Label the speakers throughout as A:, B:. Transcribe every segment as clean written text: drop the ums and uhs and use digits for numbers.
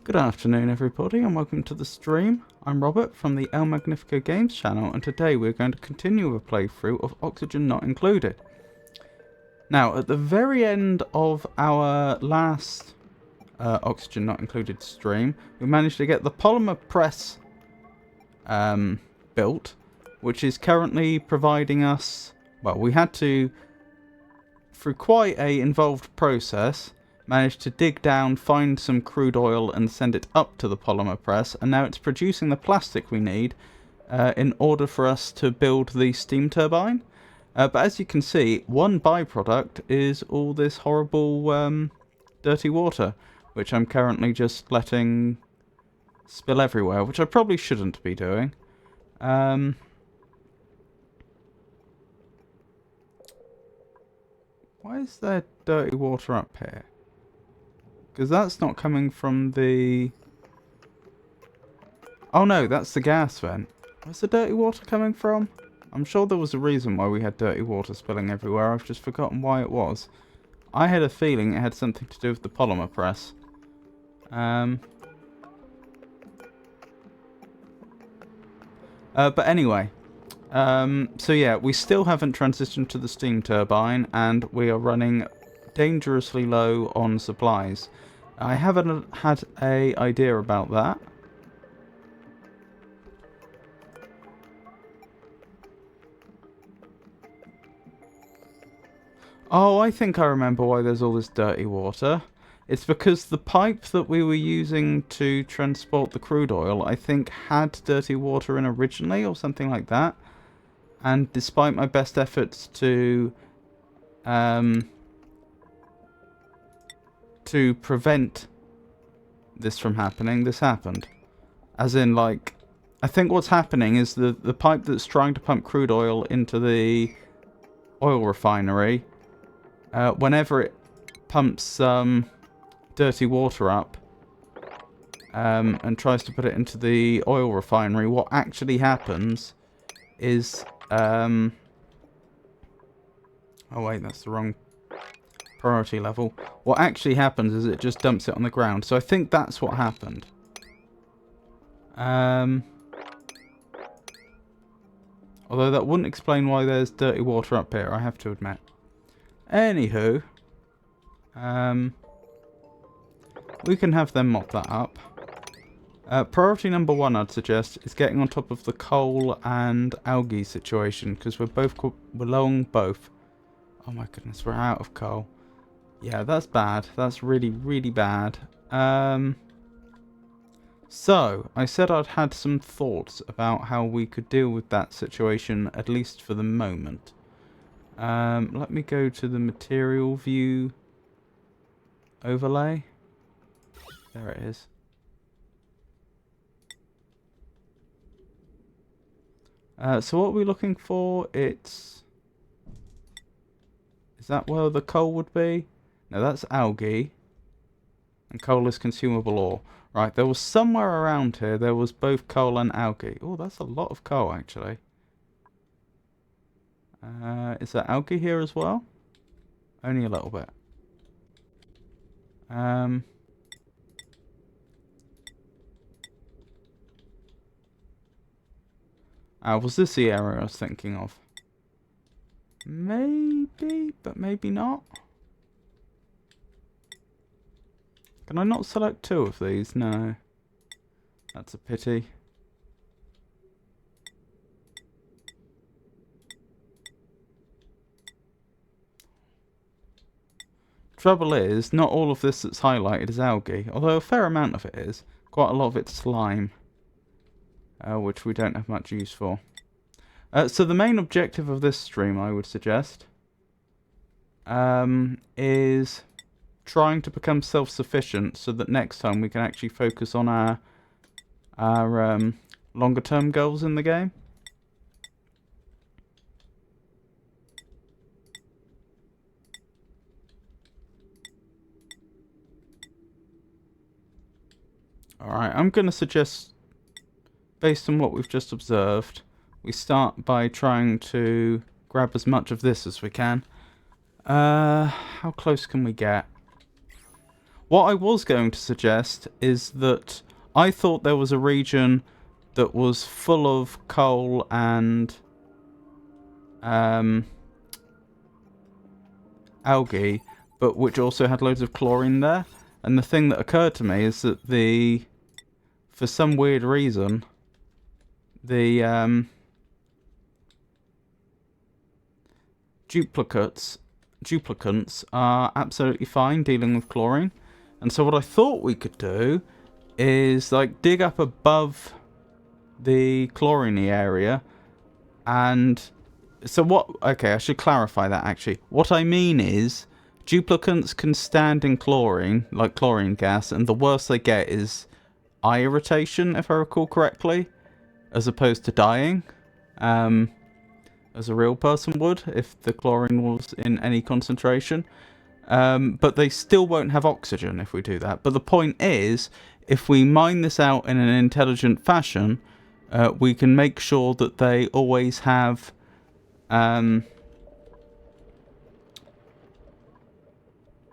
A: Good afternoon everybody and welcome to the stream. I'm Robert from the El Magnifico Games channel and today we're going to continue a playthrough of Oxygen Not Included. Now at the very end of our last Oxygen Not Included stream, we managed to get the polymer press built, which is currently providing us, well, we had to, through quite a involved process, managed to dig down, find some crude oil and send it up to the polymer press, and now it's producing the plastic we need in order for us to build the steam turbine. But as you can see, one byproduct is all this horrible dirty water, which I'm currently just letting spill everywhere, which I probably shouldn't be doing. Why is there dirty water up here? Because that's not coming from the... Oh no, that's the gas vent. Where's the dirty water coming from? I'm sure there was a reason why we had dirty water spilling everywhere. I've just forgotten why it was. I had a feeling it had something to do with the polymer press. But anyway. So yeah, we still haven't transitioned to the steam turbine and we are running dangerously low on supplies. I haven't had an idea about that. Oh, I think I remember why there's all this dirty water. It's because the pipe that we were using to transport the crude oil, I think, had dirty water in originally or something like that. And despite my best efforts to prevent this from happening, this happened. As in, like, I think what's happening is the pipe that's trying to pump crude oil into the oil refinery, whenever it pumps dirty water up and tries to put it into the oil refinery, what actually happens is... oh wait, that's the wrong priority level. What actually happens is it just dumps it on the ground. So I think that's what happened. Although that wouldn't explain why there's dirty water up here, I have to admit. Anywho, we can have them mop that up. Priority number one, I'd suggest, is getting on top of the coal and algae situation, because we're low on both. Oh my goodness, we're out of coal. Yeah, that's bad. That's really, really bad. So, I said I'd had some thoughts about how we could deal with that situation, at least for the moment. Let me go to the material view overlay. There it is. So what are we looking for? Is that where the coal would be? No, that's algae. And coal is consumable ore. Right, there was somewhere around here, there was both coal and algae. Oh, that's a lot of coal, actually. Is there algae here as well? Only a little bit. Was this the area I was thinking of? Maybe, but maybe not. Can I not select two of these? No. That's a pity. Trouble is, not all of this that's highlighted is algae, although a fair amount of it is. Quite a lot of it's slime, which we don't have much use for. So the main objective of this stream, I would suggest, is trying to become self-sufficient so that next time we can actually focus on our longer-term goals in the game. Alright, I'm going to suggest, based on what we've just observed, we start by trying to grab as much of this as we can. How close can we get? What I was going to suggest is that I thought there was a region that was full of coal and algae, but which also had loads of chlorine there. And the thing that occurred to me is that for some weird reason, the duplicants are absolutely fine dealing with chlorine. And so what I thought we could do is like dig up above the chlorine area. And so what, okay, I should clarify that actually. What I mean is duplicants can stand in chlorine, like chlorine gas, and the worst they get is eye irritation, if I recall correctly, as opposed to dying, as a real person would if the chlorine was in any concentration. But they still won't have oxygen if we do that. But the point is, if we mine this out in an intelligent fashion, we can make sure that they always have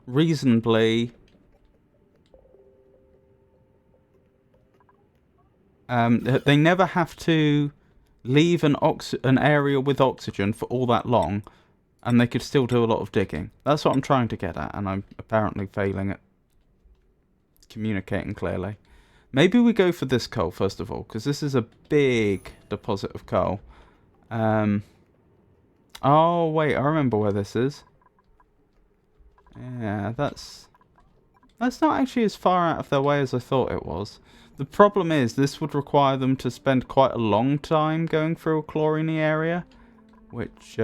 A: reasonably they never have to leave an area with oxygen for all that long, and they could still do a lot of digging. That's what I'm trying to get at, and I'm apparently failing at communicating clearly. Maybe we go for this coal first of all, because this is a big deposit of coal. Oh wait, I remember where this is. Yeah, that's not actually as far out of their way as I thought it was. The problem is this would require them to spend quite a long time going through a chlorine area, which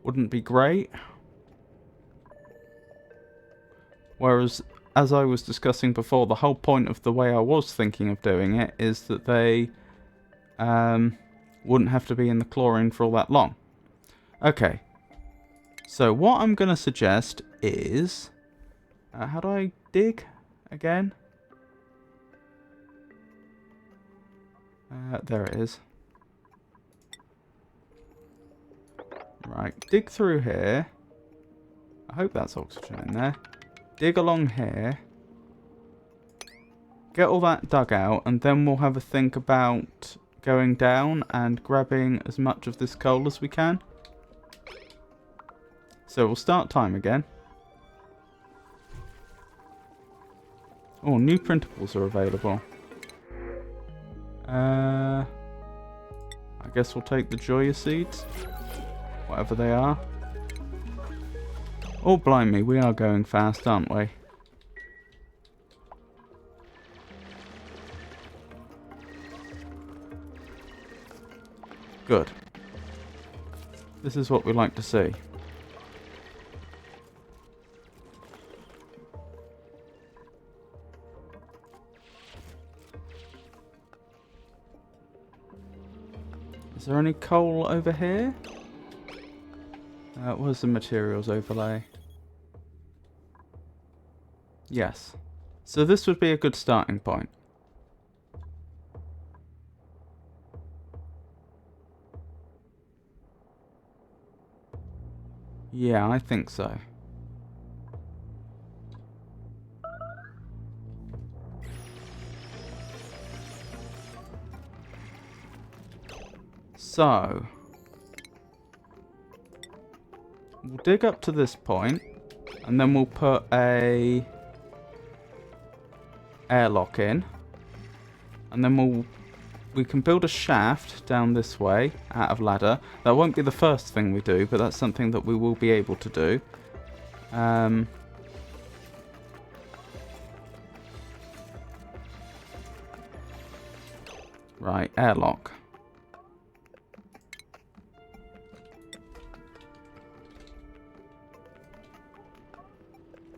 A: wouldn't be great. Whereas, as I was discussing before, the whole point of the way I was thinking of doing it is that they wouldn't have to be in the chlorine for all that long. Okay, so what I'm going to suggest is... how do I dig again? There it is. Right, dig through here. I hope that's oxygen in there. Dig along here. Get all that dug out, and then we'll have a think about going down and grabbing as much of this coal as we can. So we'll start time again. Oh, new printables are available. I guess we'll take the Joya seeds. Whatever they are. Oh, blimey, we are going fast, aren't we? Good. This is what we like to see. Is there any coal over here? Where's the materials overlay? Yes. So this would be a good starting point. Yeah, I think so. So, we'll dig up to this point, and then we'll put a airlock in, and then we can build a shaft down this way out of ladder. That won't be the first thing we do, but that's something that we will be able to do. Right, airlock.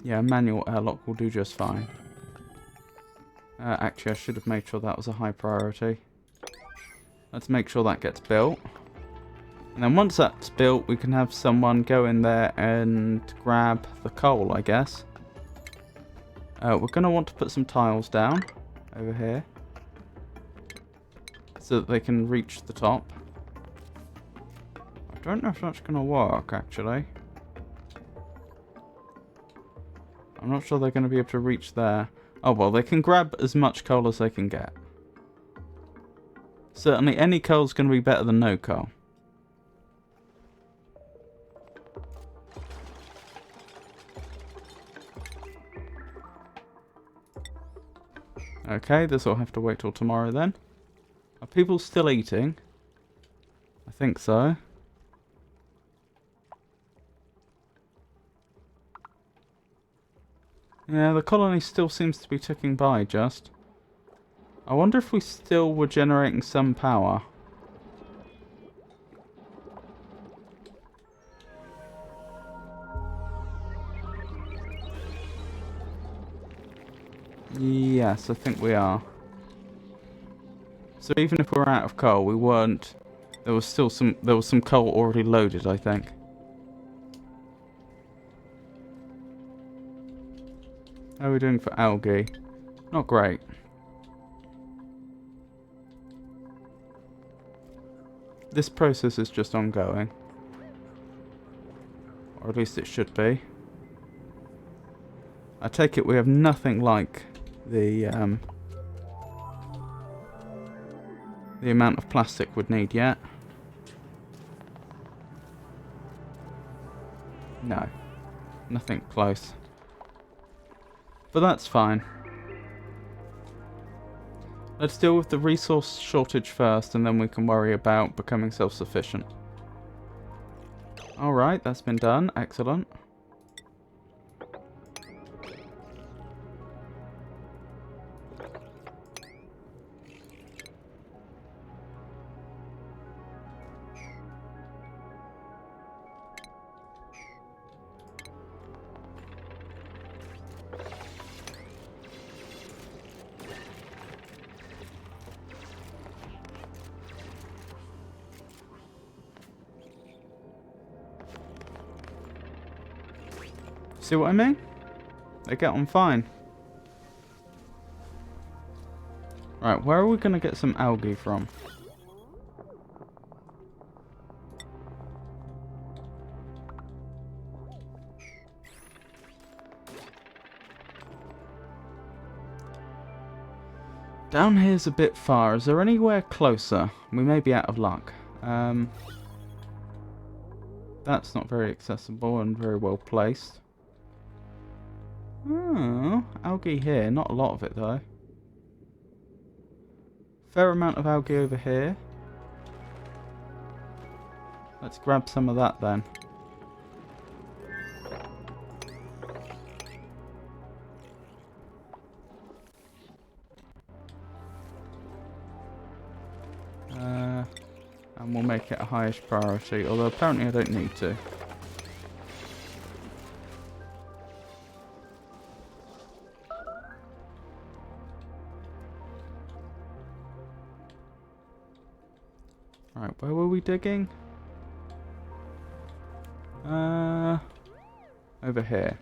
A: Yeah, manual airlock will do just fine. Actually, I should have made sure that was a high priority. Let's make sure that gets built. And then once that's built, we can have someone go in there and grab the coal, I guess. We're going to want to put some tiles down over here, so that they can reach the top. I don't know if that's going to work, actually. I'm not sure they're going to be able to reach there. Oh well, they can grab as much coal as they can get. Certainly any coal's going to be better than no coal. Okay, this will have to wait till tomorrow then. Are people still eating? I think so. Yeah, the colony still seems to be ticking by just. I wonder if we still were generating some power. Yes, I think we are. So even if we're out of coal, we weren't. There was some coal already loaded, I think. How are we doing for algae? Not great. This process is just ongoing. Or at least it should be. I take it we have nothing like the amount of plastic we'd need yet. No. Nothing close. But that's fine. Let's deal with the resource shortage first, and then we can worry about becoming self-sufficient. Alright, that's been done. Excellent. See what I mean? They get on fine. Right, where are we going to get some algae from? Down here's a bit far. Is there anywhere closer? We may be out of luck. That's not very accessible and very well placed. Oh, algae here. Not a lot of it, though. Fair amount of algae over here. Let's grab some of that, then. And we'll make it a highest priority, although apparently I don't need to. Right, where were we digging? Over here.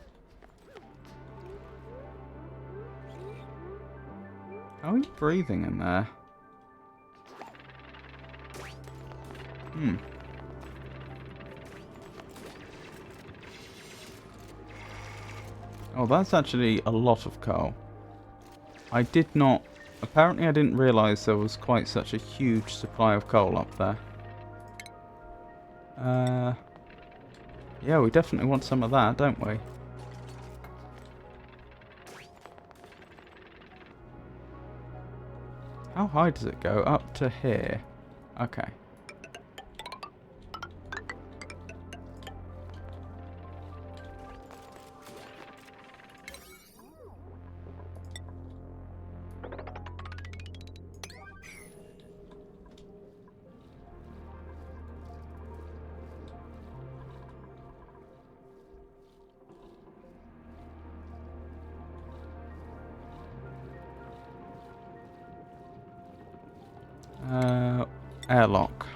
A: How are you breathing in there? Oh, that's actually a lot of coal. I did not... Apparently I didn't realise there was quite such a huge supply of coal up there. Yeah, we definitely want some of that, don't we? How high does it go? Up to here. Okay. Airlock.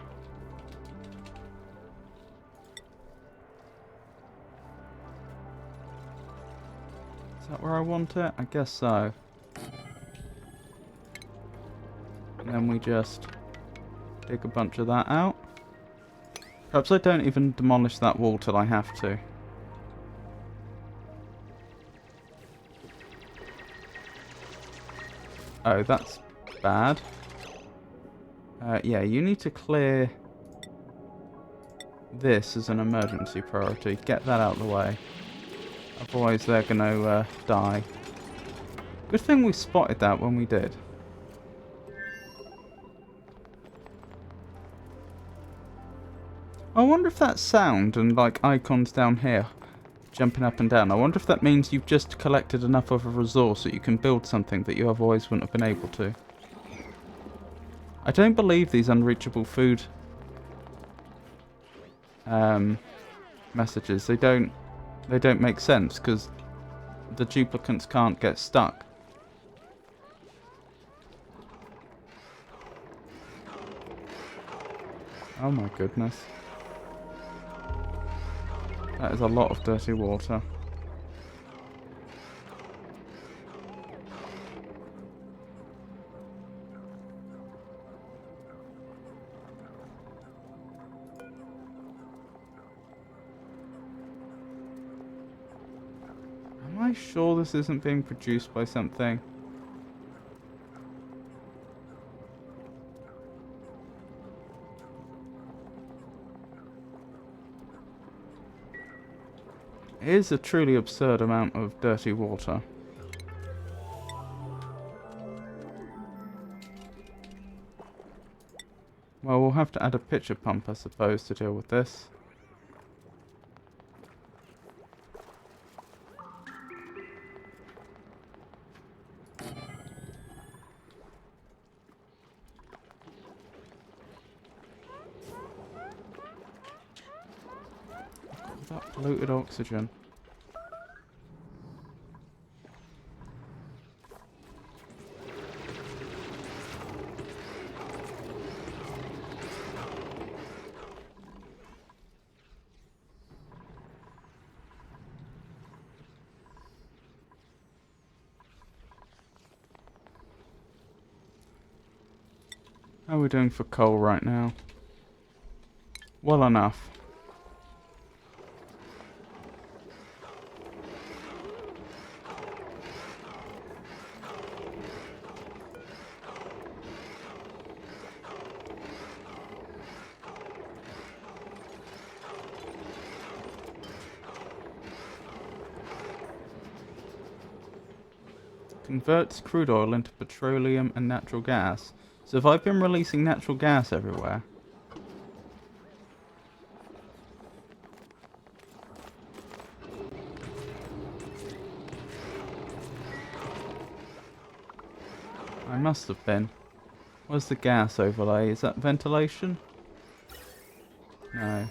A: Is that where I want it? I guess so. And then we just dig a bunch of that out. Perhaps I don't even demolish that wall till I have to. Oh, that's bad. Yeah, you need to clear this as an emergency priority. Get that out of the way. Otherwise they're going to die. Good thing we spotted that when we did. I wonder if that sound and like icons down here jumping up and down, I wonder if that means you've just collected enough of a resource that you can build something that you otherwise wouldn't have been able to. I don't believe these unreachable food messages. They don't make sense because the duplicants can't get stuck. Oh my goodness. That is a lot of dirty water. Am I sure this isn't being produced by something? It is a truly absurd amount of dirty water. Well, we'll have to add a pitcher pump, I suppose, to deal with this. That polluted oxygen. How are we doing for coal right now? Well enough. Converts crude oil into petroleum and natural gas. So have I been releasing natural gas everywhere? I must have been. Where's the gas overlay? Is that ventilation? No.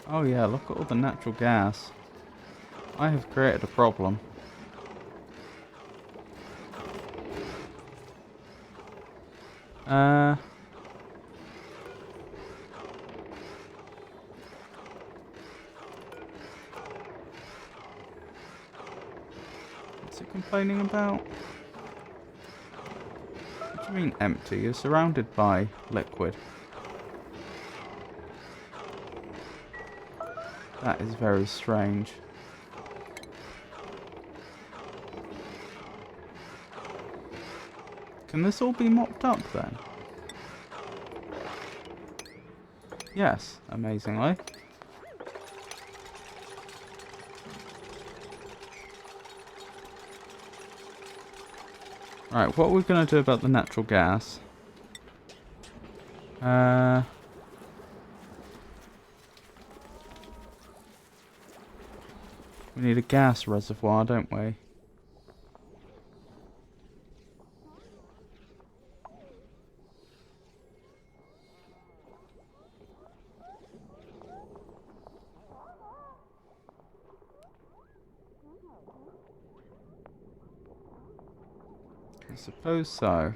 A: Oh yeah, look at all the natural gas. I have created a problem. What's it complaining about? What do you mean empty? You're surrounded by liquid. That is very strange. Can this all be mopped up then? Yes, amazingly. Right, what are we going to do about the natural gas? We need a gas reservoir, don't we? I suppose so.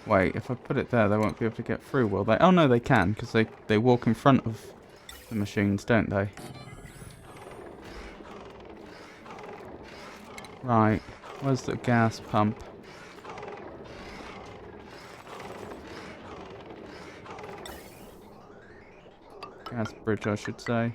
A: Wait, if I put it there, they won't be able to get through, will they? Oh no, they can, because they walk in front of the machines, don't they? Right, where's the gas pump? Gas bridge, I should say.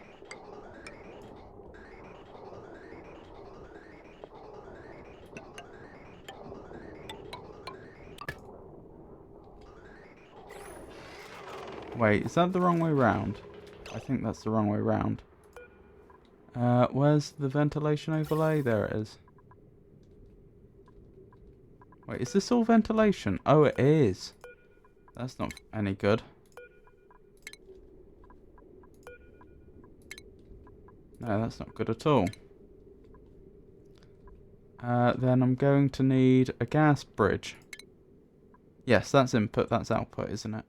A: Wait, is that the wrong way round? I think that's the wrong way round. Where's the ventilation overlay? There it is. Wait, is this all ventilation? Oh, it is. That's not any good. No, that's not good at all. Then I'm going to need a gas bridge. Yes, that's input, that's output, isn't it?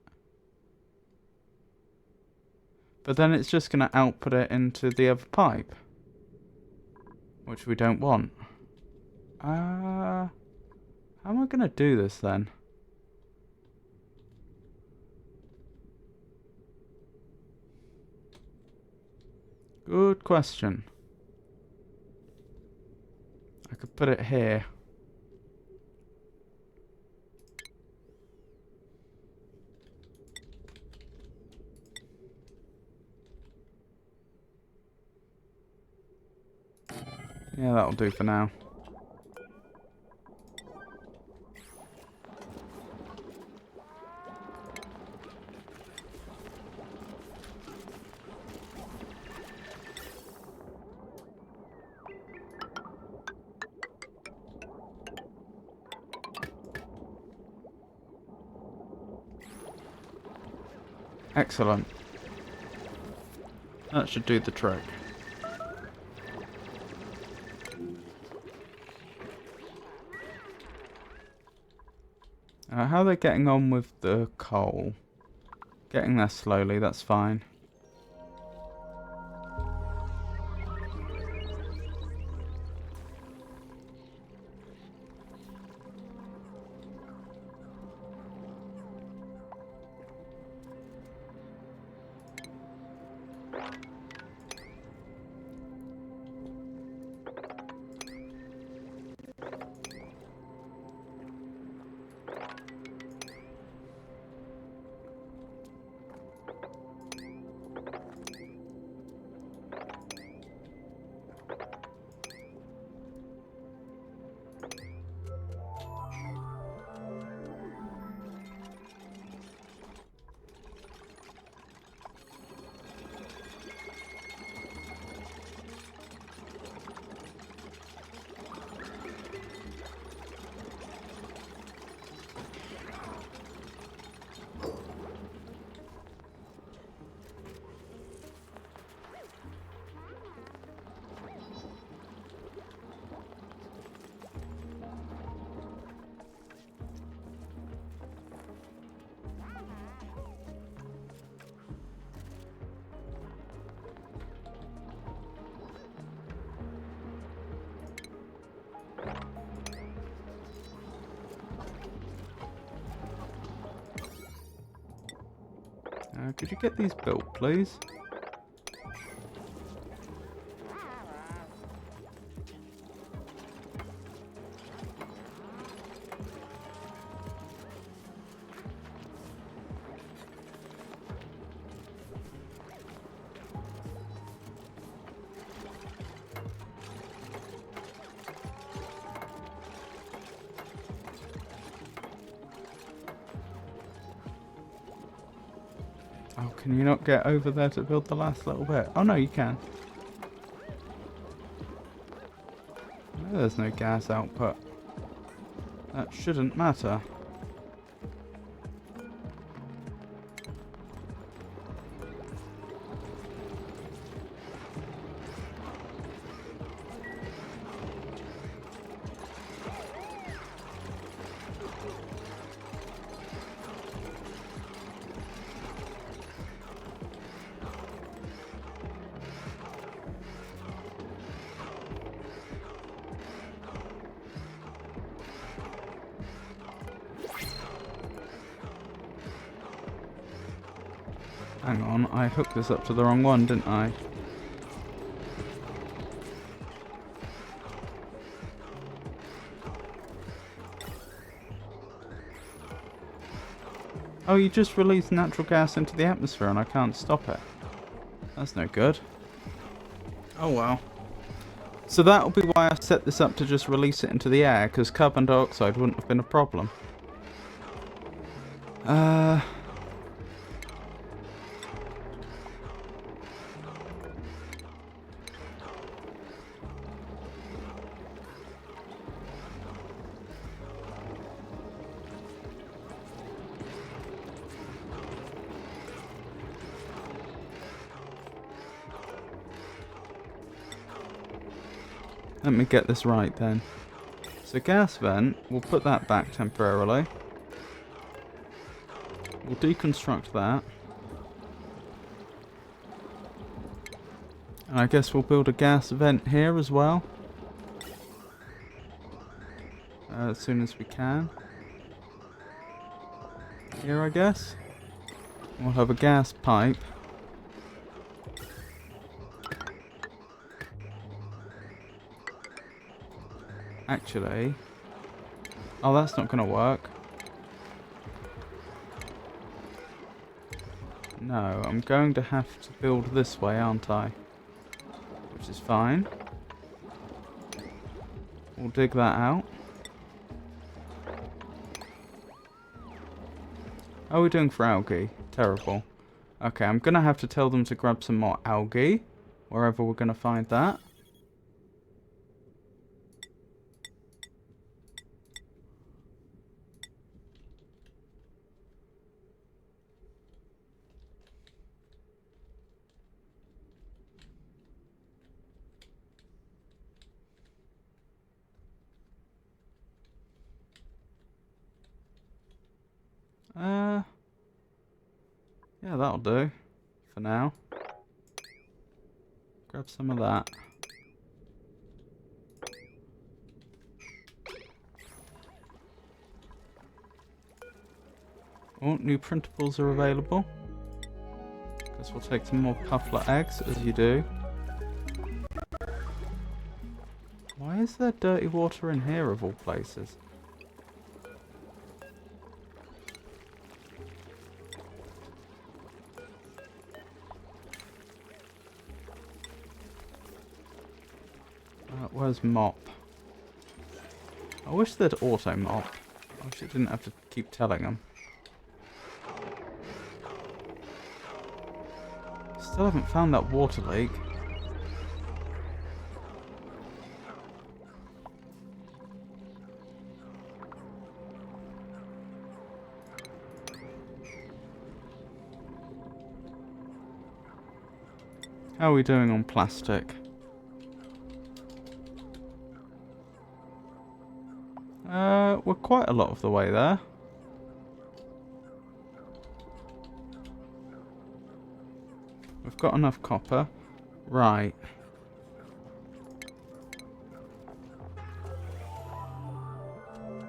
A: But then it's just going to output it into the other pipe. Which we don't want. How am I going to do this then? Good question. I could put it here. Yeah, that'll do for now. Excellent. That should do the trick. How are they getting on with the coal? Getting there slowly, that's fine. Could you get these built, please? Oh, can you not get over there to build the last little bit? Oh no, you can. No, there's no gas output. That shouldn't matter. Hang on, I hooked this up to the wrong one, didn't I? Oh, you just released natural gas into the atmosphere and I can't stop it. That's no good. Oh well. So that'll be why I set this up to just release it into the air, because carbon dioxide wouldn't have been a problem. Let me get this right then. So gas vent, we'll put that back temporarily. We'll deconstruct that. And I guess we'll build a gas vent here as well. As soon as we can. Here, I guess. We'll have a gas pipe. Actually... Oh, that's not going to work. No, I'm going to have to build this way, aren't I? Which is fine. We'll dig that out. How are we doing for algae? Terrible. Okay, I'm going to have to tell them to grab some more algae. Wherever we're going to find that. Yeah, that'll do. For now. Grab some of that. Oh, new printables are available. Guess we'll take some more puffler eggs, as you do. Why is there dirty water in here, of all places? Where's mop? I wish they'd auto mop. I wish it didn't have to keep telling them. Still haven't found that water leak. How are we doing on plastic? We're quite a lot of the way there. We've got enough copper. Right.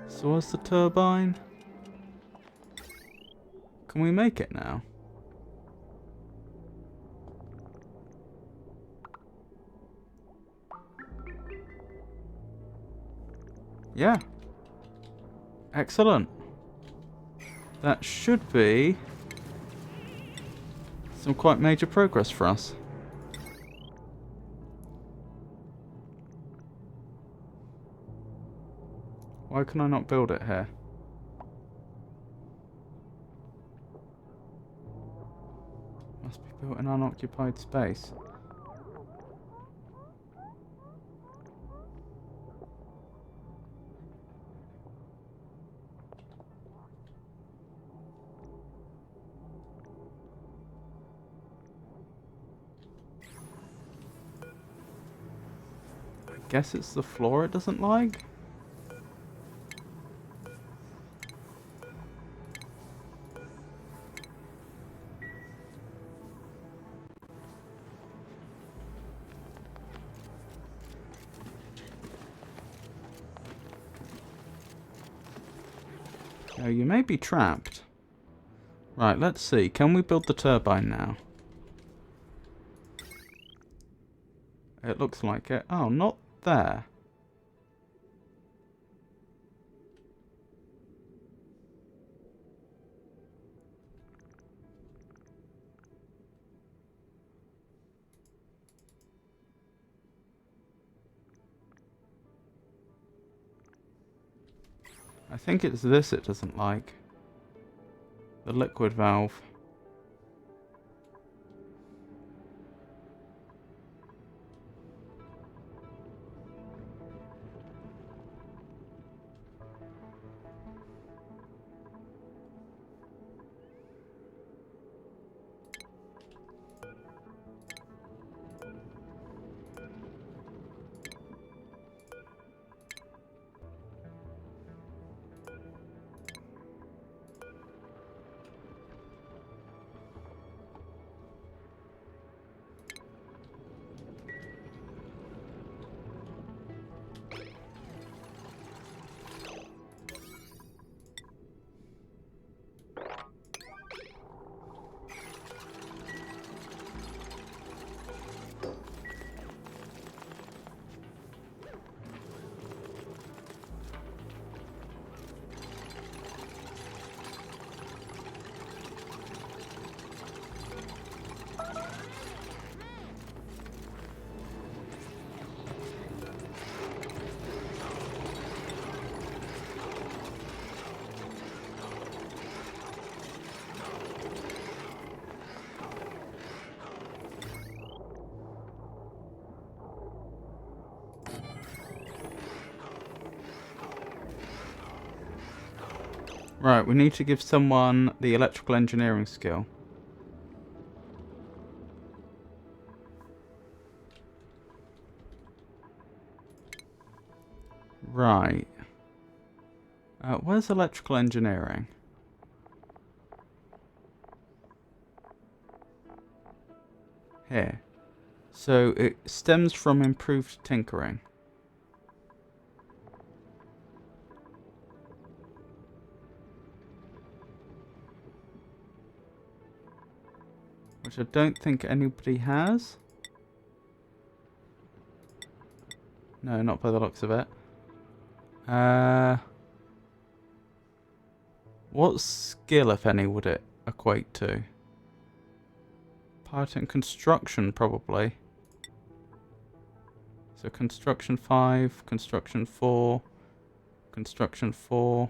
A: So where's the turbine? Can we make it now? Yeah. Excellent. That should be some quite major progress for us. Why can I not build it here? Must be built in unoccupied space. Guess it's the floor it doesn't like? Oh, you may be trapped. Right, let's see. Can we build the turbine now? It looks like it. Oh, not there. I think it's this it doesn't like. The liquid valve. Right, we need to give someone the electrical engineering skill. Right. Where's electrical engineering? Here. So it stems from improved tinkering. Which I don't think anybody has. No, not by the looks of it. What skill, if any, would it equate to? Part in construction, probably. So construction 5, construction 4, construction 4,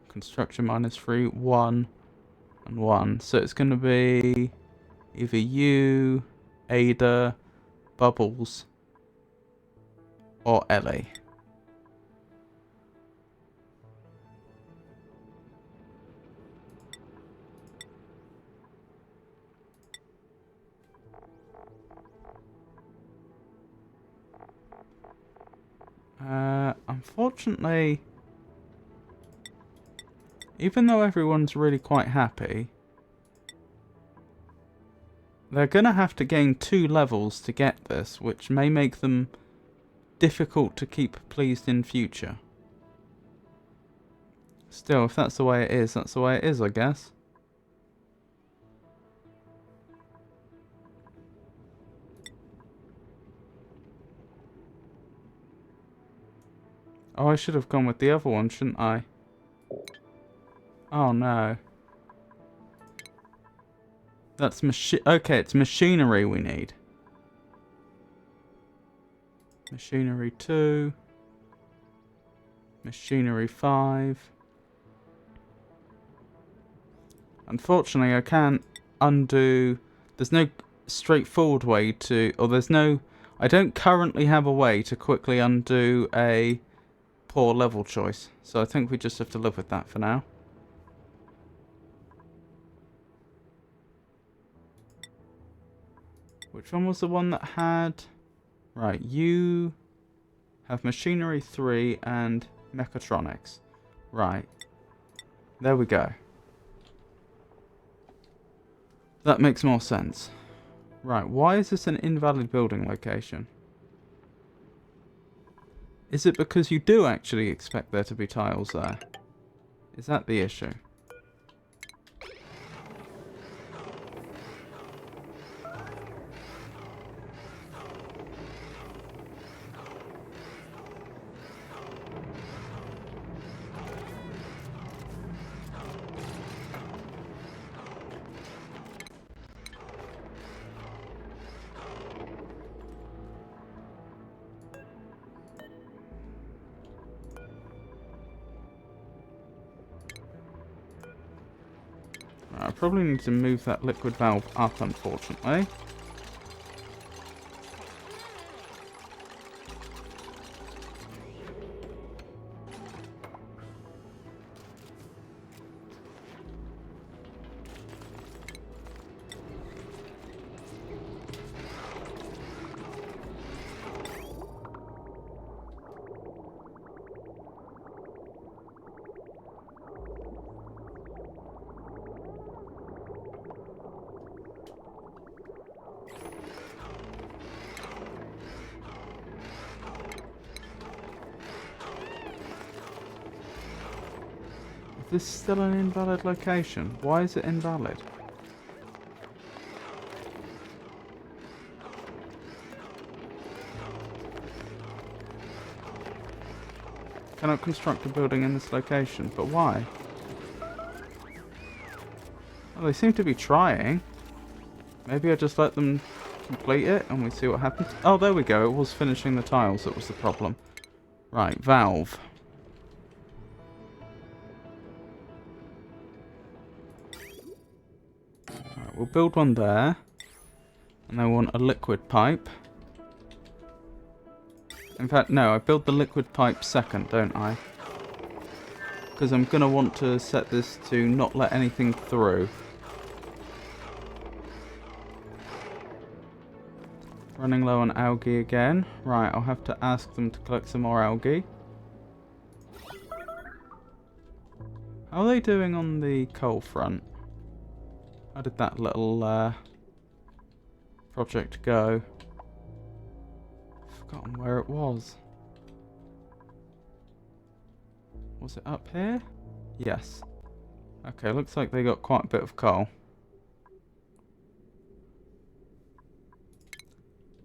A: construction -3, 1, and 1. So it's going to be either you, Ada, Bubbles, or Ellie. Unfortunately, even though everyone's really quite happy, they're going to have to gain 2 levels to get this, which may make them difficult to keep pleased in future. Still, if that's the way it is, that's the way it is, I guess. Oh, I should have gone with the other one, shouldn't I? Oh, no. That's okay, it's machinery we need. Machinery 2. Machinery 5. Unfortunately, I can't undo... There's no straightforward way to... Or there's no... I don't currently have a way to quickly undo a poor level choice. So I think we just have to live with that for now. Which one was the one that had... Right, you have machinery 3 and mechatronics. Right. There we go. That makes more sense. Right, why is this an invalid building location? Is it because you do actually expect there to be tiles there? Is that the issue? I probably need to move that liquid valve up, unfortunately. Is this still an invalid location? Why is it invalid? Cannot construct a building in this location, but why? Well, they seem to be trying. Maybe I just let them complete it and we see what happens. Oh, there we go. It was finishing the tiles that was the problem. Right, valve. Right, we'll build one there. And I want a liquid pipe. In fact, no, I build the liquid pipe second, don't I? because I'm going to want to set this to not let anything through. Running low on algae again. Right, I'll have to ask them to collect some more algae. How are they doing on the coal front? How did that little project go? I've forgotten where it was. Was it up here? Yes. Okay, looks like they got quite a bit of coal.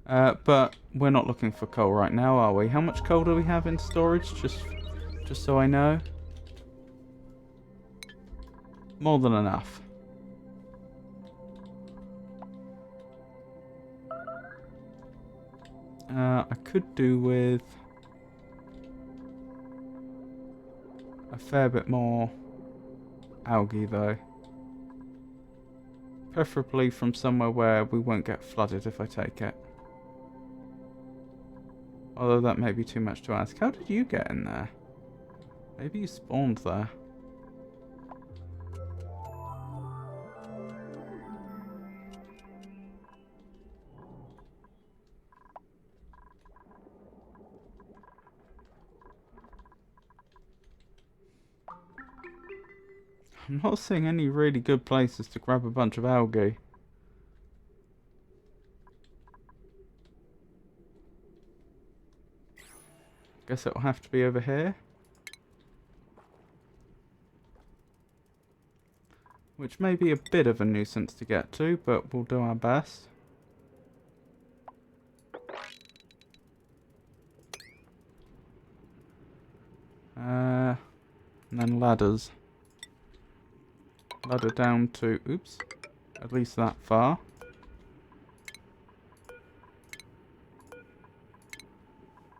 A: But we're not looking for coal right now, are we? How much coal do we have in storage? Just so I know. More than enough. I could do with a fair bit more algae though. Preferably from somewhere where we won't get flooded if I take it. Although that may be too much to ask. How did you get in there? Maybe you spawned there. I'm not seeing any really good places to grab a bunch of algae. Guess it'll have to be over here. Which may be a bit of a nuisance to get to, but we'll do our best. And then ladders. Ladder down to, oops, at least that far.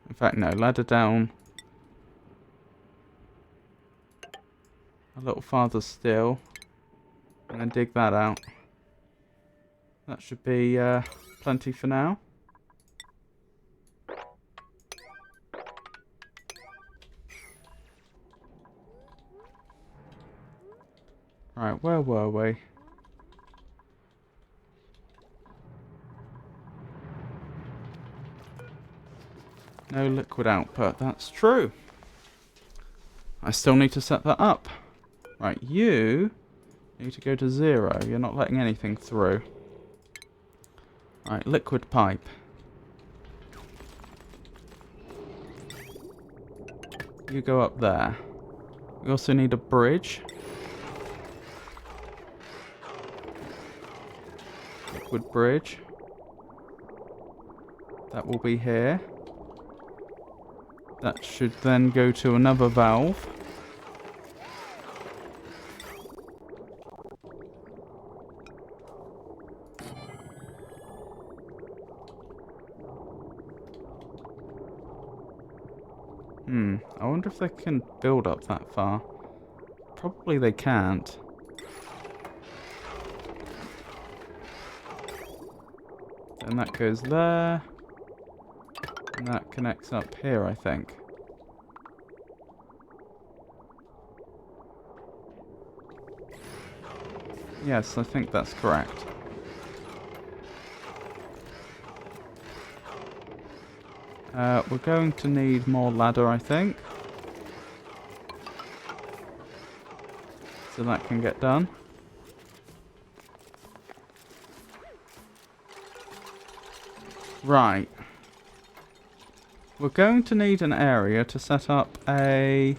A: In fact, no, ladder down a little farther still. And then dig that out. That should be plenty for now. Right, where were we? No liquid output, that's true. I still need to set that up. Right, you need to go to 0. You're not letting anything through. Right, liquid pipe. You go up there. We also need a bridge. Liquid bridge. That will be here. That should then go to another valve. I wonder if they can build up that far. Probably they can't. And that goes there. And that connects up here, I think. Yes, I think that's correct. We're going to need more ladder, I think. So that can get done. Right. We're going to need an area to set up a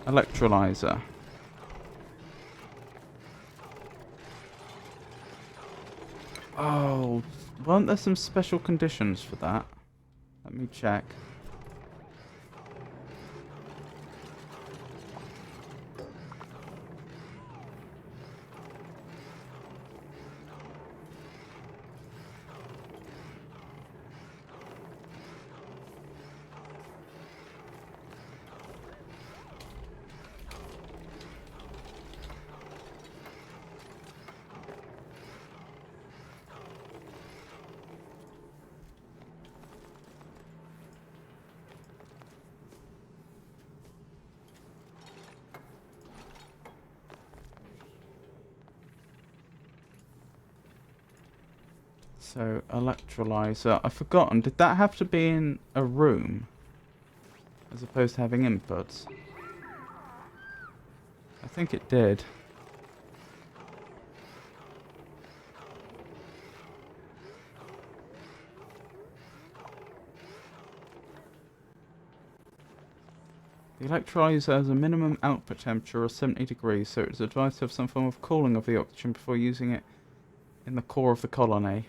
A: electrolyzer. Oh, weren't there some special conditions for that? Let me check. So, electrolyzer. I've forgotten. Did that have to be in a room? As opposed to having inputs? I think it did. The electrolyzer has a minimum output temperature of 70 degrees, so it is advised to have some form of cooling of the oxygen before using it in the core of the colony.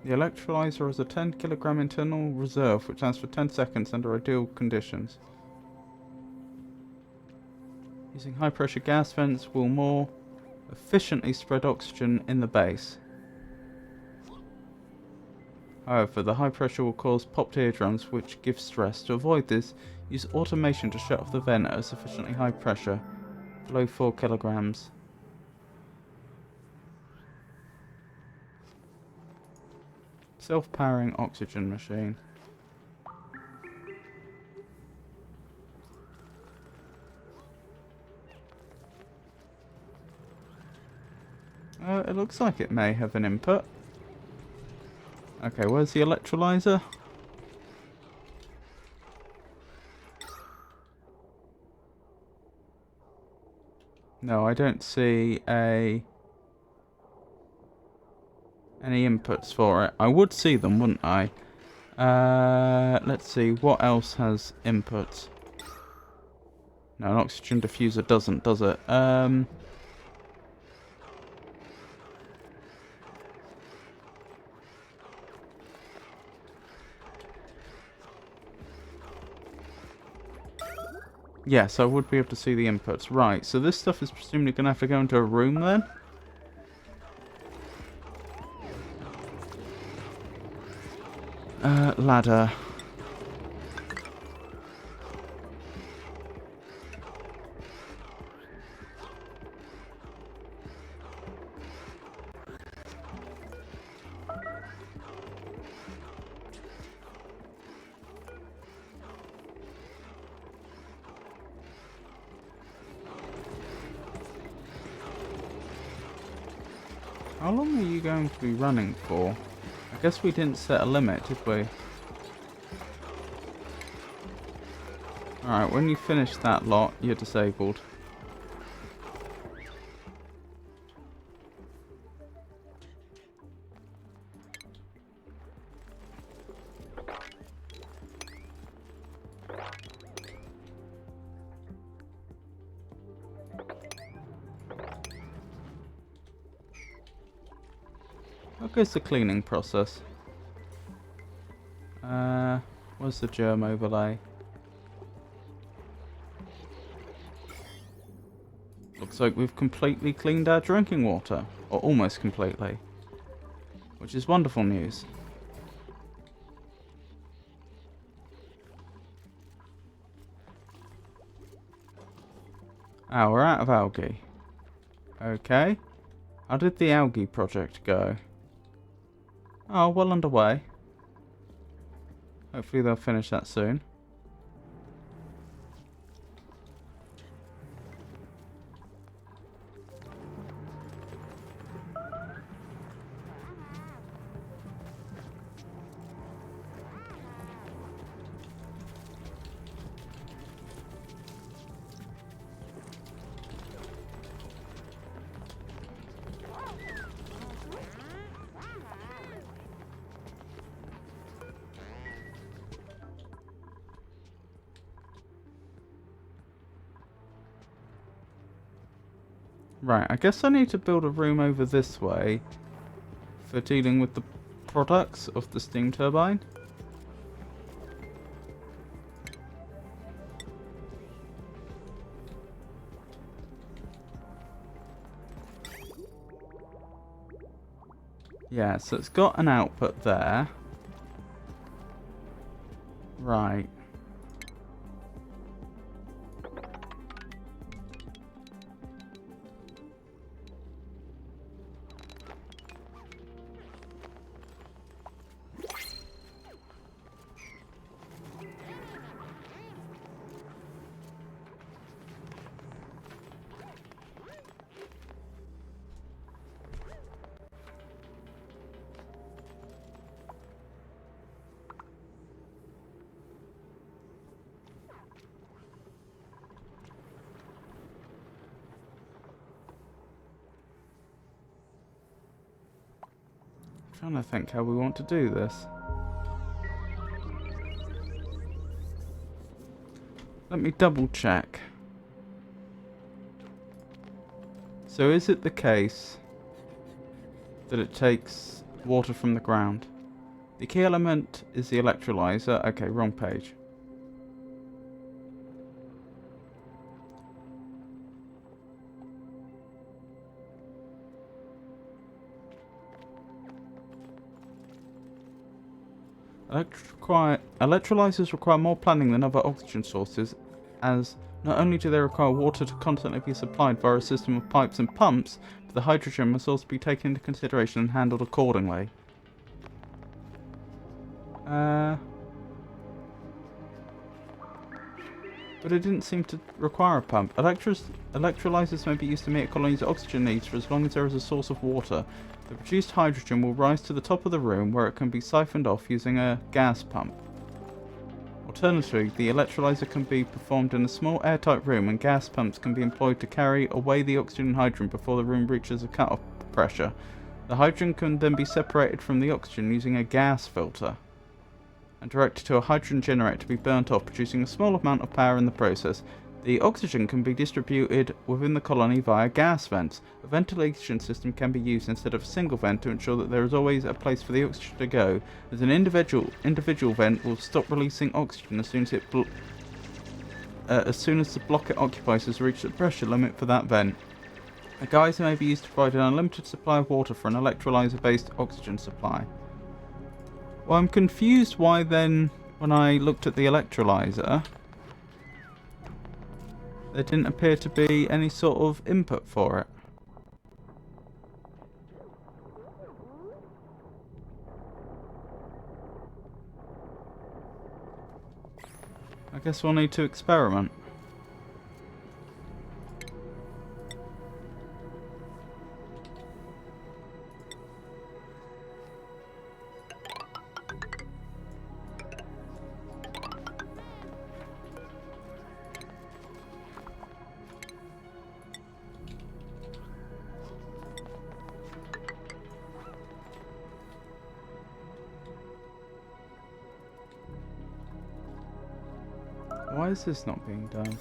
A: The electrolyzer has a 10 kilogram internal reserve which lasts for 10 seconds under ideal conditions. Using high pressure gas vents will more efficiently spread oxygen in the base. However, the high pressure will cause popped eardrums which give stress. To avoid this, use automation to shut off the vent at a sufficiently high pressure, below 4 kilograms. Self-powering oxygen machine. It looks like it may have an input. Okay, where's the electrolyzer? No, I don't see any inputs for it. I would see them, wouldn't I? Let's see, what else has inputs? No, an oxygen diffuser doesn't, does it? Yes, I would be able to see the inputs. Right, so this stuff is presumably going to have to go into a room then? Ladder. How long are you going to be running for? I guess we didn't set a limit, did we? Alright, when you finish that lot, you're disabled. How goes the cleaning process? Where's the germ overlay? Looks like we've completely cleaned our drinking water. Or almost completely. Which is wonderful news. Ah, we're out of algae. Okay. How did the algae project go? Oh, well underway. Hopefully they'll finish that soon. Right, I guess I need to build a room over this way for dealing with the products of the steam turbine. Yeah, so it's got an output there. Right. I'm trying to think how we want to do this. Let me double check. So is it the case that it takes water from the ground? The key element is the electrolyzer. Okay, wrong page. Electrolyzers require more planning than other oxygen sources, as not only do they require water to constantly be supplied via a system of pipes and pumps, but the hydrogen must also be taken into consideration and handled accordingly. But it didn't seem to require a pump. Electrolyzers may be used to meet a colony's oxygen needs for as long as there is a source of water. The produced hydrogen will rise to the top of the room where it can be siphoned off using a gas pump. Alternatively, the electrolyzer can be performed in a small airtight room and gas pumps can be employed to carry away the oxygen and hydrogen before the room reaches a cut-off pressure. The hydrogen can then be separated from the oxygen using a gas filter and directed to a hydrogen generator to be burnt off, producing a small amount of power in the process. The oxygen can be distributed within the colony via gas vents. A ventilation system can be used instead of a single vent to ensure that there is always a place for the oxygen to go, as an individual vent will stop releasing oxygen as soon as the block it occupies has reached the pressure limit for that vent. A geyser may be used to provide an unlimited supply of water for an electrolyzer-based oxygen supply. Well, I'm confused why then, when I looked at the electrolyzer, there didn't appear to be any sort of input for it. I guess we'll need to experiment. Why is this not being done?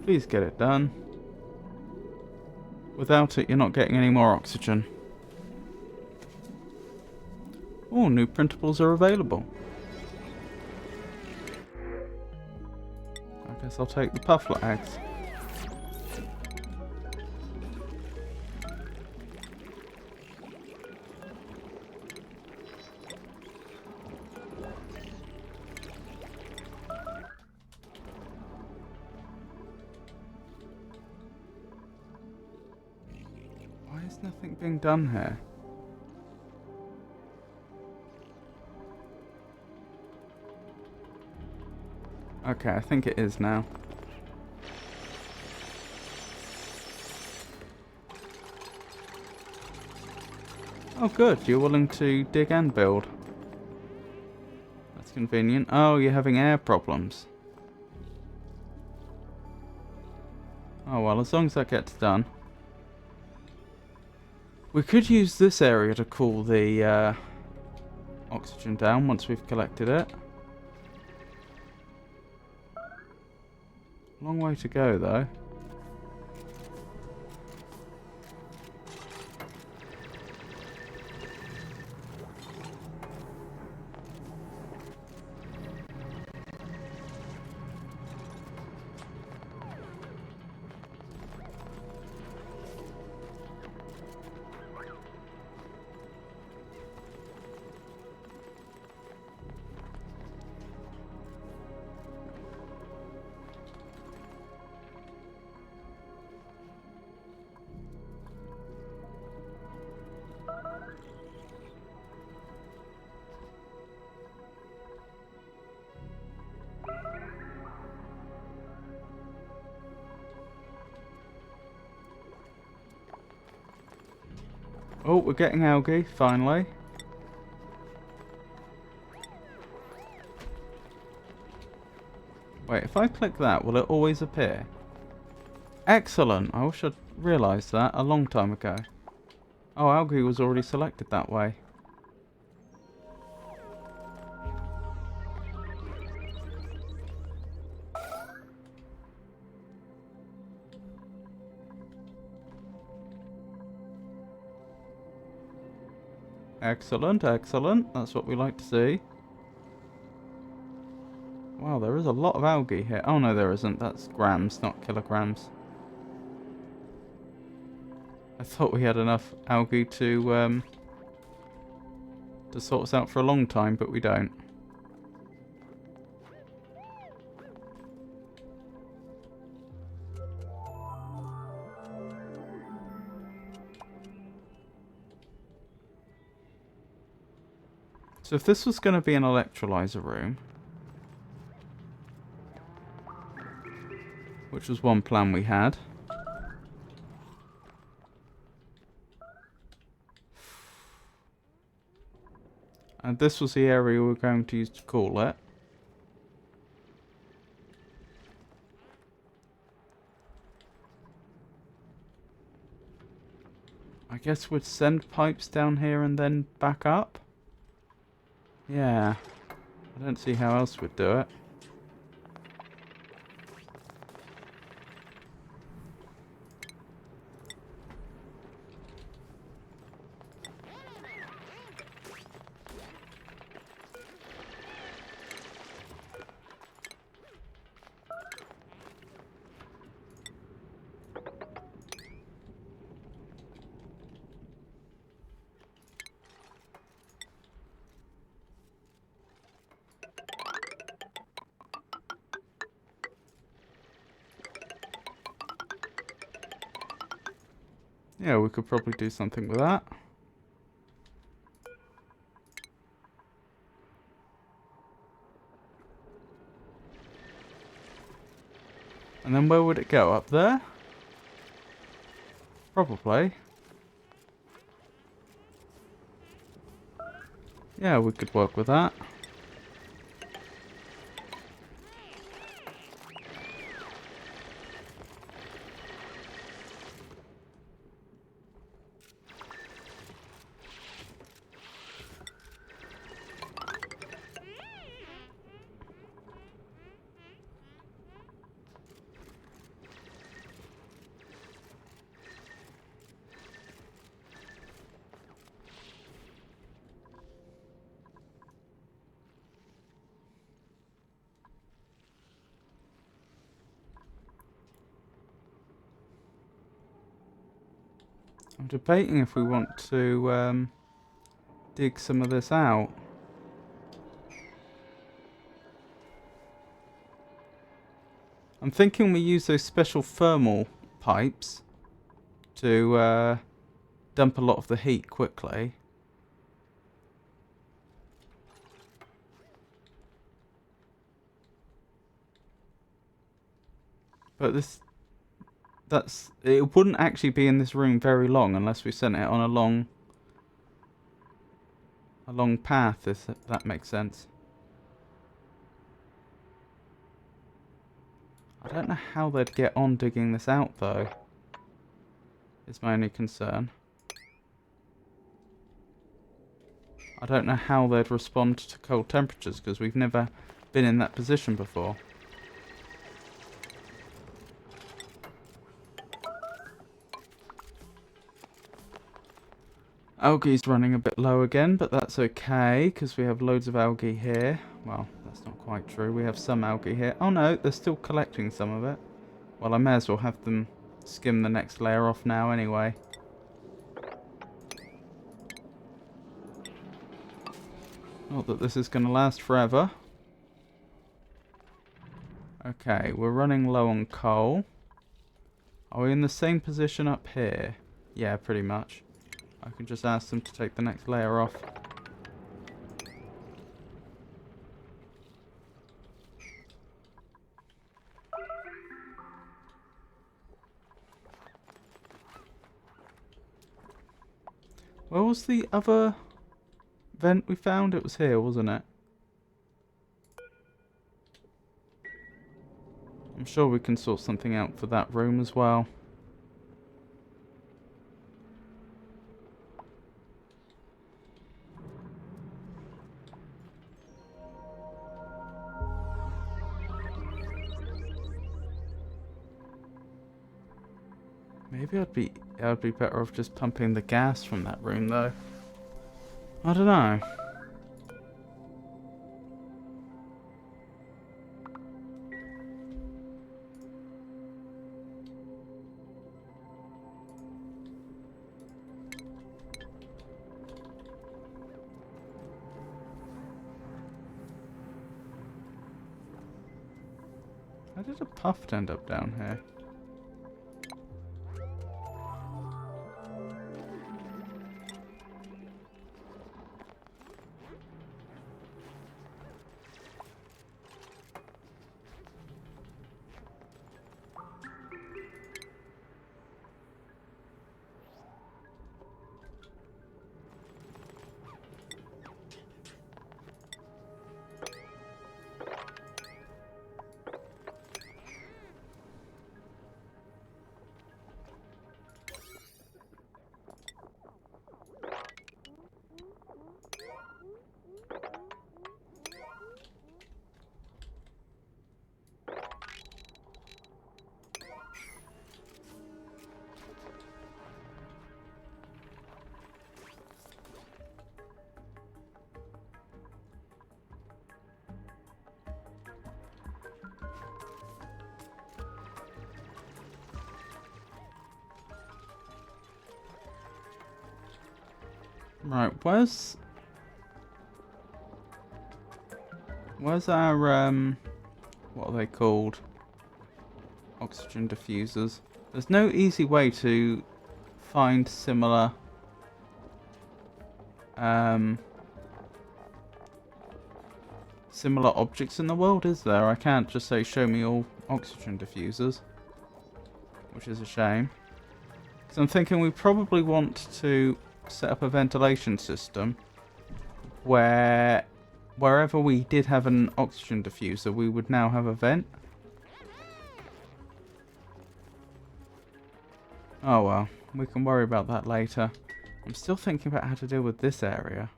A: Please get it done. Without it, you're not getting any more oxygen. Oh, new printables are available. I guess I'll take the pufflet eggs. Why is nothing being done here? Okay, I think it is now. Oh good, you're willing to dig and build. That's convenient. Oh, you're having air problems. Oh well, as long as that gets done. We could use this area to cool the oxygen down once we've collected it. Long way to go though. Oh, we're getting algae, finally. Wait, if I click that, will it always appear? Excellent! I wish I'd realised that a long time ago. Oh, algae was already selected that way. Excellent, excellent. That's what we like to see. Wow, there is a lot of algae here. Oh no, there isn't. That's grams, not kilograms. I thought we had enough algae to sort us out for a long time, but we don't. So if this was going to be an electrolyzer room, which was one plan we had, and this was the area we were going to use to cool it, I guess we'd send pipes down here and then back up? Yeah, I don't see how else we'd do it. Yeah, we could probably do something with that. And then where would it go? Up there? Probably. Yeah, we could work with that. I'm debating if we want to dig some of this out. I'm thinking we use those special thermal pipes to dump a lot of the heat quickly. But it wouldn't actually be in this room very long unless we sent it on a long path, if that makes sense. I don't know how they'd get on digging this out though, is my only concern. I don't know how they'd respond to cold temperatures because we've never been in that position before. Algae's running a bit low again, but that's okay, because we have loads of algae here. Well, that's not quite true. We have some algae here. Oh no, they're still collecting some of it. Well, I may as well have them skim the next layer off now anyway. Not that this is going to last forever. Okay, we're running low on coal. Are we in the same position up here? Yeah, pretty much. I can just ask them to take the next layer off. Where was the other vent we found? It was here, wasn't it? I'm sure we can sort something out for that room as well. Maybe I'd be better off just pumping the gas from that room though. I don't know. How did a puff end up down here? Right, where's our what are they called? Oxygen diffusers. There's no easy way to find similar similar objects in the world, is there? I can't just say show me all oxygen diffusers, which is a shame. So I'm thinking we probably want to set up a ventilation system where wherever we did have an oxygen diffuser, we would now have a vent. Oh well, we can worry about that later. I'm still thinking about how to deal with this area.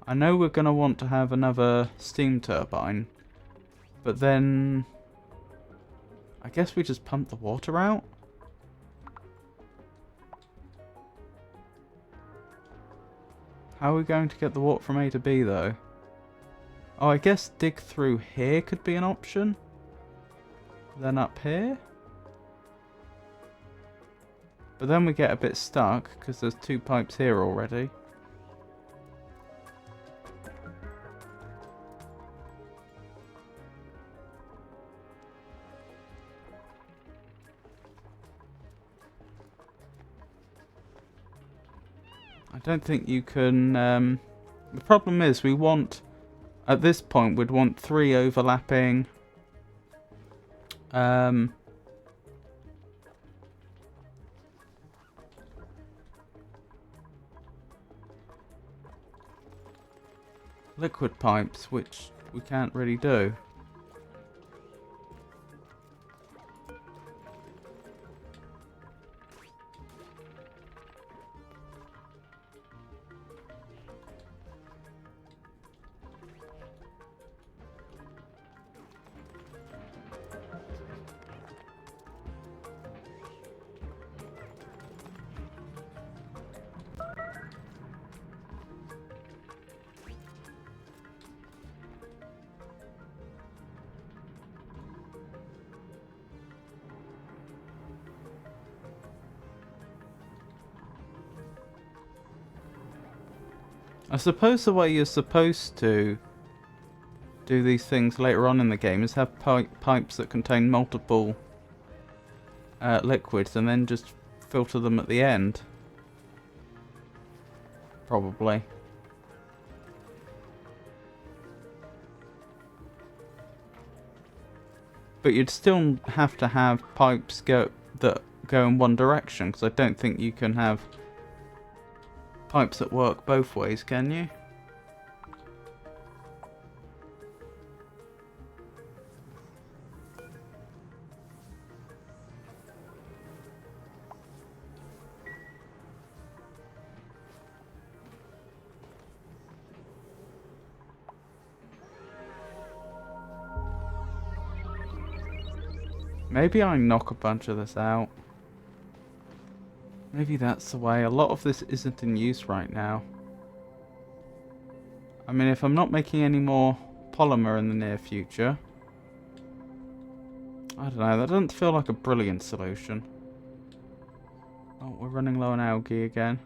A: I know we're going to want to have another steam turbine, but then I guess we just pump the water out. How are we going to get the water from A to B though? Oh, I guess dig through here could be an option. Then up here. But then we get a bit stuck because there's 2 pipes here already. I don't think you can... the problem is we want... At this point we'd want 3 overlapping... liquid pipes, which we can't really do. I suppose the way you're supposed to do these things later on in the game is have pipes that contain multiple liquids and then just filter them at the end. Probably. But you'd still have to have pipes that go in one direction, because I don't think you can have pipes that work both ways, can you? Maybe I knock a bunch of this out. Maybe that's the way. A lot of this isn't in use right now. I mean, if I'm not making any more polymer in the near future, I don't know, that doesn't feel like a brilliant solution. Oh, we're running low on algae again.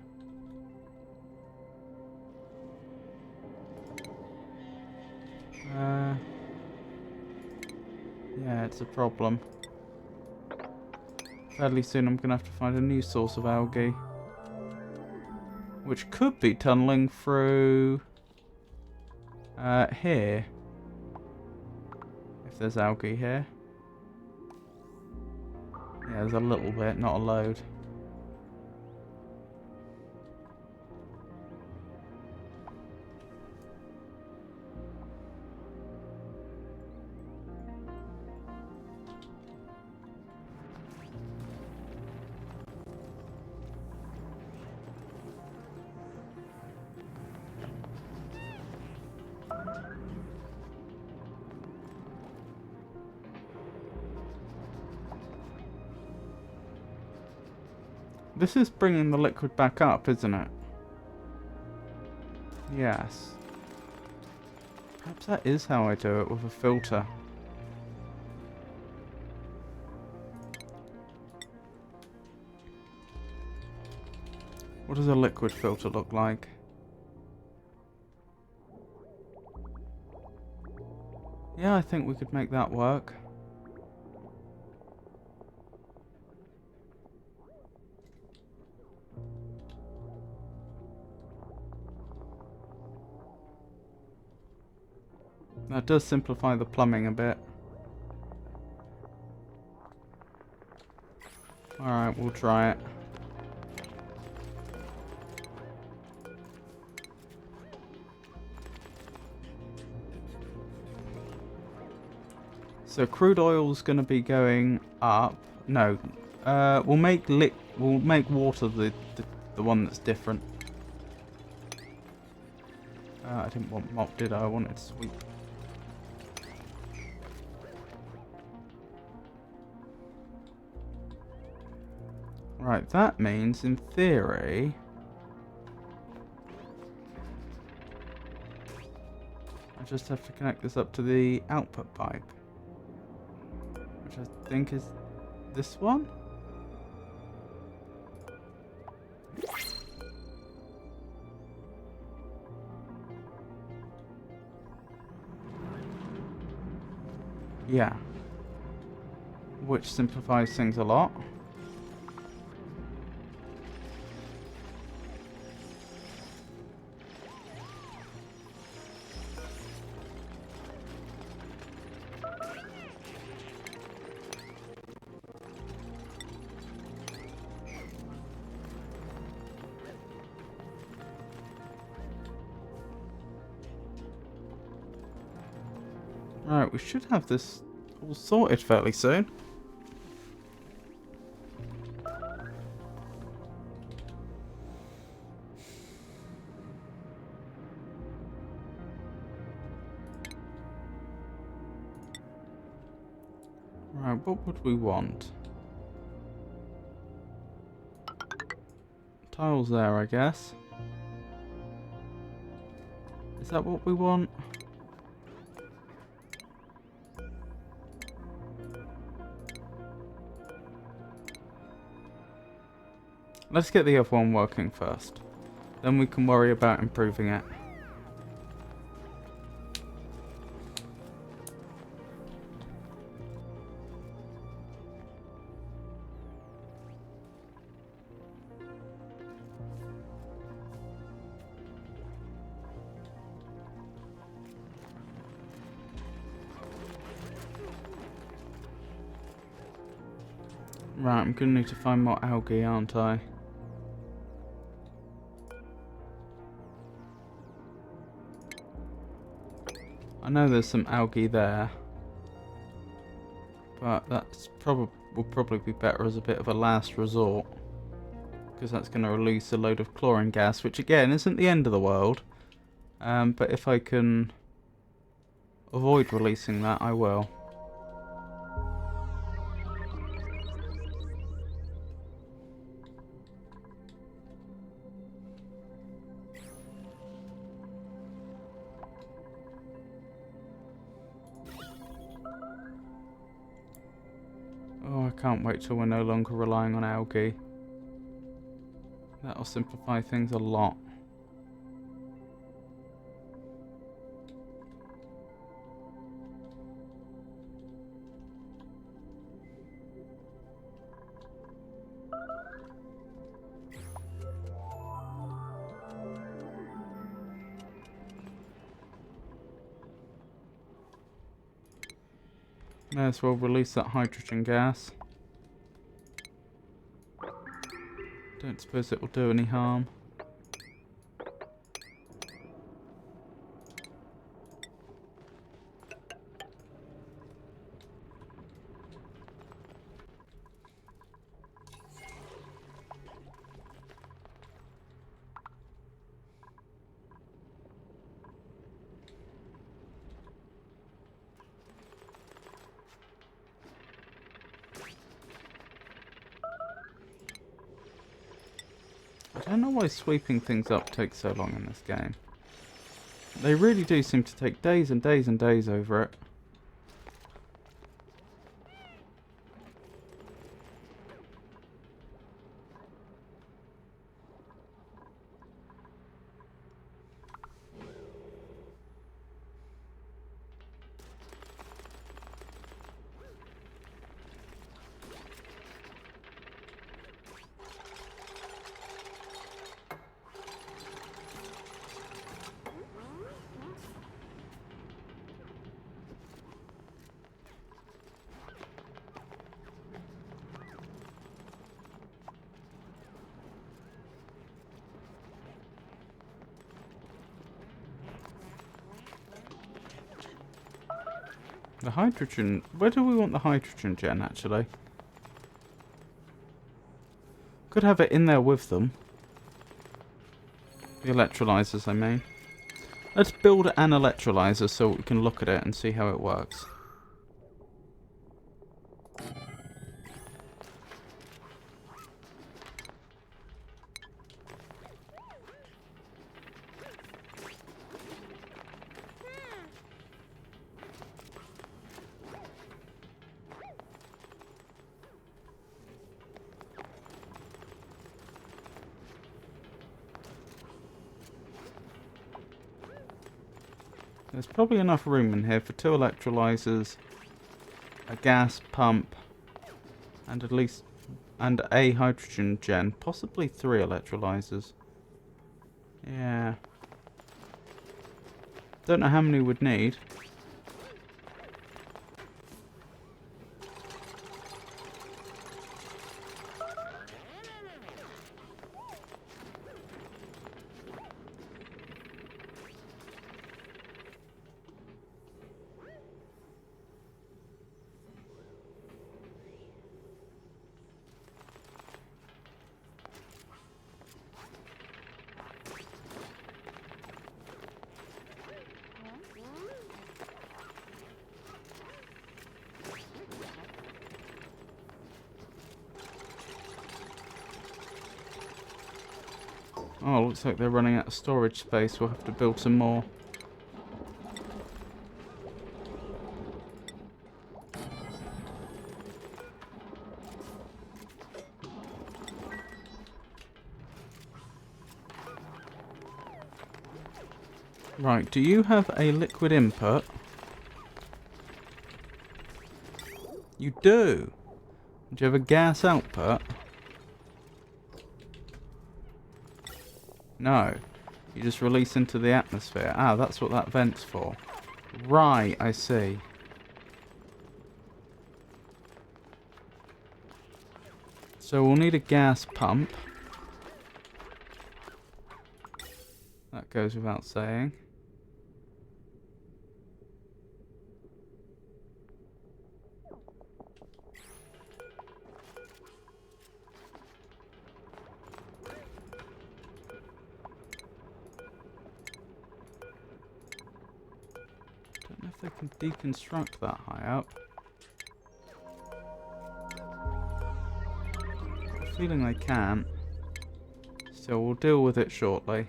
A: Yeah, it's a problem. Fairly soon I'm going to have to find a new source of algae. Which could be tunneling through here. If there's algae here. Yeah, there's a little bit, not a load. This is bringing the liquid back up, isn't it? Yes. Perhaps that is how I do it, with a filter. What does a liquid filter look like? Yeah, I think we could make that work. That does simplify the plumbing a bit. Alright, we'll try it. So crude oil's going to be going up. No, we'll make water the one that's different. I didn't want mop, did I? I wanted sweep. Right, that means, in theory, I just have to connect this up to the output pipe, which I think is this one? Yeah. Which simplifies things a lot. Right, we should have this all sorted fairly soon. Right, what would we want? Tiles there, I guess. Is that what we want? Let's get the other one working first. Then we can worry about improving it. Right, I'm gonna need to find more algae, aren't I? I know there's some algae there, but that's will probably be better as a bit of a last resort, because that's going to release a load of chlorine gas, which again isn't the end of the world, but if I can avoid releasing that, I will. can't wait till we're no longer relying on algae. That'll simplify things a lot. May as well release that hydrogen gas. Don't suppose it will do any harm. I don't know why sweeping things up takes so long in this game. They really do seem to take days and days and days over it. The hydrogen... Where do we want the hydrogen gen, actually? Could have it in there with them. The electrolyzers, I mean. Let's build an electrolyzer so we can look at it and see how it works. There's probably enough room in here for 2 electrolyzers, a gas pump, and a hydrogen gen, possibly 3 electrolyzers. Yeah. Don't know how many we'd need. Oh, looks like they're running out of storage space. We'll have to build some more. Right, do you have a liquid input? You do. Do you have a gas output? No. You just release into the atmosphere. Ah, that's what that vent's for. Right, I see. So we'll need a gas pump. That goes without saying. Don't know if they can deconstruct that high up. I have a feeling they can't. So we'll deal with it shortly.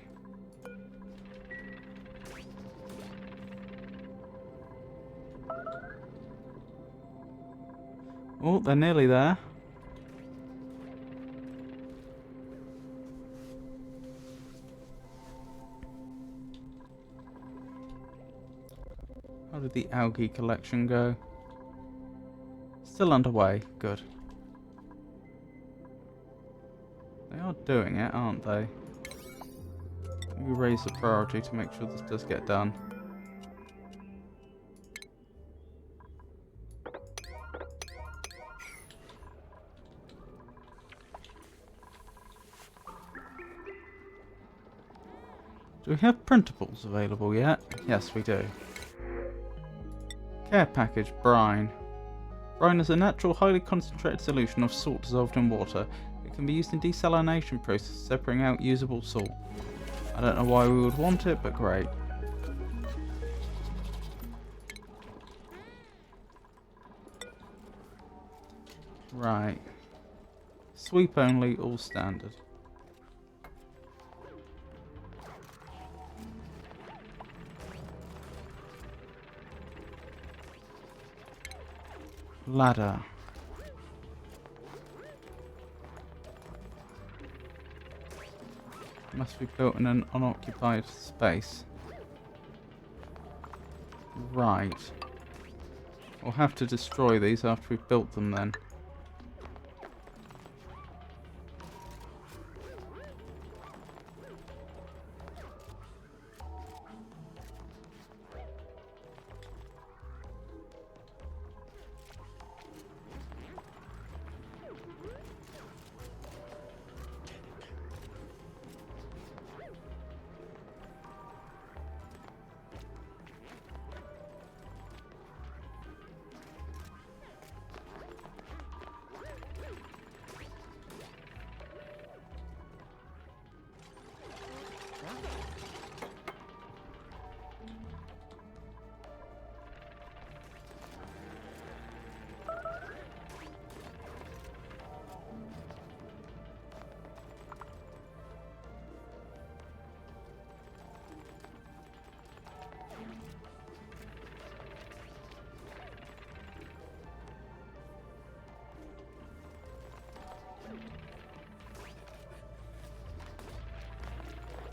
A: Oh, they're nearly there. How did the algae collection go? Still underway. Good. They are doing it, aren't they? We raise the priority to make sure this does get done. Do we have printables available yet? Yes, we do. Care package, brine. Brine is a natural, highly concentrated solution of salt dissolved in water. It can be used in desalination processes, separating out usable salt. I don't know why we would want it, but great. Right. Sweep only, all standard. Ladder. Must be built in an unoccupied space. Right. We'll have to destroy these after we've built them then.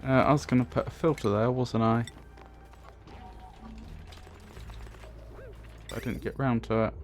A: I was going to put a filter there, wasn't I? But I didn't get round to it.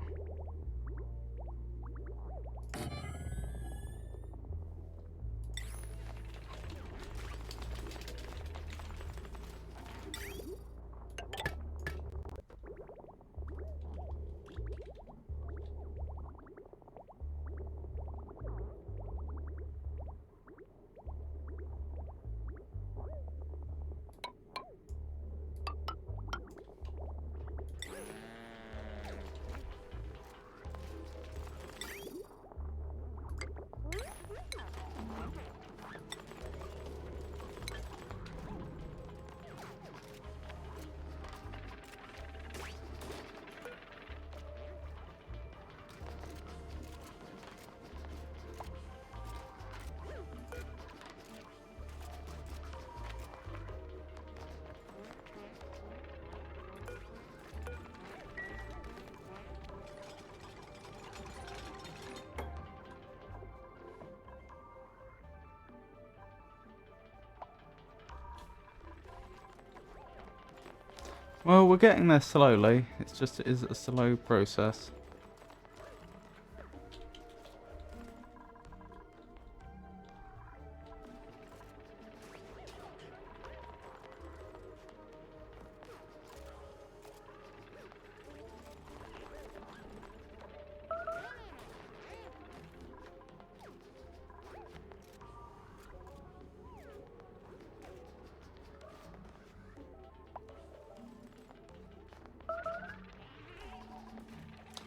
A: Well, we're getting there slowly. It's just it is a slow process.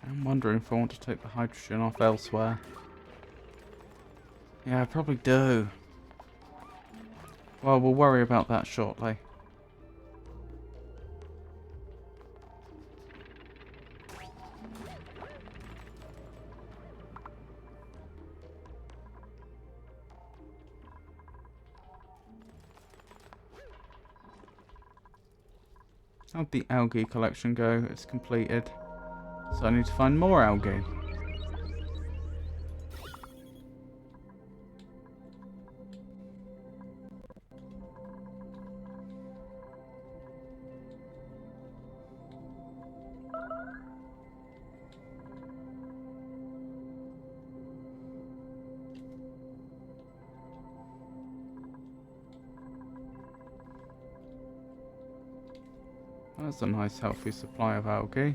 A: I'm wondering if I want to take the hydrogen off elsewhere. Yeah, I probably do. Well, we'll worry about that shortly. How'd the algae collection go? It's completed. So I need to find more algae. That's a nice healthy supply of algae.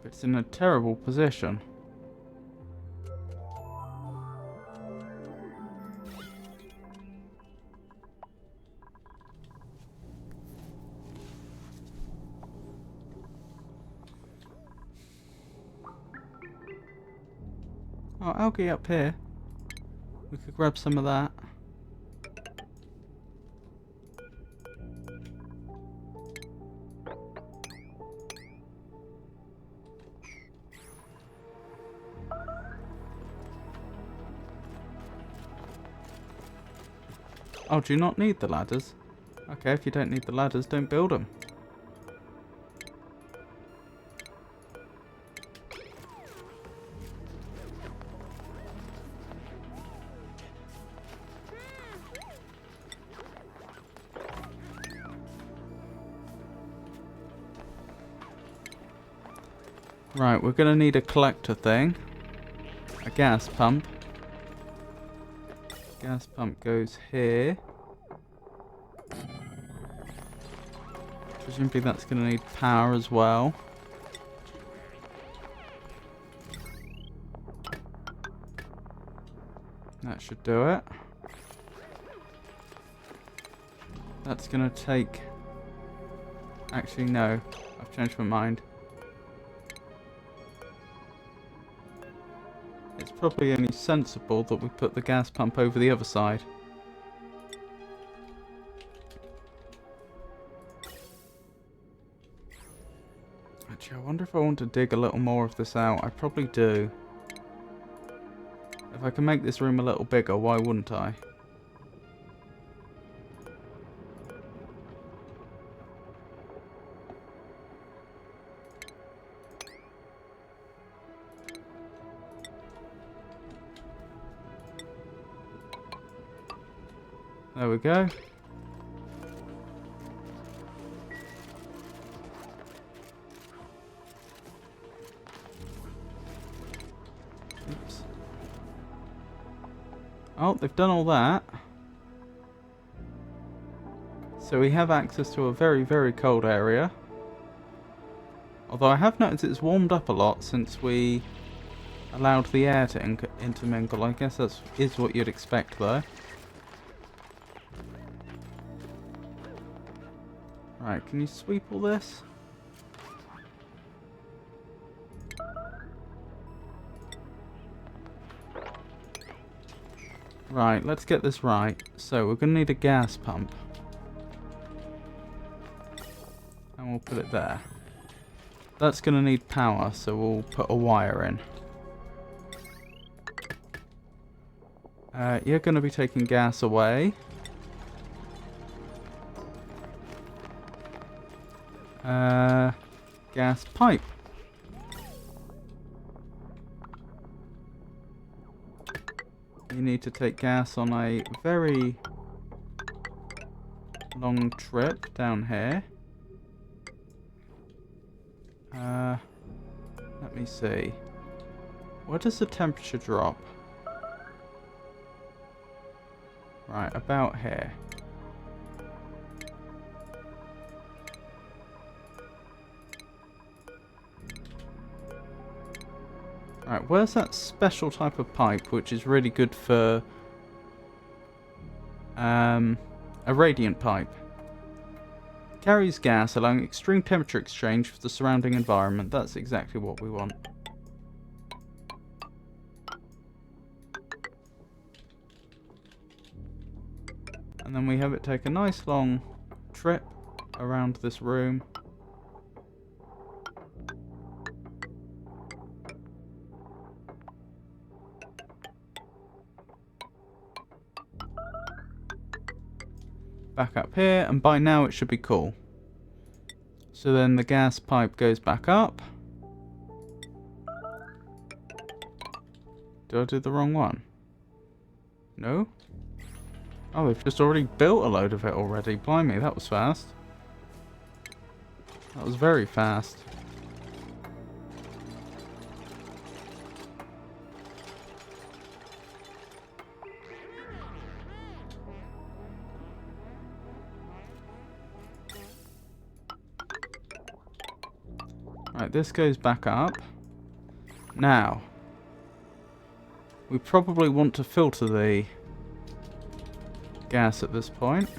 A: It's in a terrible position. Oh, algae up here. We could grab some of that. Oh, do you not need the ladders? Okay, if you don't need the ladders, don't build them. Right, we're going to need a collector thing. A gas pump. Gas pump goes here. Presumably that's going to need power as well. That should do it. That's going to take... Actually, no. I've changed my mind. It's probably only sensible that we put the gas pump over the other side. Actually, I wonder if I want to dig a little more of this out. I probably do. If I can make this room a little bigger, why wouldn't I? There we go. Oops. Oh, they've done all that. So we have access to a very, very cold area. Although I have noticed it's warmed up a lot since we allowed the air to intermingle. I guess that is what you'd expect though. Right, can you sweep all this? Right, let's get this right. So we're going to need a gas pump. And we'll put it there. That's going to need power, so we'll put a wire in. You're going to be taking gas away. Gas pipe. You need to take gas on a very long trip down here. Let me see. Where does the temperature drop? Right, about here. Right, where's that special type of pipe which is really good for a radiant pipe? Carries gas, allowing extreme temperature exchange with the surrounding environment. That's exactly what we want. And then we have it take a nice long trip around this room. Back up here, and by now it should be cool. So then the gas pipe goes back up. Did I do the wrong one? No? Oh, they've just already built a load of it already. Blimey, that was fast. That was very fast. Right, this goes back up. Now, we probably want to filter the gas at this point.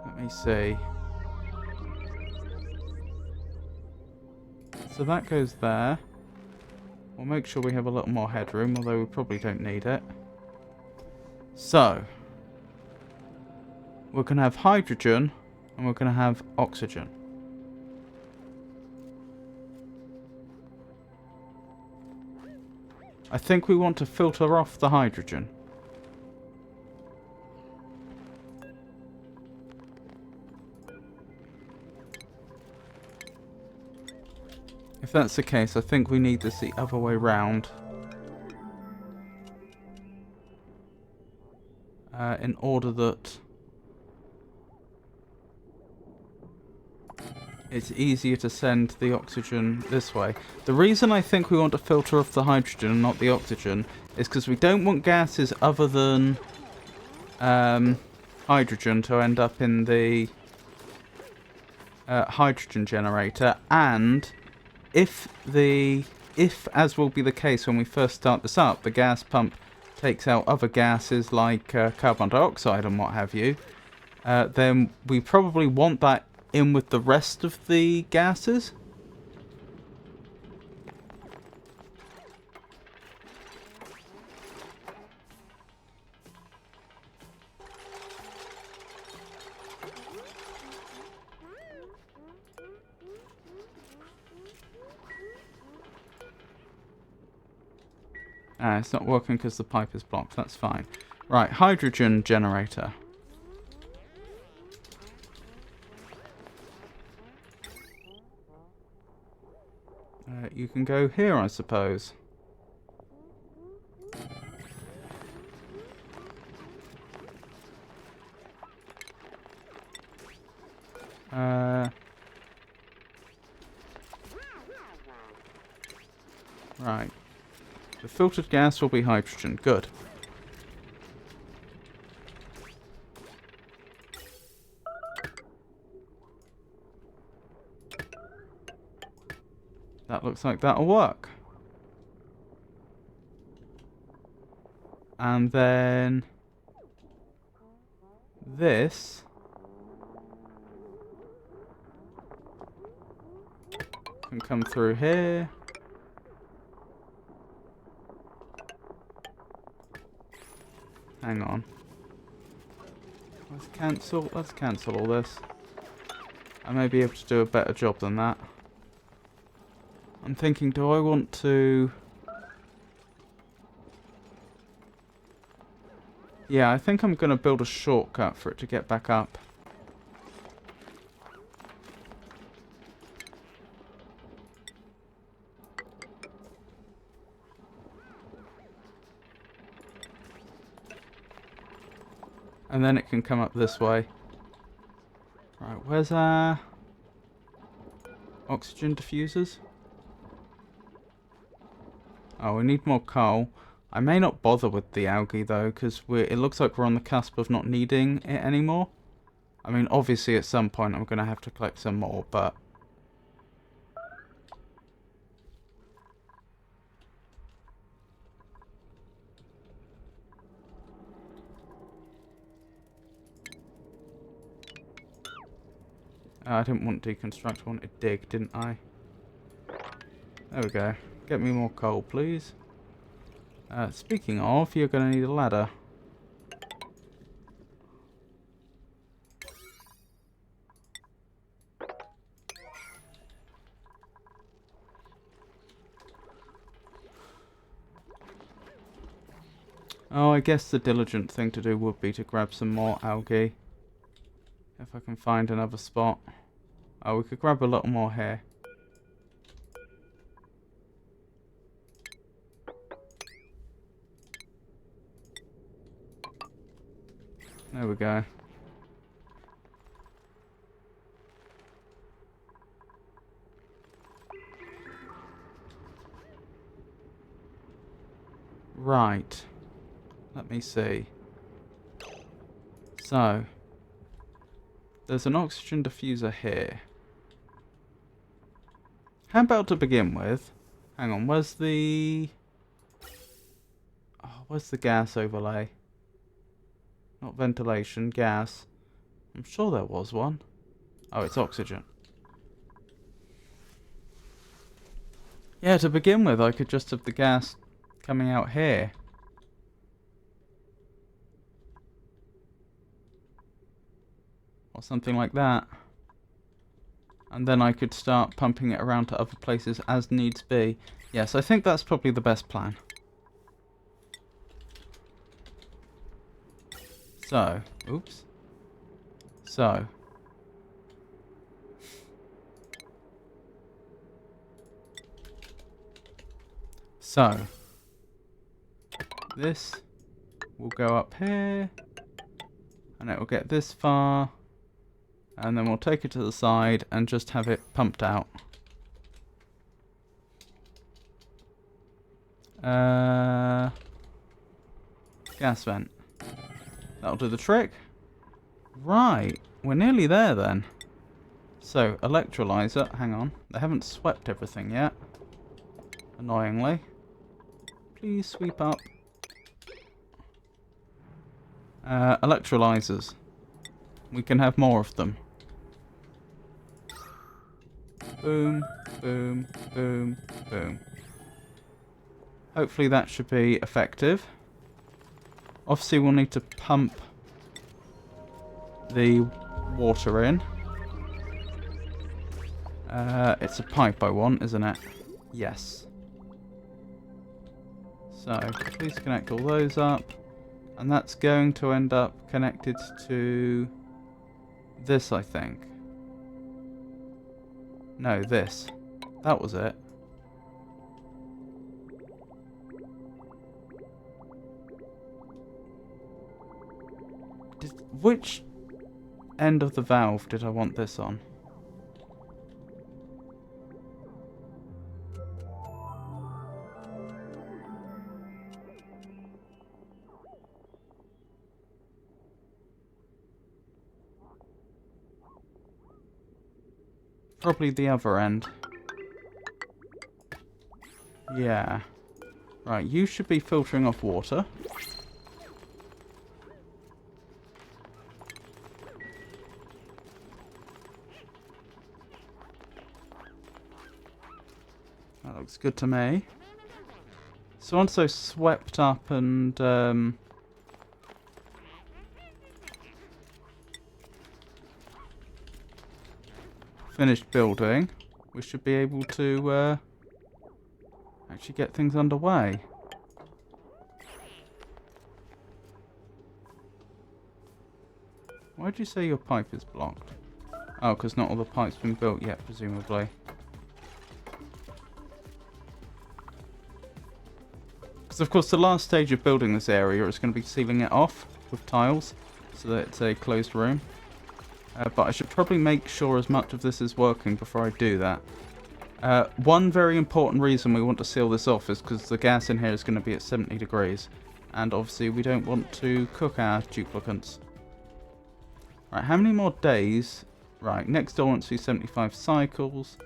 A: Let me see. So that goes there. We'll make sure we have a little more headroom, although we probably don't need it. So, we're going to have hydrogen, and we're going to have oxygen. I think we want to filter off the hydrogen. If that's the case, I think we need this the other way round. In order that it's easier to send the oxygen this way. The reason I think we want to filter off the hydrogen and not the oxygen is because we don't want gases other than hydrogen to end up in the hydrogen generator, and if, as will be the case when we first start this up, the gas pump takes out other gases like carbon dioxide and what have you, then we probably want that in with the rest of the gases. It's not working because the pipe is blocked. That's fine. Right, hydrogen generator. You can go here, I suppose. Right. The filtered gas will be hydrogen. Good. That looks like that'll work. And then this can come through here. Hang on. Let's cancel all this. I may be able to do a better job than that. I'm thinking, do I want to... Yeah, I think I'm going to build a shortcut for it to get back up. And then it can come up this way. Right, where's our oxygen diffusers? Oh, we need more coal. I may not bother with the algae though, because it looks like we're on the cusp of not needing it anymore. I mean, obviously at some point I'm going to have to collect some more, but... I didn't want deconstruct, I wanted dig, didn't I? There we go. Get me more coal, please. Speaking of, you're going to need a ladder. Oh, I guess the diligent thing to do would be to grab some more algae. If I can find another spot. Oh, we could grab a little more here. There we go. Right. Let me see. So, there's an oxygen diffuser here. How about to begin with? Hang on, where's the... Oh, where's the gas overlay? Not ventilation, gas. I'm sure there was one. Oh, it's oxygen. Yeah, to begin with, I could just have the gas coming out here. Or something like that. And then I could start pumping it around to other places as needs be. Yes, I think that's probably the best plan. So, oops. So. This will go up here. And it will get this far. And then we'll take it to the side and just have it pumped out. Gas vent. That'll do the trick. Right, we're nearly there then. So, electrolyzer, hang on. They haven't swept everything yet. Annoyingly. Please sweep up. Electrolyzers. We can have more of them. Boom, boom, boom, boom. Hopefully that should be effective. Obviously we'll need to pump the water in. It's a pipe I want, isn't it? Yes. So, please connect all those up. And that's going to end up connected to this, I think. No, this. That was it. Which end of the valve did I want this on? Probably the other end. Yeah. Right, you should be filtering off water. That looks good to me. So once those swept up and finished building, we should be able to actually get things underway. Why did you say your pipe is blocked? Oh, because not all the pipes been built yet, presumably. Because of course the last stage of building this area is going to be sealing it off with tiles so that it's a closed room. But I should probably make sure as much of this is working before I do that. One very important reason we want to seal this off is because the gas in here is going to be at 70 degrees. And obviously we don't want to cook our duplicants. Right, how many more days? Right, next door wants to be 75 cycles.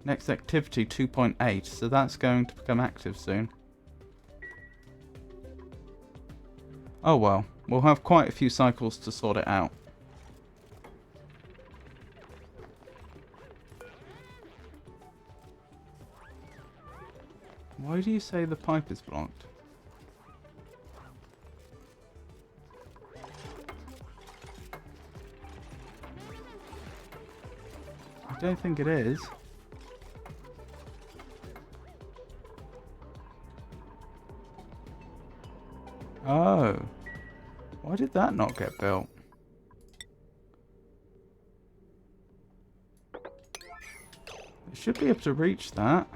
A: Next activity 2.8, so that's going to become active soon. Oh well, we'll have quite a few cycles to sort it out. Why do you say the pipe is blocked? I don't think it is. Oh. Why did that not get built? It should be able to reach that.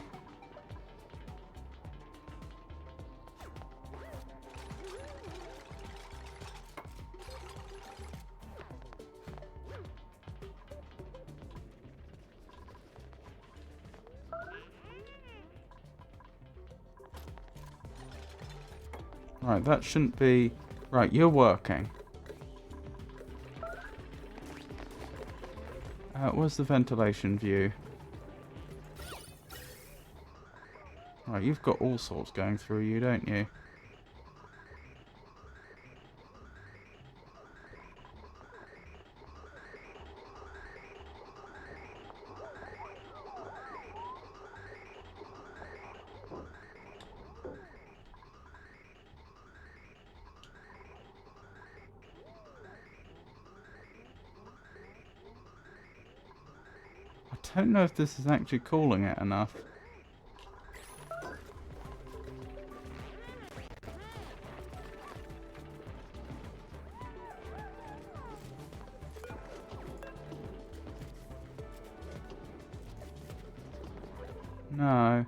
A: Right, that shouldn't be Right, you're working. Where's the ventilation view? Right, you've got all sorts going through you, don't you? I don't know if this is actually cooling it enough. No.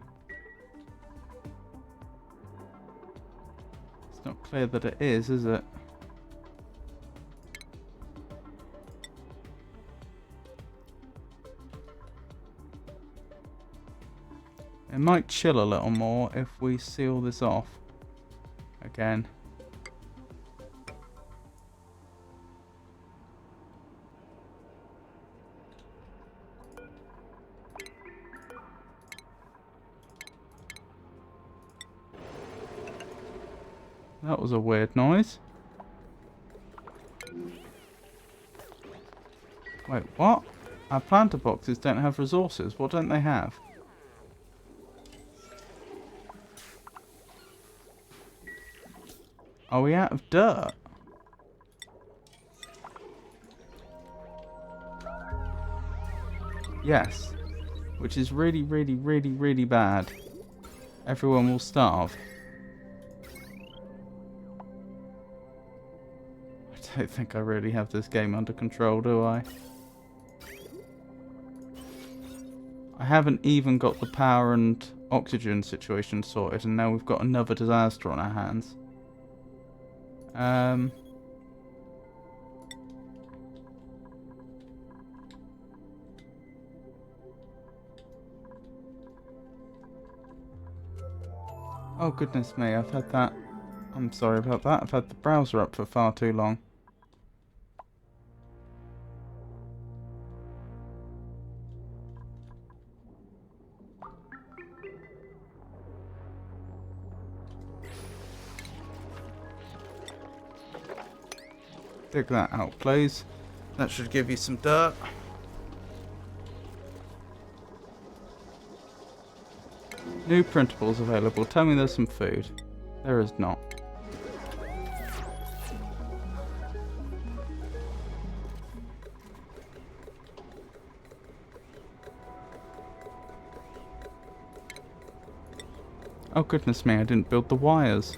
A: It's not clear that it is it? It might chill a little more if we seal this off again. That was a weird noise. Wait, what? Our planter boxes don't have resources. What don't they have? Are we out of dirt? Yes. Which is really, really, really, really bad. Everyone will starve. I don't think I really have this game under control, do I? I haven't even got the power and oxygen situation sorted, and now we've got another disaster on our hands. Oh goodness me, I've had that. I'm sorry about that. I've had the browser up for far too long. Dig that out, please. That should give you some dirt. New printables available. Tell me there's some food. There is not. Oh goodness me, I didn't build the wires.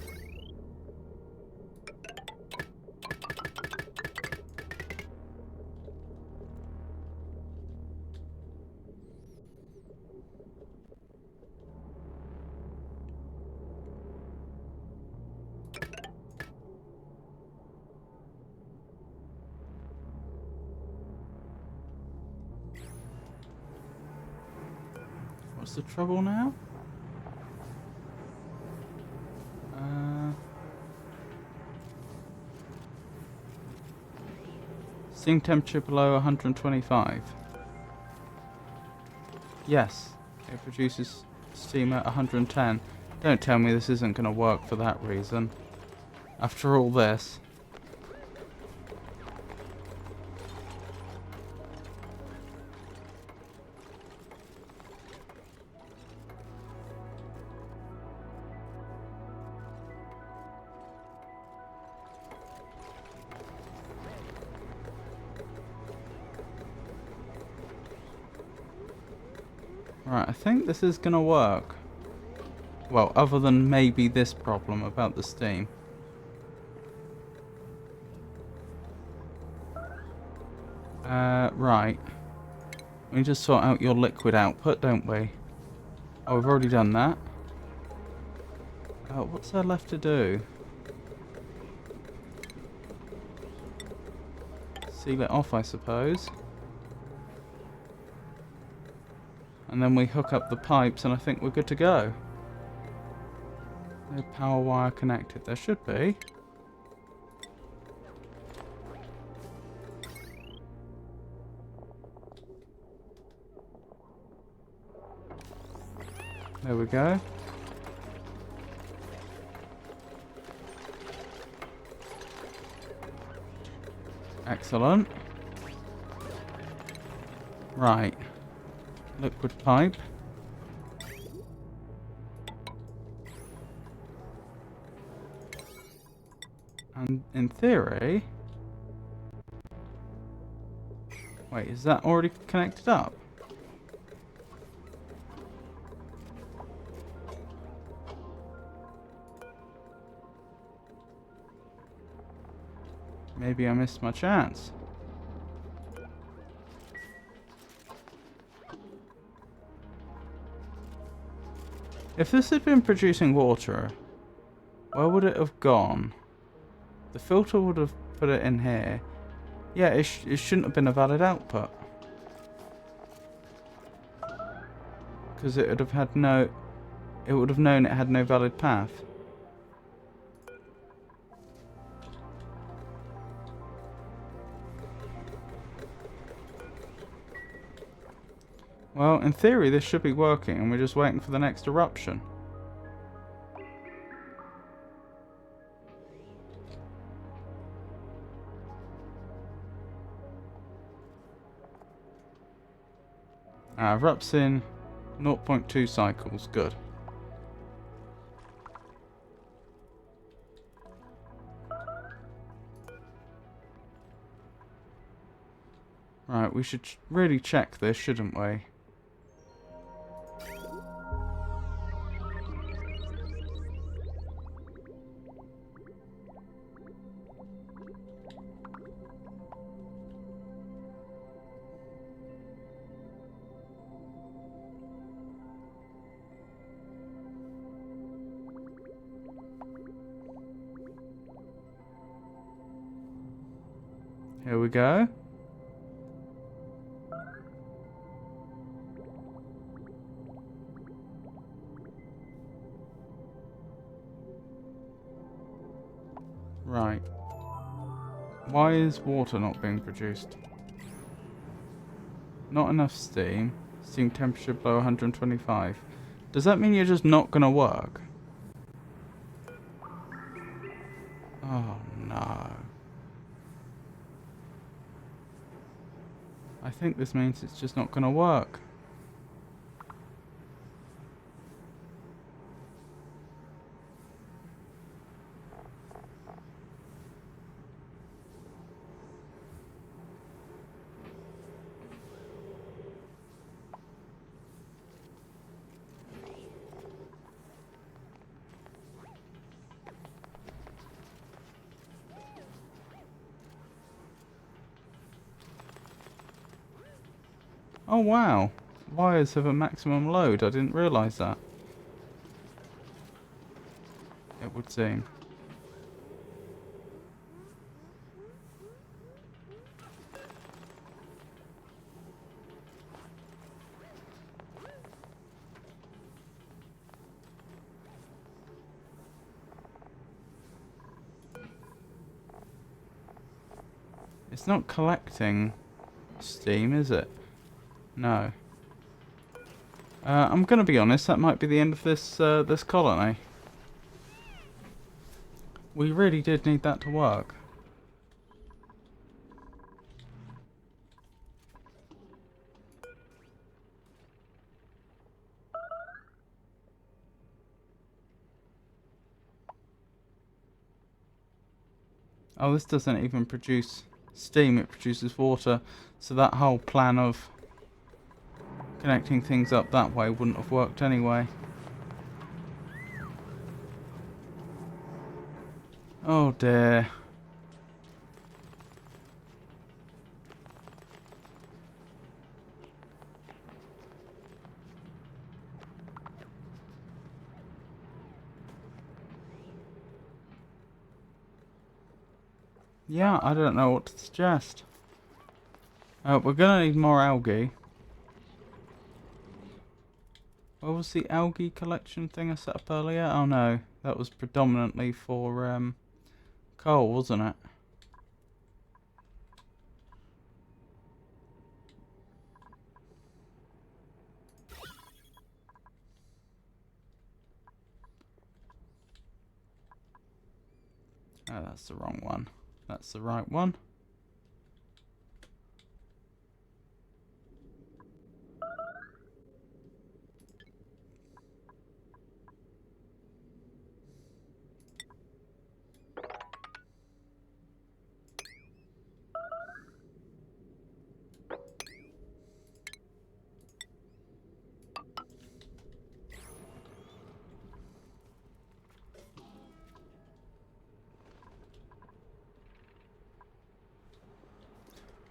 A: What's the trouble now? Steam temperature below 125. Yes, it produces steam at 110. Don't tell me this isn't going to work for that reason. After all this. Right, I think this is going to work. Well, other than maybe this problem about the steam. Right. We just sort out your liquid output, don't we? Oh, we've already done that. What's there left to do? Seal it off, I suppose. And then we hook up the pipes and I think we're good to go. No power wire connected. There should be. There we go. Excellent. Right. Liquid pipe. And in theory... Wait, is that already connected up? Maybe I missed my chance. If this had been producing water, where would it have gone? The filter would have put it in here. Yeah, it shouldn't have been a valid output. Because it would have had no... It would have known it had no valid path. Well, in theory this should be working and we're just waiting for the next eruption. Erupts in 0.2 cycles, good. Right, we should really check this, shouldn't we? Here we go. Right. Why is water not being produced? Not enough steam. Steam temperature below 125. Does that mean you're just not going to work? Oh no. I think this means it's just not going to work. Oh wow, wires have a maximum load, I didn't realise that. It would seem. It's not collecting steam, is it? No. I'm gonna be honest, that might be the end of this this colony. We really did need that to work. Oh, this doesn't even produce steam, it produces water. So that whole plan of connecting things up that way wouldn't have worked anyway. Oh dear. Yeah, I don't know what to suggest. We're gonna need more algae. What was the algae collection thing I set up earlier? Oh no, that was predominantly for coal, wasn't it? Oh, that's the wrong one. That's the right one.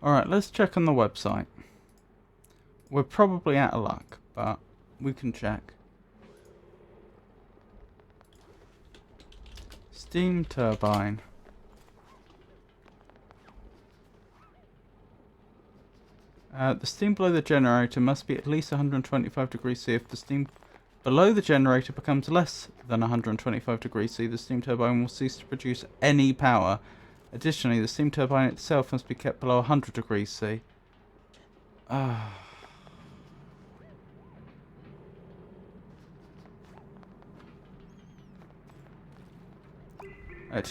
A: Alright, let's check on the website. We're probably out of luck, but we can check. Steam turbine. The steam below the generator must be at least 125 degrees C. If the steam below the generator becomes less than 125 degrees C, the steam turbine will cease to produce any power. Additionally, the steam turbine itself must be kept below 100 degrees C. To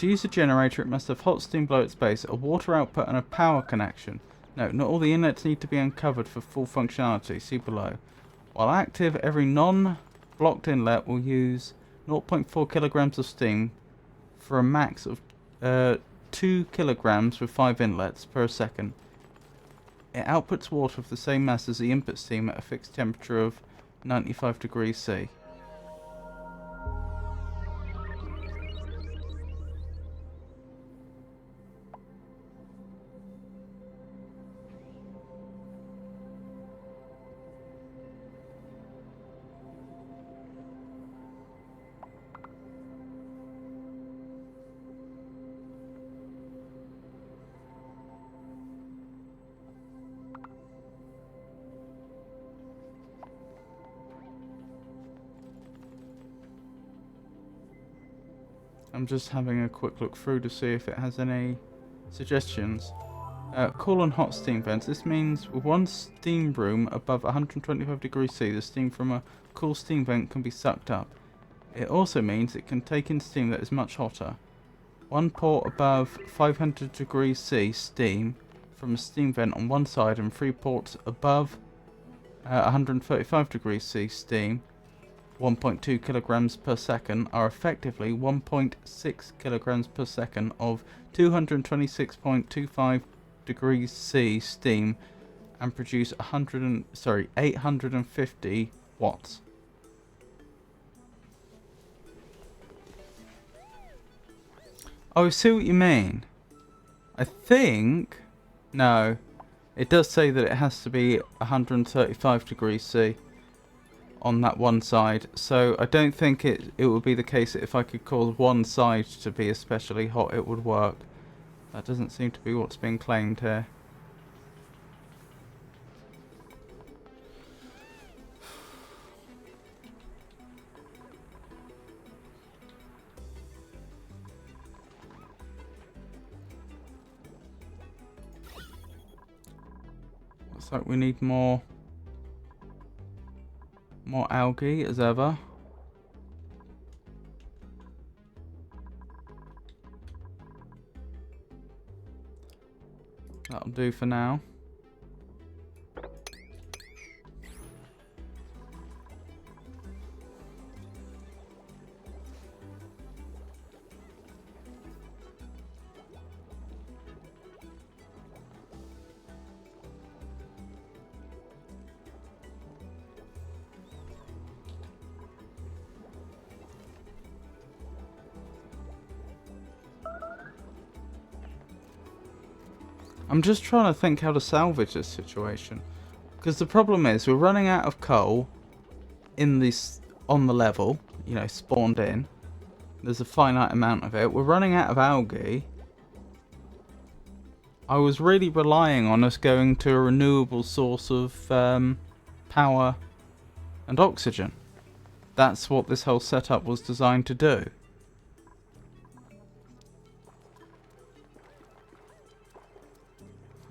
A: use a generator, it must have hot steam below its base, a water output and a power connection. Note, not all the inlets need to be uncovered for full functionality. See below. While active, every non-blocked inlet will use 0.4 kilograms of steam for a max of 2 kilograms with 5 inlets per second. It outputs water of the same mass as the input steam at a fixed temperature of 95 degrees C. I'm just having a quick look through to see if it has any suggestions. Cool and hot steam vents. This means with one steam room above 125 degrees C, the steam from a cool steam vent can be sucked up. It also means it can take in steam that is much hotter. One port above 500 degrees C steam from a steam vent on one side and 3 ports above 135 degrees C steam 1.2 kilograms per second are effectively 1.6 kilograms per second of 226.25 degrees C steam and produce 850 watts. Oh, I see what you mean. I think... No. It does say that it has to be 135 degrees C on that one side. So I don't think it would be the case that if I could cause one side to be especially hot, it would work. That doesn't seem to be what's being claimed here. Looks like we need more algae as ever. That'll do for now. I'm just trying to think how to salvage this situation, because the problem is we're running out of coal in this on the level, you know, spawned in. There's a finite amount of it. We're running out of algae. I was really relying on us going to a renewable source of power and oxygen. That's what this whole setup was designed to do.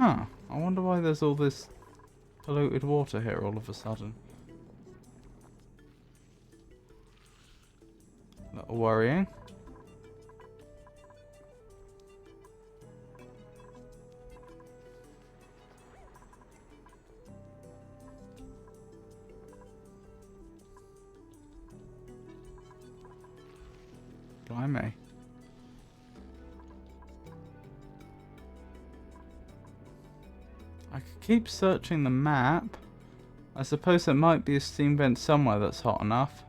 A: Huh, I wonder why there's all this polluted water here all of a sudden. A little worrying. Blimey. I could keep searching the map. I suppose there might be a steam vent somewhere that's hot enough.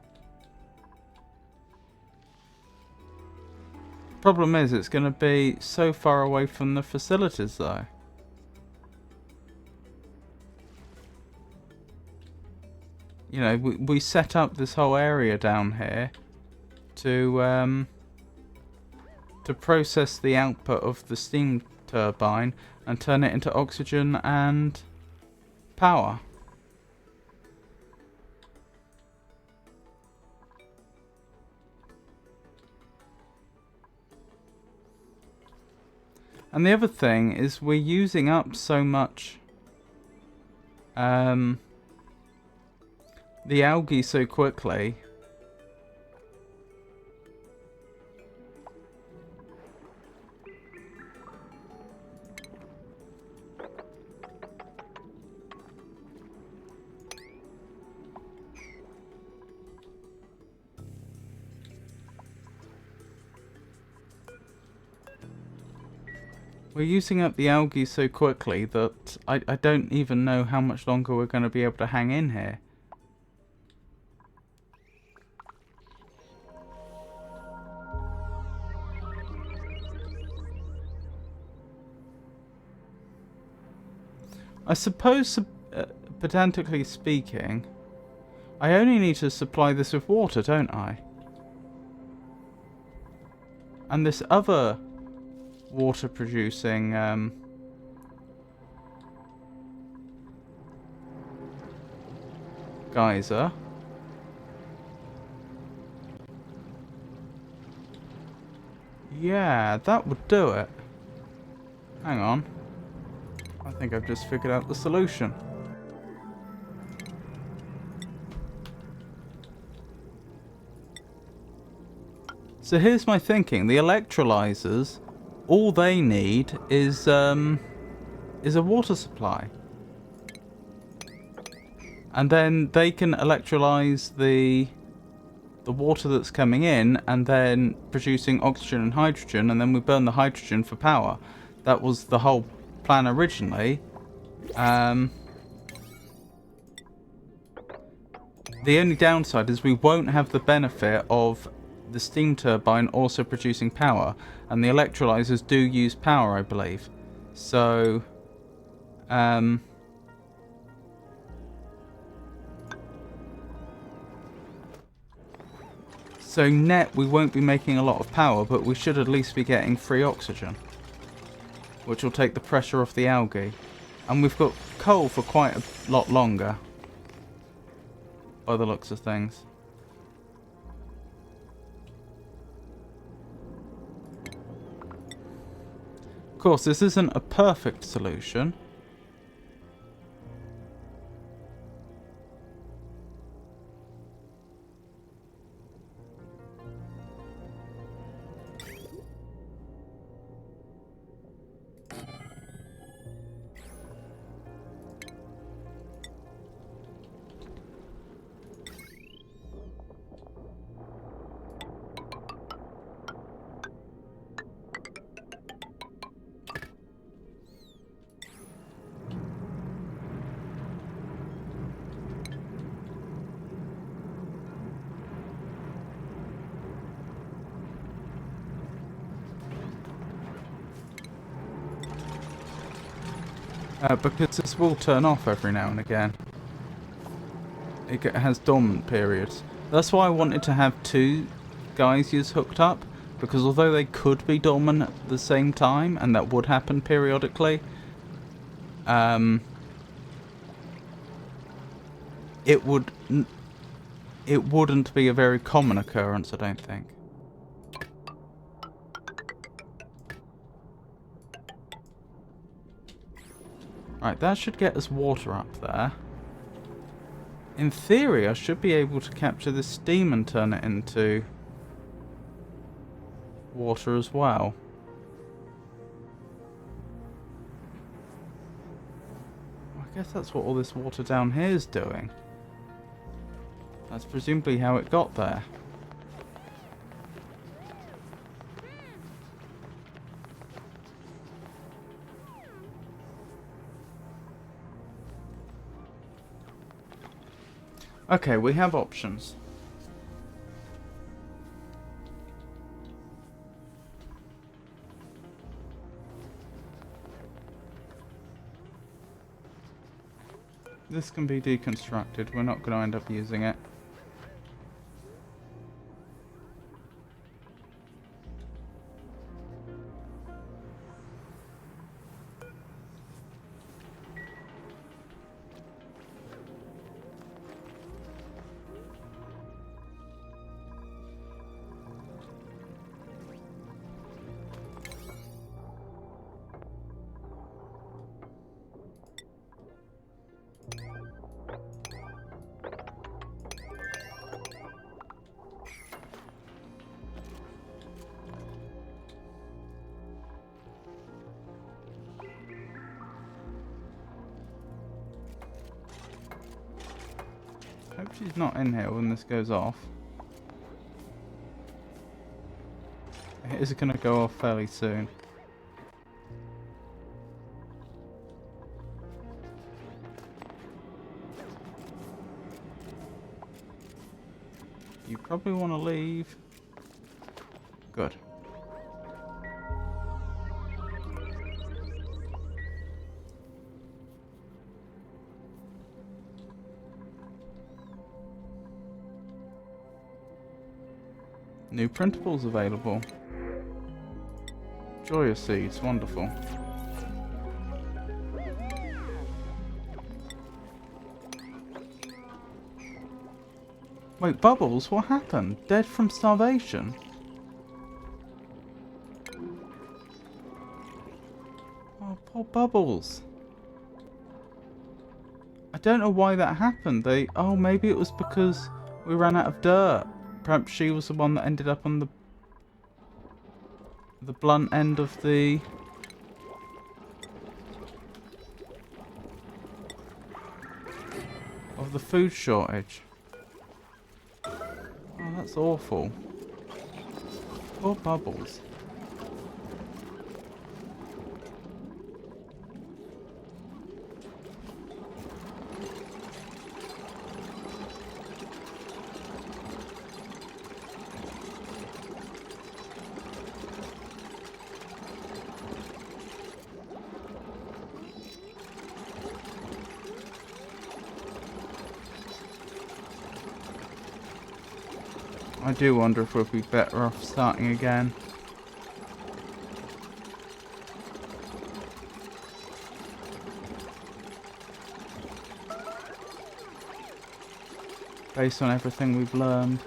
A: Problem is, it's going to be so far away from the facilities though. You know, we set up this whole area down here to process the output of the steam turbine and turn it into oxygen and power. And the other thing is we're using up so much the algae so quickly. We're using up the algae so quickly that I don't even know how much longer we're going to be able to hang in here. I suppose, pedantically speaking, I only need to supply this with water, don't I? And this other water producing geyser. Yeah, that would do it. Hang on. I think I've just figured out the solution. So here's my thinking. The electrolyzers, all they need is a water supply. And then they can electrolyze the water that's coming in and then producing oxygen and hydrogen, and then we burn the hydrogen for power. That was the whole plan originally. The only downside is we won't have the benefit of the steam turbine also producing power, and the electrolyzers do use power, I believe. So so net we won't be making a lot of power, but we should at least be getting free oxygen, which will take the pressure off the algae. And we've got coal for quite a lot longer, by the looks of things. Of course, this isn't a perfect solution. Because this will turn off every now and again. It has dormant periods. That's why I wanted to have two geysers hooked up, because although they could be dormant at the same time, and that would happen periodically, it wouldn't be a very common occurrence, I don't think. Right, that should get us water up there. In theory, I should be able to capture this steam and turn it into water as well. I guess that's what all this water down here is doing. That's presumably how it got there. Okay, we have options. This can be deconstructed. We're not going to end up using it. Hope she's not in here when this goes off. It is going to go off fairly soon. You probably want to leave. Good. New printables available. Joya seeds, wonderful. Wait, Bubbles, what happened? Dead from starvation? Oh, poor Bubbles. I don't know why that happened. Oh, maybe it was because we ran out of dirt. Perhaps she was the one that ended up on the blunt end of the food shortage. Oh, that's awful. Poor Bubbles. I do wonder if we'll be better off starting again. Based on everything we've learned.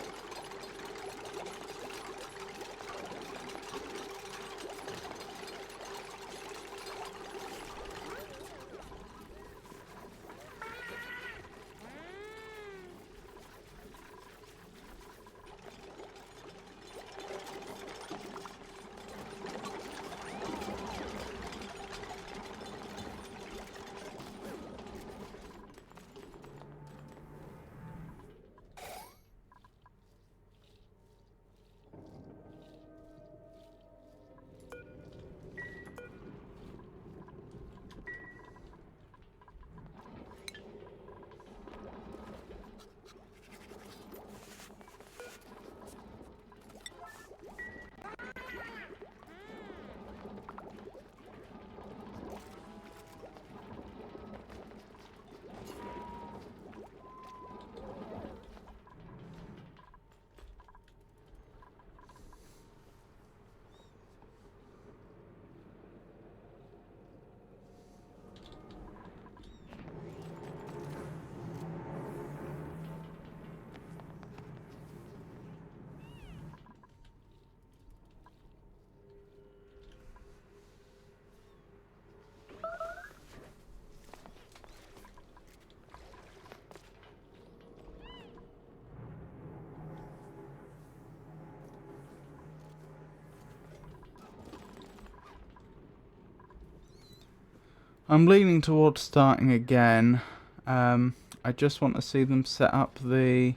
A: I'm leaning towards starting again. I just want to see them set up the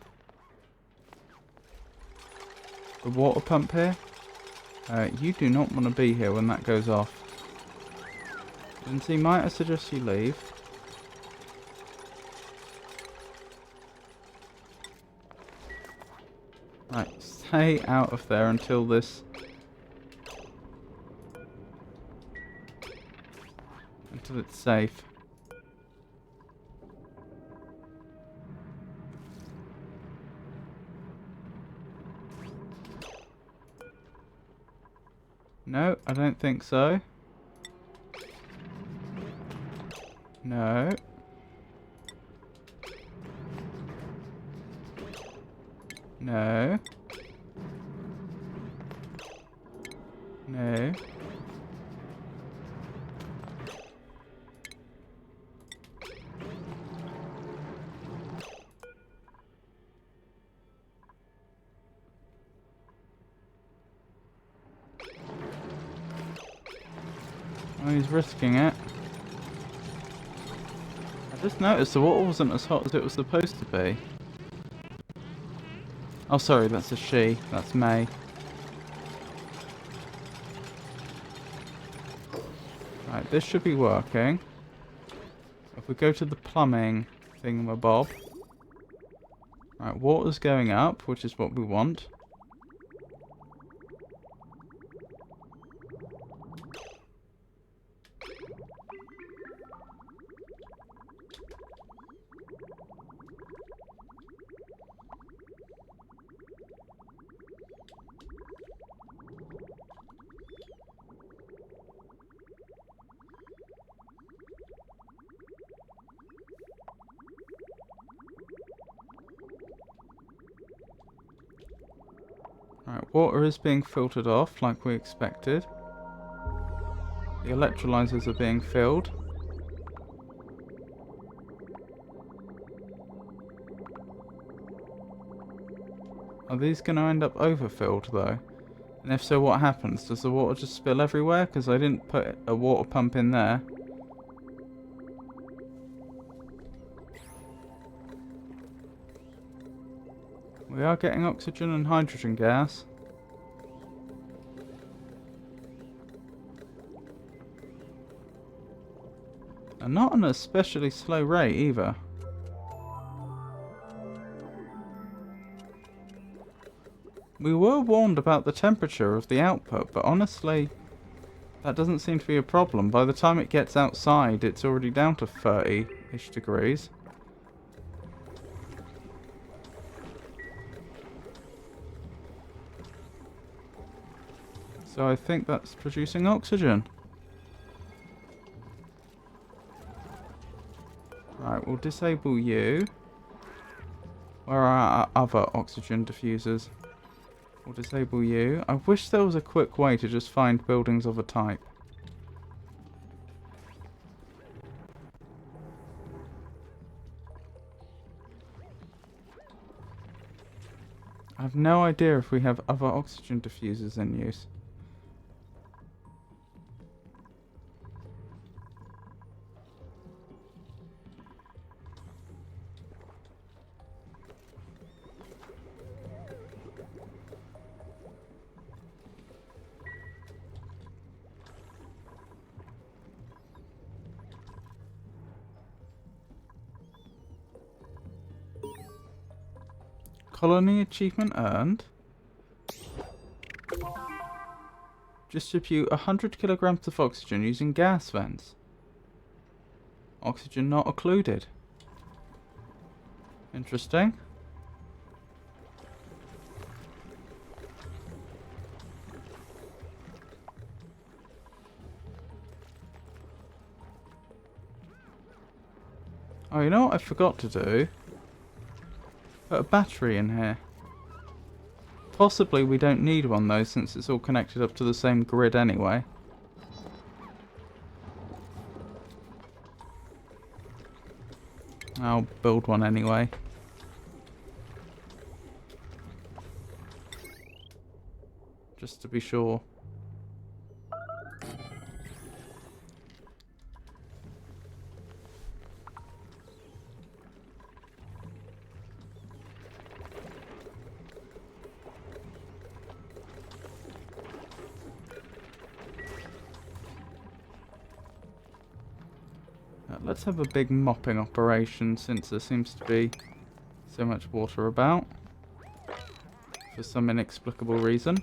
A: water pump here. You do not want to be here when that goes off. Lindsay, might I suggest you leave? Right, stay out of there until this... until it's safe. No, I don't think so. No. No. No. Oh, he's risking it. I just noticed the water wasn't as hot as it was supposed to be. Oh, sorry, that's a she. That's May. Right, this should be working. If we go to the plumbing thingamabob. Right, water's going up, which is what we want. Right, water is being filtered off like we expected. The electrolyzers are being filled. Are these going to end up overfilled though? And if so, what happens? Does the water just spill everywhere? Because I didn't put a water pump in there. We are getting oxygen and hydrogen gas. And not on an especially slow rate either. We were warned about the temperature of the output, but honestly, that doesn't seem to be a problem. By the time it gets outside, it's already down to 30-ish degrees. So I think that's producing oxygen. Right, we'll disable you. Where are our other oxygen diffusers? We'll disable you. I wish there was a quick way to just find buildings of a type. I have no idea if we have other oxygen diffusers in use. Colony achievement earned. Distribute 100 kilograms of oxygen using gas vents. Oxygen not occluded. Interesting. Oh, you know what I forgot to do? Put a battery in here. Possibly we don't need one though, since it's all connected up to the same grid anyway. I'll build one anyway. Just to be sure. Let's have a big mopping operation since there seems to be so much water about. for some inexplicable reason.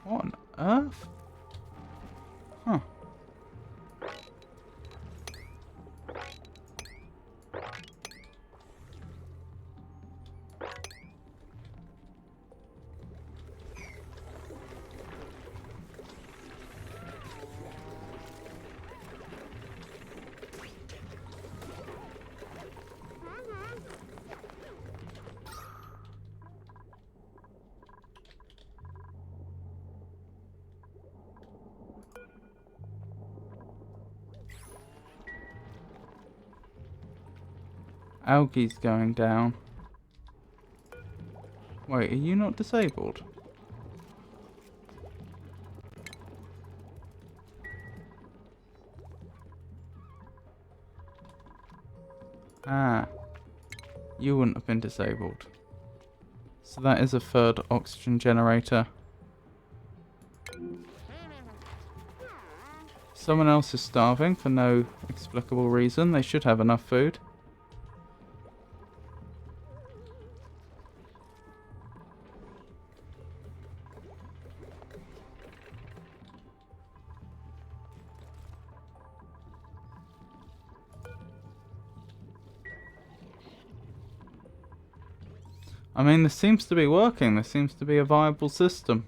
A: What on earth? Huh. Algae's going down. Wait, are you not disabled? Ah, you wouldn't have been disabled. So that is a third oxygen generator. Someone else is starving for no explicable reason. They should have enough food. I mean, this seems to be working. This seems to be a viable system.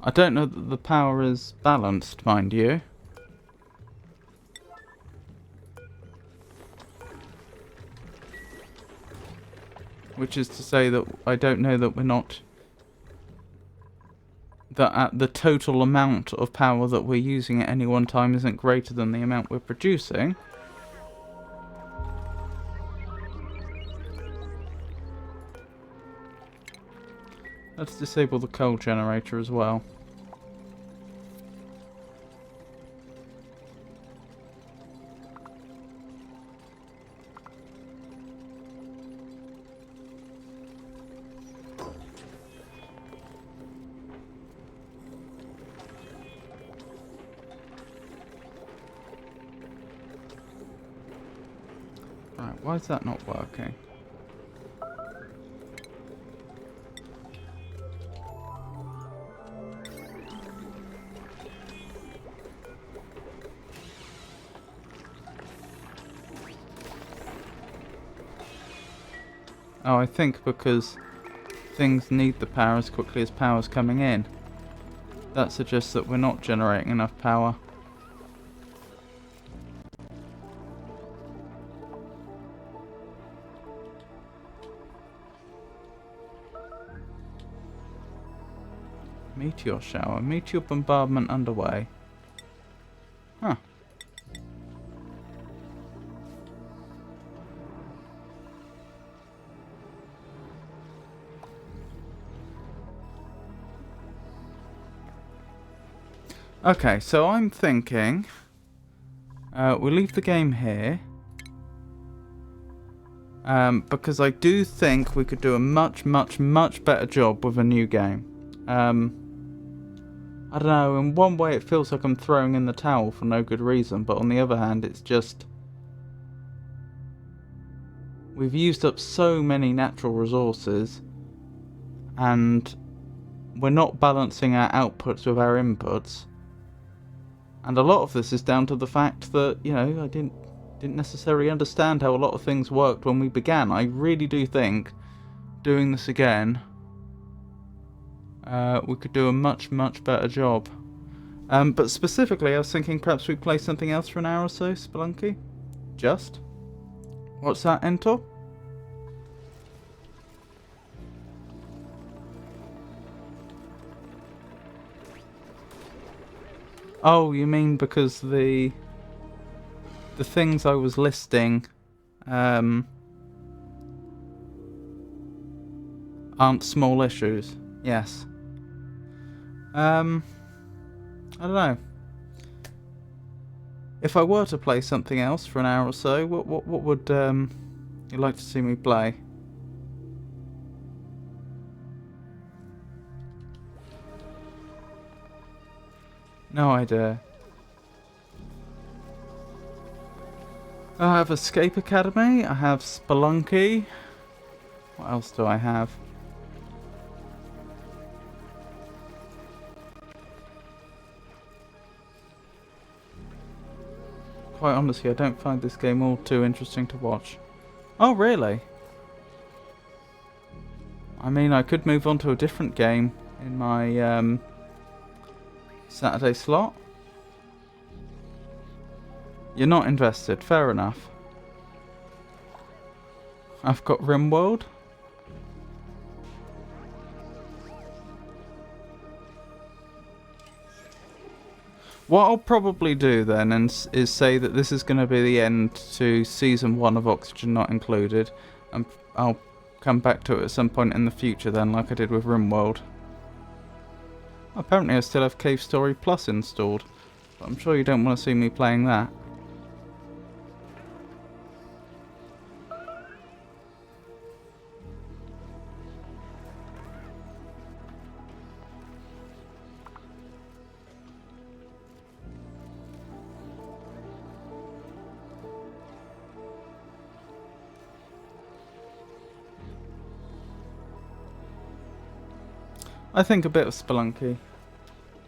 A: I don't know that the power is balanced, mind you. Which is to say that I don't know that we're not... that the total amount of power that we're using at any one time isn't greater than the amount we're producing. Let's disable the coal generator as well. Right, why is that not working? Oh, I think because things need the power as quickly as power's coming in. That suggests that we're not generating enough power. Meteor shower. Meteor bombardment underway. Huh. Okay, so I'm thinking we'll leave the game here because I do think we could do a much better job with a new game. I don't know, in one way it feels like I'm throwing in the towel for no good reason, but on the other hand it's just... we've used up so many natural resources and we're not balancing our outputs with our inputs. And a lot of this is down to the fact that, you know, I didn't necessarily understand how a lot of things worked when we began. I really do think doing this again... we could do a much better job. But specifically, I was thinking perhaps we play something else for an hour or so, Spelunky? Just? What's that, Entor? Oh, you mean because the things I was listing aren't small issues? Yes. I don't know. If I were to play something else for an hour or so, what would you like to see me play? No idea. I have Escape Academy, I have Spelunky. What else do I have? Quite honestly, I don't find this game all too interesting to watch. Oh, really? I mean, I could move on to a different game in my Saturday slot. You're not invested, fair enough. I've got RimWorld. What I'll probably do then is say that this is going to be the end to Season 1 of Oxygen Not Included. And I'll come back to it at some point in the future then, like I did with RimWorld. Apparently I still have Cave Story Plus installed, but I'm sure you don't want to see me playing that. I think a bit of Spelunky.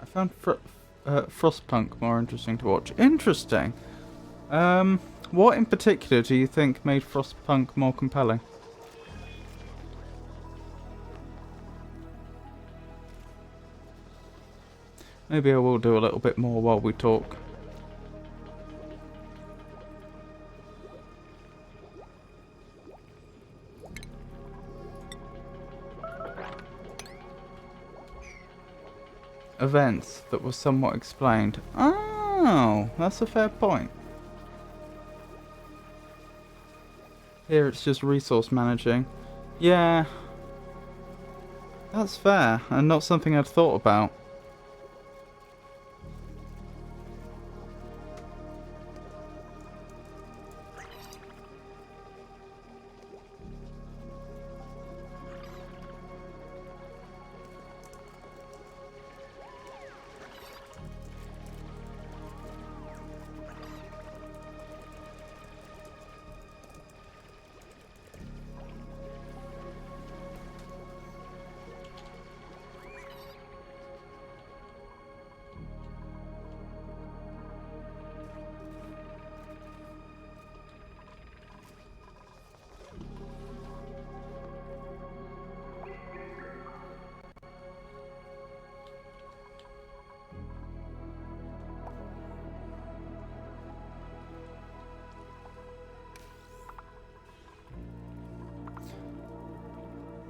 A: I found Frostpunk more interesting to watch. Interesting. What in particular do you think made Frostpunk more compelling? Maybe I will do a little bit more while we talk. Events that were somewhat explained. Oh, that's a fair point. Here it's just resource managing. Yeah, that's fair, and not something I'd thought about.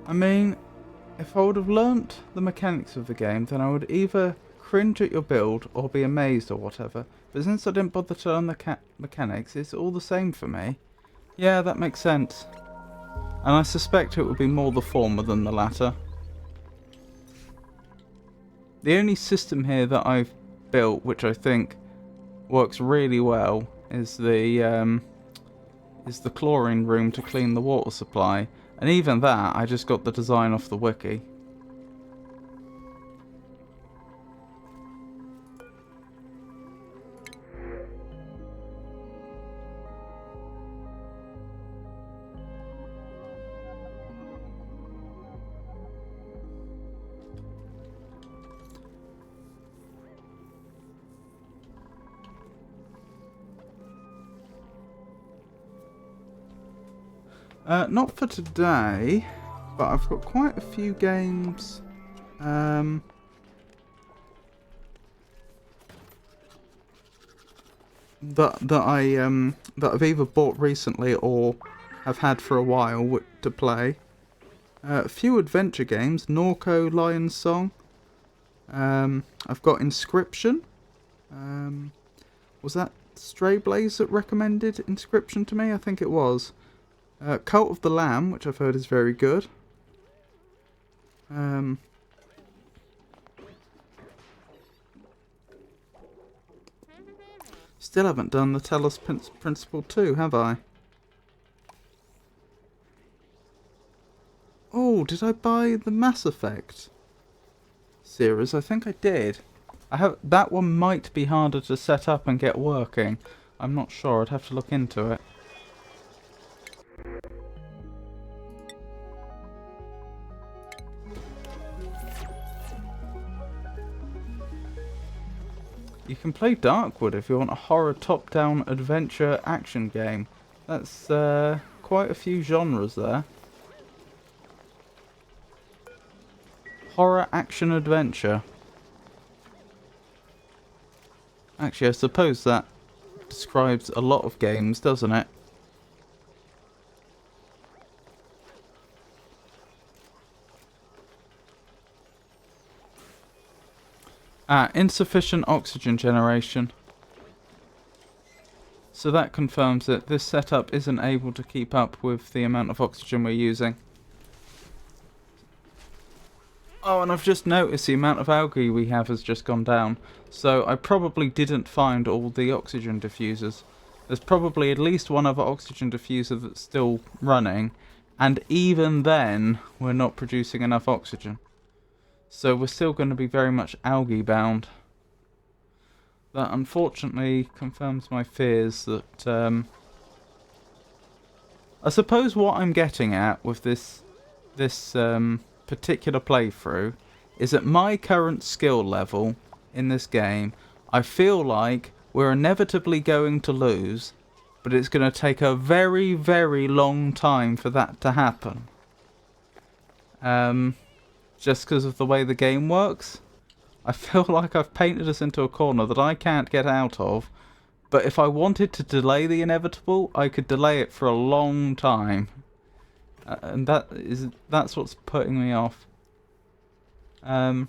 A: I mean, if I would have learnt the mechanics of the game, then I would either cringe at your build or be amazed or whatever. But since I didn't bother to learn the mechanics, it's all the same for me. Yeah, that makes sense. And I suspect it would be more the former than the latter. The only system here that I've built, which I think works really well, is the chlorine room to clean the water supply. And even that, I just got the design off the wiki. Not for today, but I've got quite a few games that I've either bought recently or have had for a while to play. A few adventure games, Norco, Lion's Song. I've got Inscription. Was that Stray Blaze that recommended Inscription to me? I think it was. Cult of the Lamb, which I've heard is very good. Still haven't done the Telos Principle 2, have I? Oh, did I buy the Mass Effect series? I think I did. That one might be harder to set up and get working. I'm not sure. I'd have to look into it. You can play Darkwood if you want a horror top-down adventure action game. That's quite a few genres there. Horror action adventure. Actually, I suppose that describes a lot of games, doesn't it? Insufficient oxygen generation. So that confirms that this setup isn't able to keep up with the amount of oxygen we're using. Oh, and I've just noticed the amount of algae we have has just gone down. So I probably didn't find all the oxygen diffusers. There's probably at least one other oxygen diffuser that's still running. And even then, we're not producing enough oxygen. So we're still going to be very much algae bound. That unfortunately confirms my fears that... I suppose what I'm getting at with this particular playthrough is at my current skill level in this game, I feel like we're inevitably going to lose, but it's going to take a very, very long time for that to happen. Just because of the way the game works. I feel like I've painted us into a corner that I can't get out of, but if I wanted to delay the inevitable, I could delay it for a long time. And that's what's putting me off. I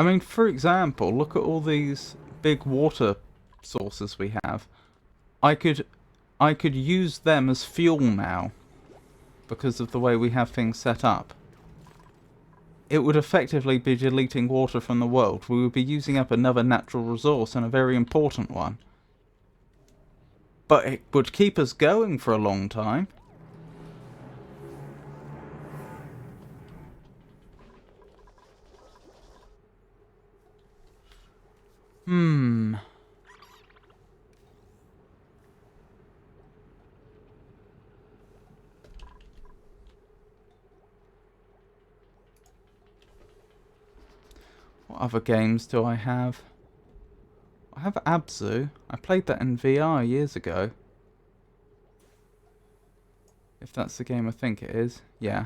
A: mean, for example, look at all these big water sources we have. I could use them as fuel now because of the way we have things set up. It would effectively be deleting water from the world. We would be using up another natural resource, and a very important one. But it would keep us going for a long time. What other games do I have? I have Abzu. I played that in VR years ago. If that's the game I think it is. Yeah.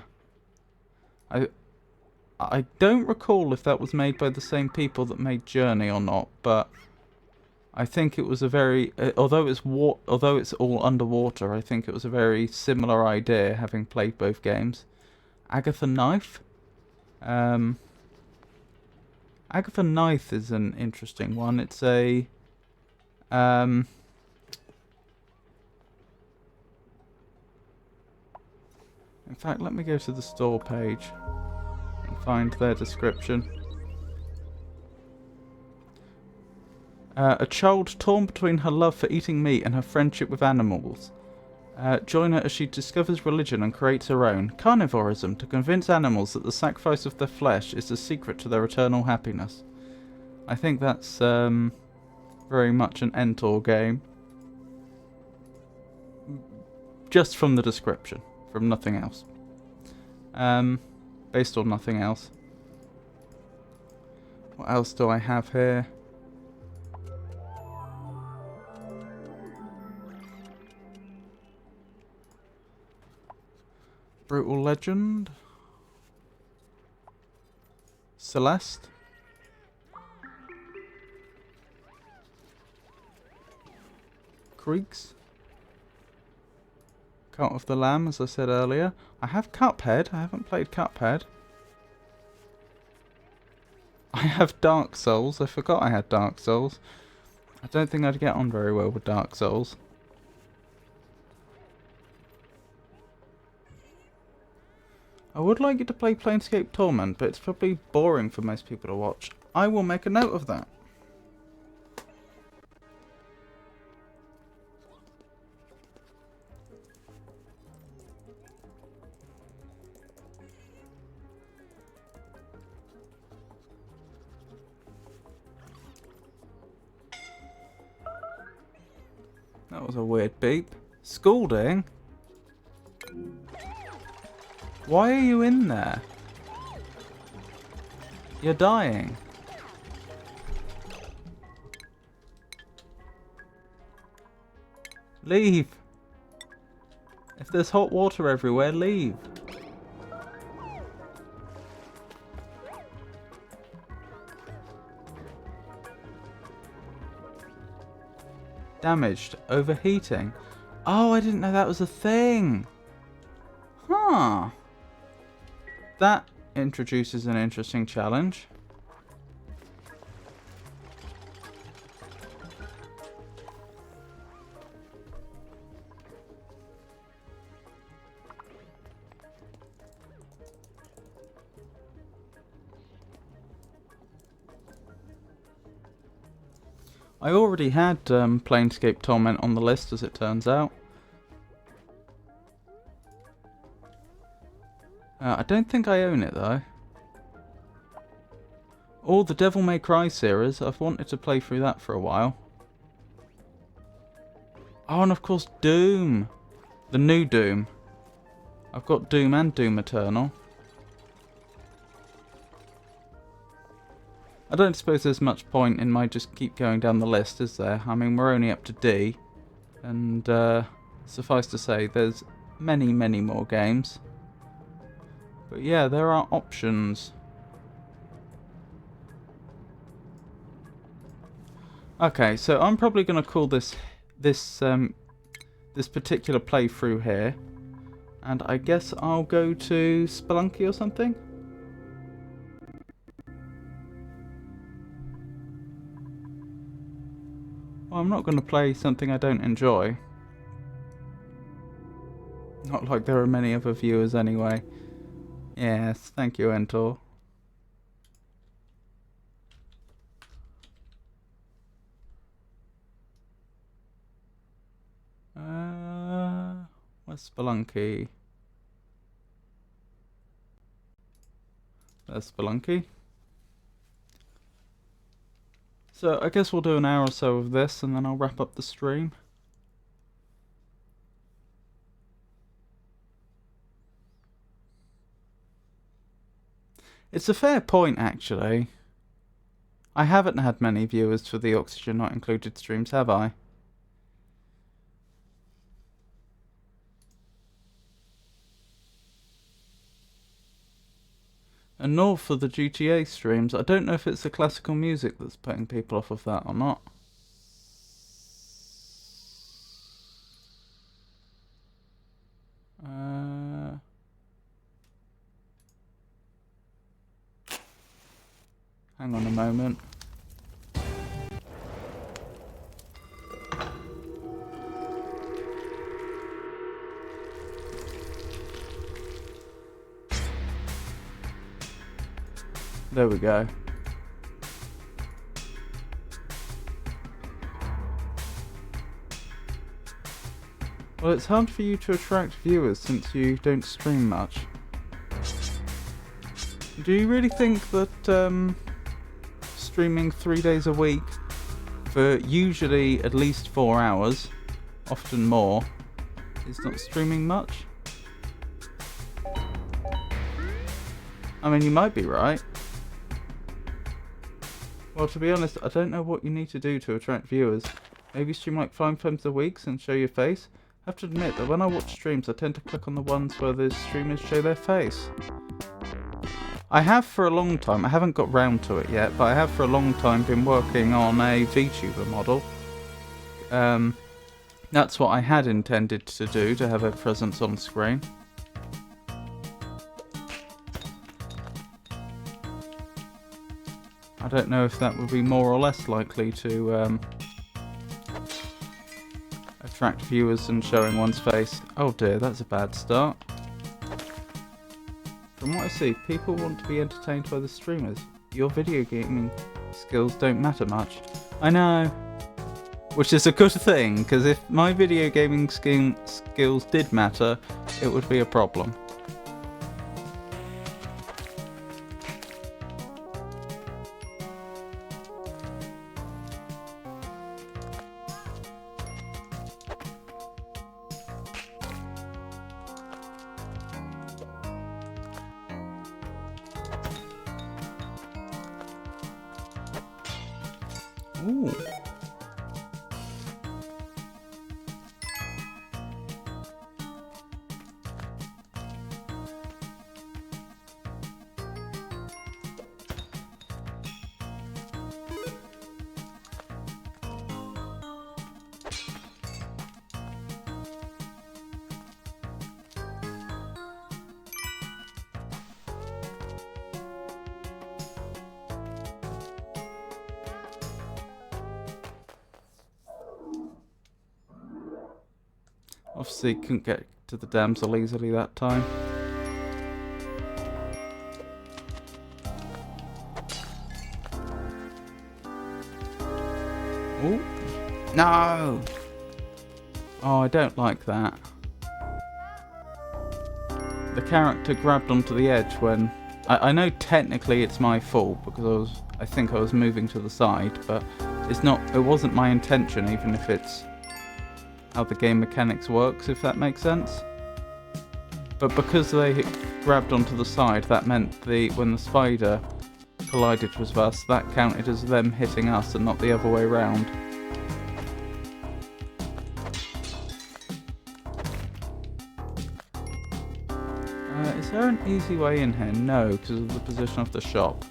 A: I don't recall if that was made by the same people that made Journey or not, but I think it was a very... although it's all underwater, I think it was a very similar idea, having played both games. Agatha Knife? Agatha Knife is an interesting one. It's a... in fact, let me go to the store page and find their description. A child torn between her love for eating meat and her friendship with animals. Join her as she discovers religion and creates her own, carnivorism, to convince animals that the sacrifice of their flesh is the secret to their eternal happiness. I think that's very much an Entor game. Just from the description, from nothing else. Based on nothing else. What else do I have here? Brutal Legend. Celeste. Creeks. Cult of the Lamb, as I said earlier. I have Cuphead. I haven't played Cuphead. I have Dark Souls. I forgot I had Dark Souls. I don't think I'd get on very well with Dark Souls. I would like you to play Planescape Torment, but it's probably boring for most people to watch. I will make a note of that. That was a weird beep. Scalding? Why are you in there? You're dying. Leave. If there's hot water everywhere, leave. Damaged. Overheating. Oh, I didn't know that was a thing. Huh. That introduces an interesting challenge. I already had Planescape Torment on the list, as it turns out. I don't think I own it, though. Or the Devil May Cry series. I've wanted to play through that for a while. Oh, and of course Doom. The new Doom. I've got Doom and Doom Eternal. I don't suppose there's much point in my just keep going down the list, is there? I mean, we're only up to D. And suffice to say, there's many, many more games. But yeah, there are options. Okay, so I'm probably going to call this particular playthrough here. And I guess I'll go to Spelunky or something? Well, I'm not going to play something I don't enjoy. Not like there are many other viewers anyway. Yes, thank you, Entor. Where's Spelunky? There's Spelunky. So I guess we'll do an hour or so of this and then I'll wrap up the stream. It's a fair point, actually. I haven't had many viewers for the Oxygen Not Included streams, have I? And nor for the GTA streams. I don't know if it's the classical music that's putting people off of that or not. Hang on a moment. There we go. Well, it's hard for you to attract viewers since you don't stream much. Do you really think that streaming 3 days a week for usually at least 4 hours, often more, is not streaming much? I mean, you might be right. Well, to be honest, I don't know what you need to do to attract viewers. Maybe stream like 5 times a week and show your face? I have to admit that when I watch streams, I tend to click on the ones where the streamers show their face. I have for a long time, I haven't got round to it yet, but I have for a long time been working on a VTuber model. That's what I had intended to do, to have a presence on screen. I don't know if that would be more or less likely to attract viewers than showing one's face. Oh dear, that's a bad start. From what I see, people want to be entertained by the streamers. Your video gaming skills don't matter much. I know. Which is a good thing, because if my video gaming skills did matter, it would be a problem. Ooh. Obviously couldn't get to the damsel easily that time. Ooh. No! Oh, I don't like that. The character grabbed onto the edge when... I know technically it's my fault because I think I was moving to the side, but it wasn't my intention, even if it's how the game mechanics works, if that makes sense. But because they grabbed onto the side, that meant when the spider collided with us, that counted as them hitting us and not the other way around. Is there an easy way in here? No, because of the position of the shop.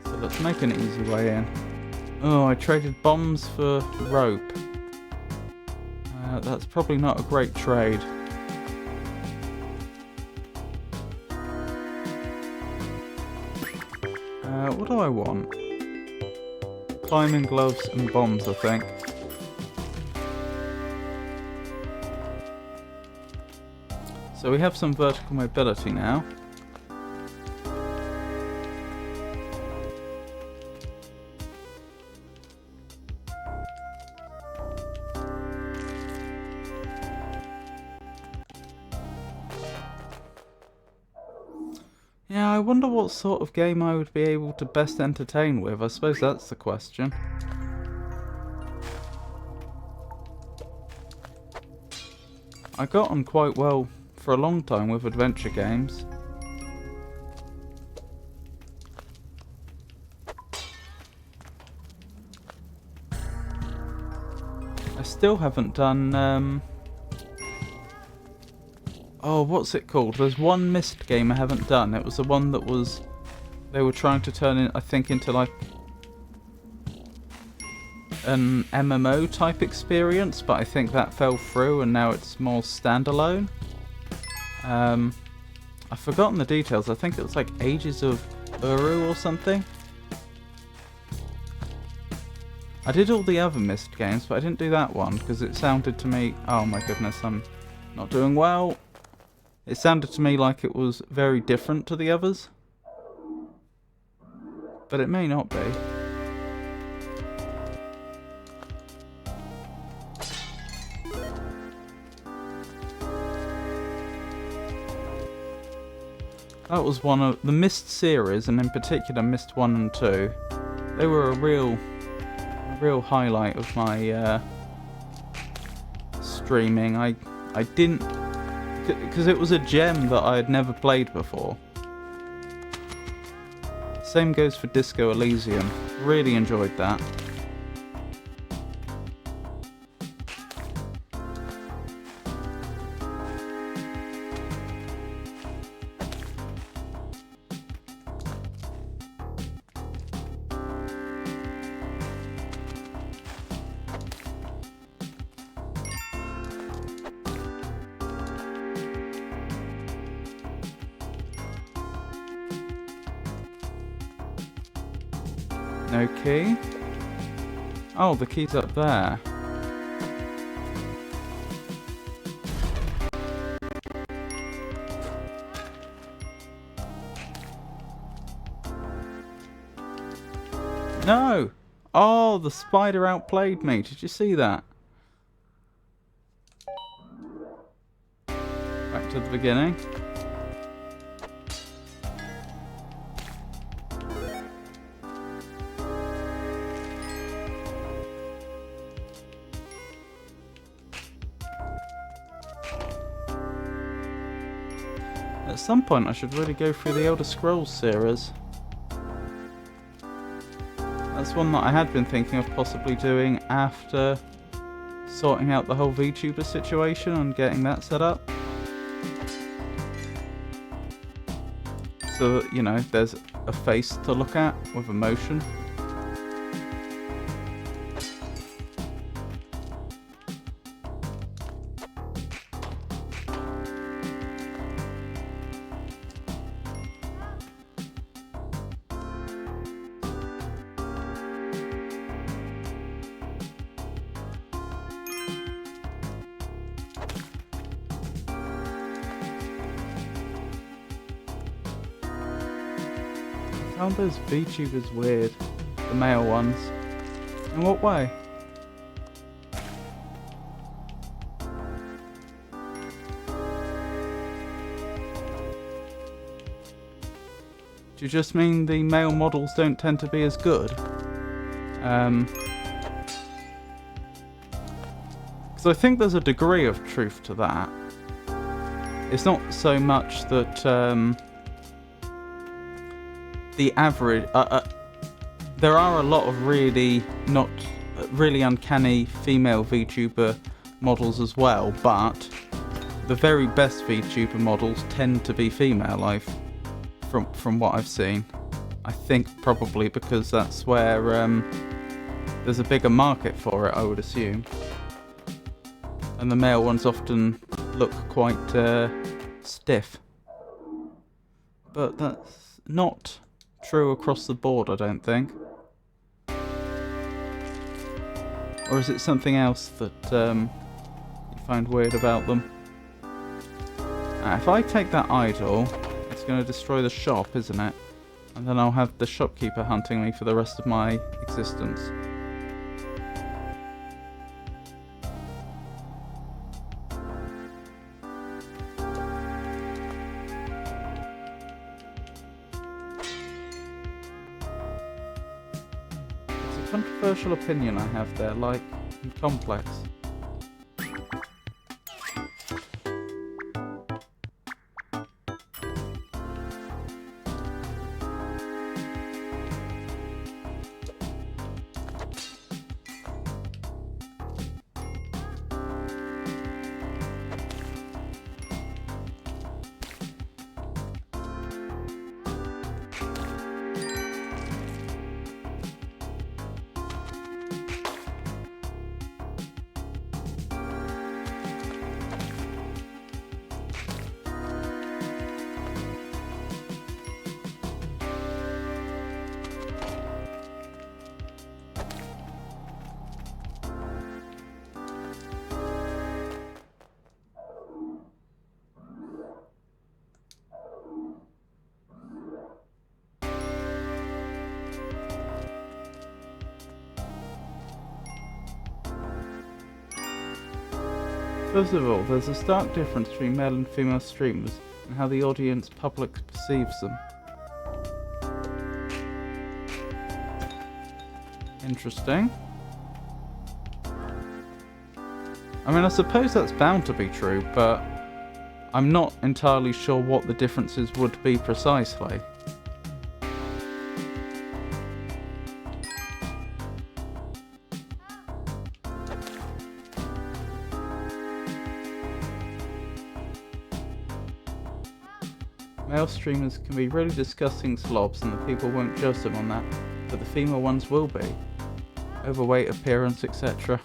A: So let's make an easy way in. Oh, I traded bombs for rope. That's probably not a great trade. What do I want? Climbing gloves and bombs, I think. So we have some vertical mobility now. Yeah, I wonder what sort of game I would be able to best entertain with. I suppose that's the question. I got on quite well for a long time with adventure games. I still haven't done... Oh, what's it called? There's one Myst game I haven't done. It was the one that was... They were trying to turn it, I think, into like... an MMO type experience, but I think that fell through and now it's more standalone. I've forgotten the details. I think it was like Ages of Uru or something. I did all the other Myst games, but I didn't do that one because it sounded to me... Oh my goodness, I'm not doing well. It sounded to me like it was very different to the others. But it may not be. That was one of the Myst series, and in particular Myst 1 and 2. They were a real highlight of my streaming. I didn't... Because it was a gem that I had never played before. Same goes for Disco Elysium. Really enjoyed that. No key? Oh, the key's up there. No! Oh, the spider outplayed me. Did you see that? Back to the beginning. At some point I should really go through the Elder Scrolls series. That's one that I had been thinking of possibly doing after sorting out the whole VTuber situation and getting that set up. So that, you know, there's a face to look at with emotion. I found those VTubers weird, the male ones. In what way? Do you just mean the male models don't tend to be as good? Because I think there's a degree of truth to that. It's not so much that the average... there are a lot of really uncanny female VTuber models as well, but the very best VTuber models tend to be female, from what I've seen. I think probably because that's where there's a bigger market for it, I would assume. And the male ones often look quite stiff. But that's not true across the board, I don't think. Or is it something else that you find weird about them? If I take that idol, it's going to destroy the shop, isn't it? And then I'll have the shopkeeper hunting me for the rest of my existence. Controversial opinion I have there, like, and complex. First of all, there's a stark difference between male and female streamers and how the audience public perceives them. Interesting. I mean, I suppose that's bound to be true, but I'm not entirely sure what the differences would be precisely. Male streamers can be really disgusting slobs and the people won't judge them on that, but the female ones will be. Overweight, appearance, etc.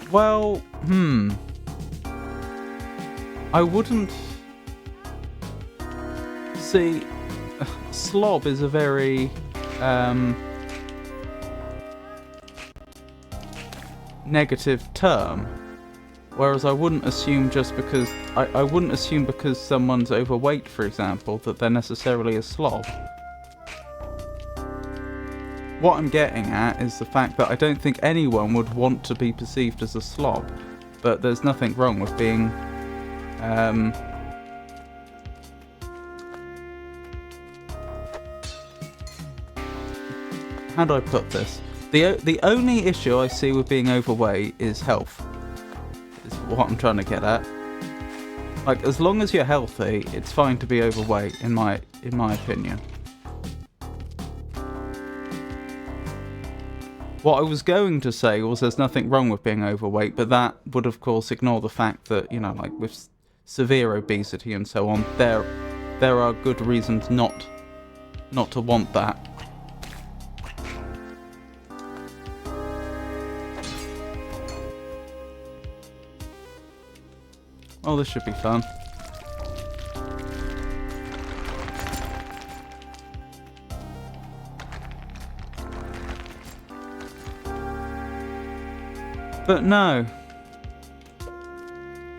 A: Well, I wouldn't... See, slob is a very... negative term, whereas I wouldn't assume just because I wouldn't assume because someone's overweight, for example, that they're necessarily a slob. What I'm getting at is the fact that I don't think anyone would want to be perceived as a slob, but there's nothing wrong with being how do I put this? The only issue I see with being overweight is health, is what I'm trying to get at. Like, as long as you're healthy, it's fine to be overweight, in my opinion. What I was going to say was there's nothing wrong with being overweight, but that would of course ignore the fact that, you know, like with severe obesity and so on, there are good reasons not to want that. Oh, this should be fun. But no,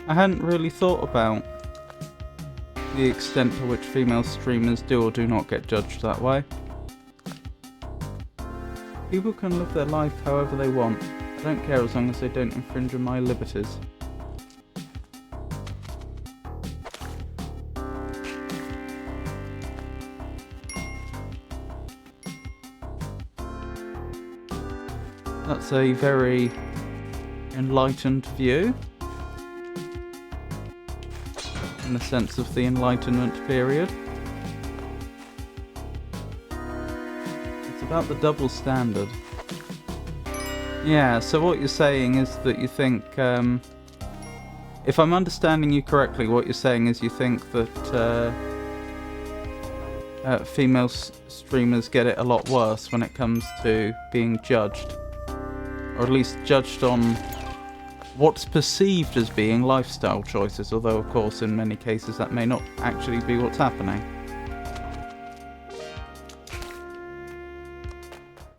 A: I hadn't really thought about the extent to which female streamers do or do not get judged that way. People can live their life however they want. I don't care as long as they don't infringe on my liberties. That's a very enlightened view, in the sense of the Enlightenment period. It's about the double standard. Yeah, so what you're saying is that you think, if I'm understanding you correctly, what you're saying is you think that female streamers get it a lot worse when it comes to being judged. Or at least judged on what's perceived as being lifestyle choices, although of course in many cases that may not actually be what's happening.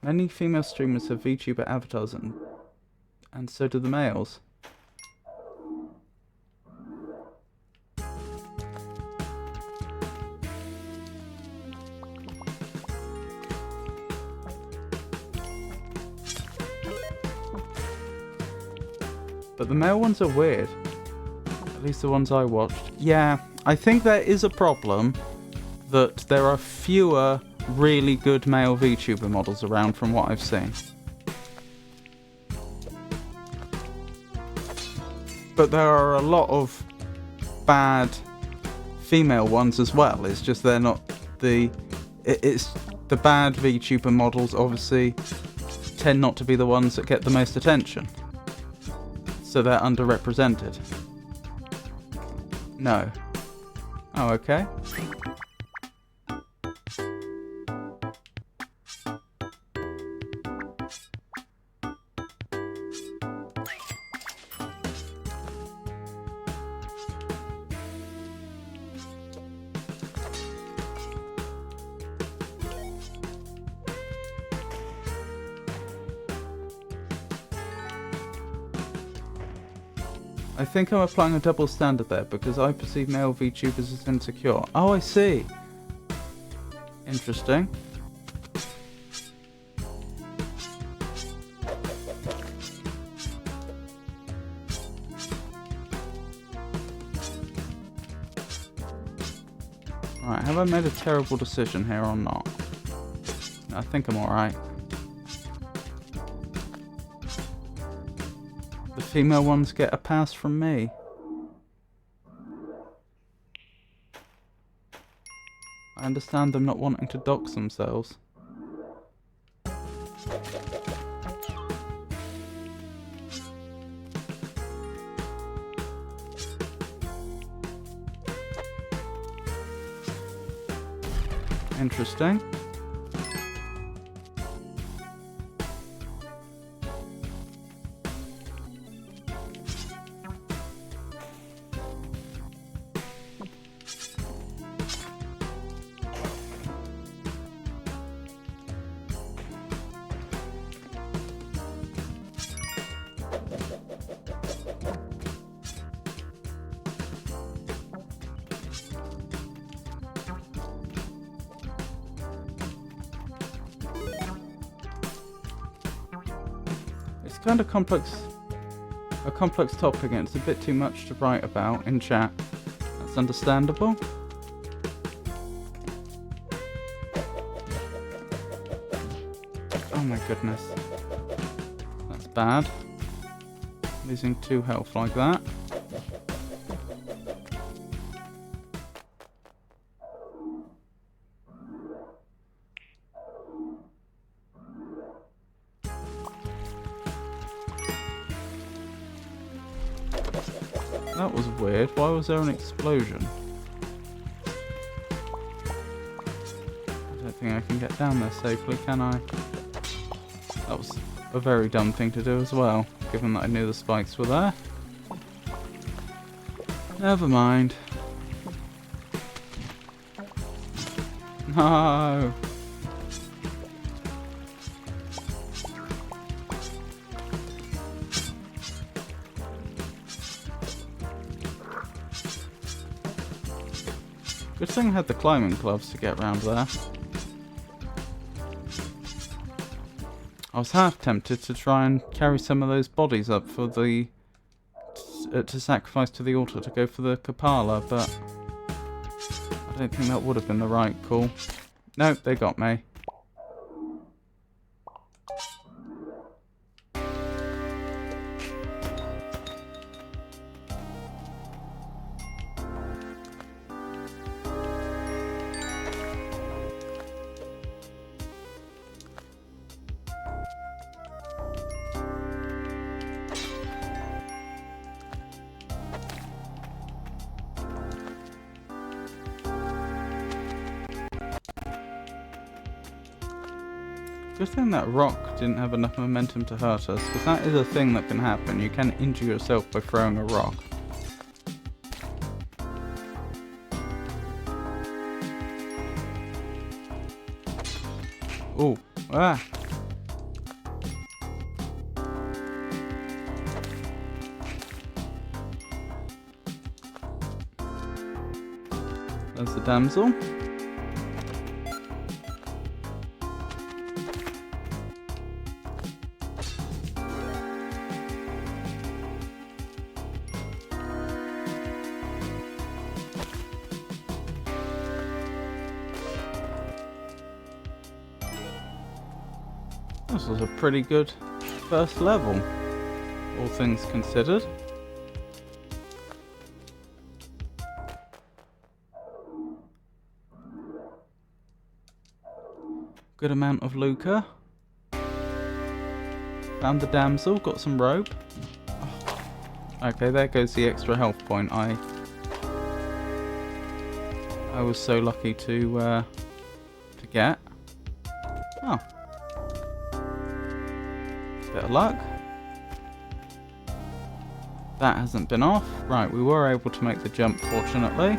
A: Many female streamers have VTuber avatars and so do the males. But the male ones are weird. At least the ones I watched. Yeah, I think there is a problem that there are fewer really good male VTuber models around from what I've seen. But there are a lot of bad female ones as well. It's just they're not the... It's the bad VTuber models obviously tend not to be the ones that get the most attention. So they're underrepresented. No. Oh, okay. I think I'm applying a double standard there because I perceive male VTubers as insecure. Oh, I see. Interesting. Alright, have I made a terrible decision here or not? I think I'm alright. The female ones get a pass from me. I understand them not wanting to dox themselves. Interesting. Kind of a complex topic, and it's a bit too much to write about in chat. That's understandable. Oh my goodness. That's bad. Losing 2 health like that. That was weird. Why was there an explosion? I don't think I can get down there safely, can I? That was a very dumb thing to do as well, given that I knew the spikes were there. Never mind. No! Good thing I had the climbing gloves to get around there. I was half tempted to try and carry some of those bodies up for the... to sacrifice to the altar to go for the Kapala, but... I don't think that would have been the right call. Nope, they got me. Good thing that rock didn't have enough momentum to hurt us, because that is a thing that can happen. You can injure yourself by throwing a rock. Ooh, ah! There's the damsel. This was a pretty good first level, all things considered. Good amount of lucre. Found the damsel, got some rope. Oh. Okay, there goes the extra health point. I was so lucky to get. Oh. Bit of luck. That hasn't been off. Right, we were able to make the jump, fortunately.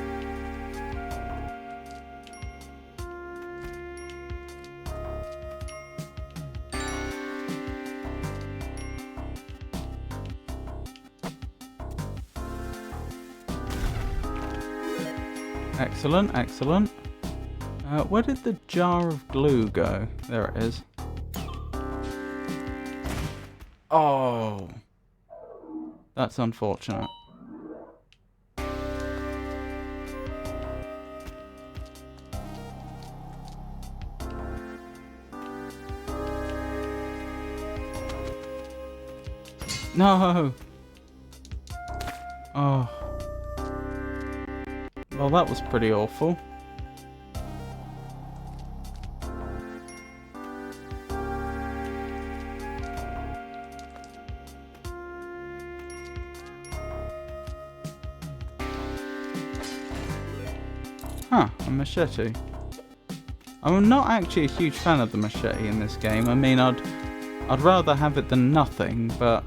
A: Excellent, excellent. Where did the jar of glue go? There it is. Oh, that's unfortunate. No! Oh. Well, that was pretty awful. Huh, a machete. I'm not actually a huge fan of the machete in this game. I mean, I'd rather have it than nothing, but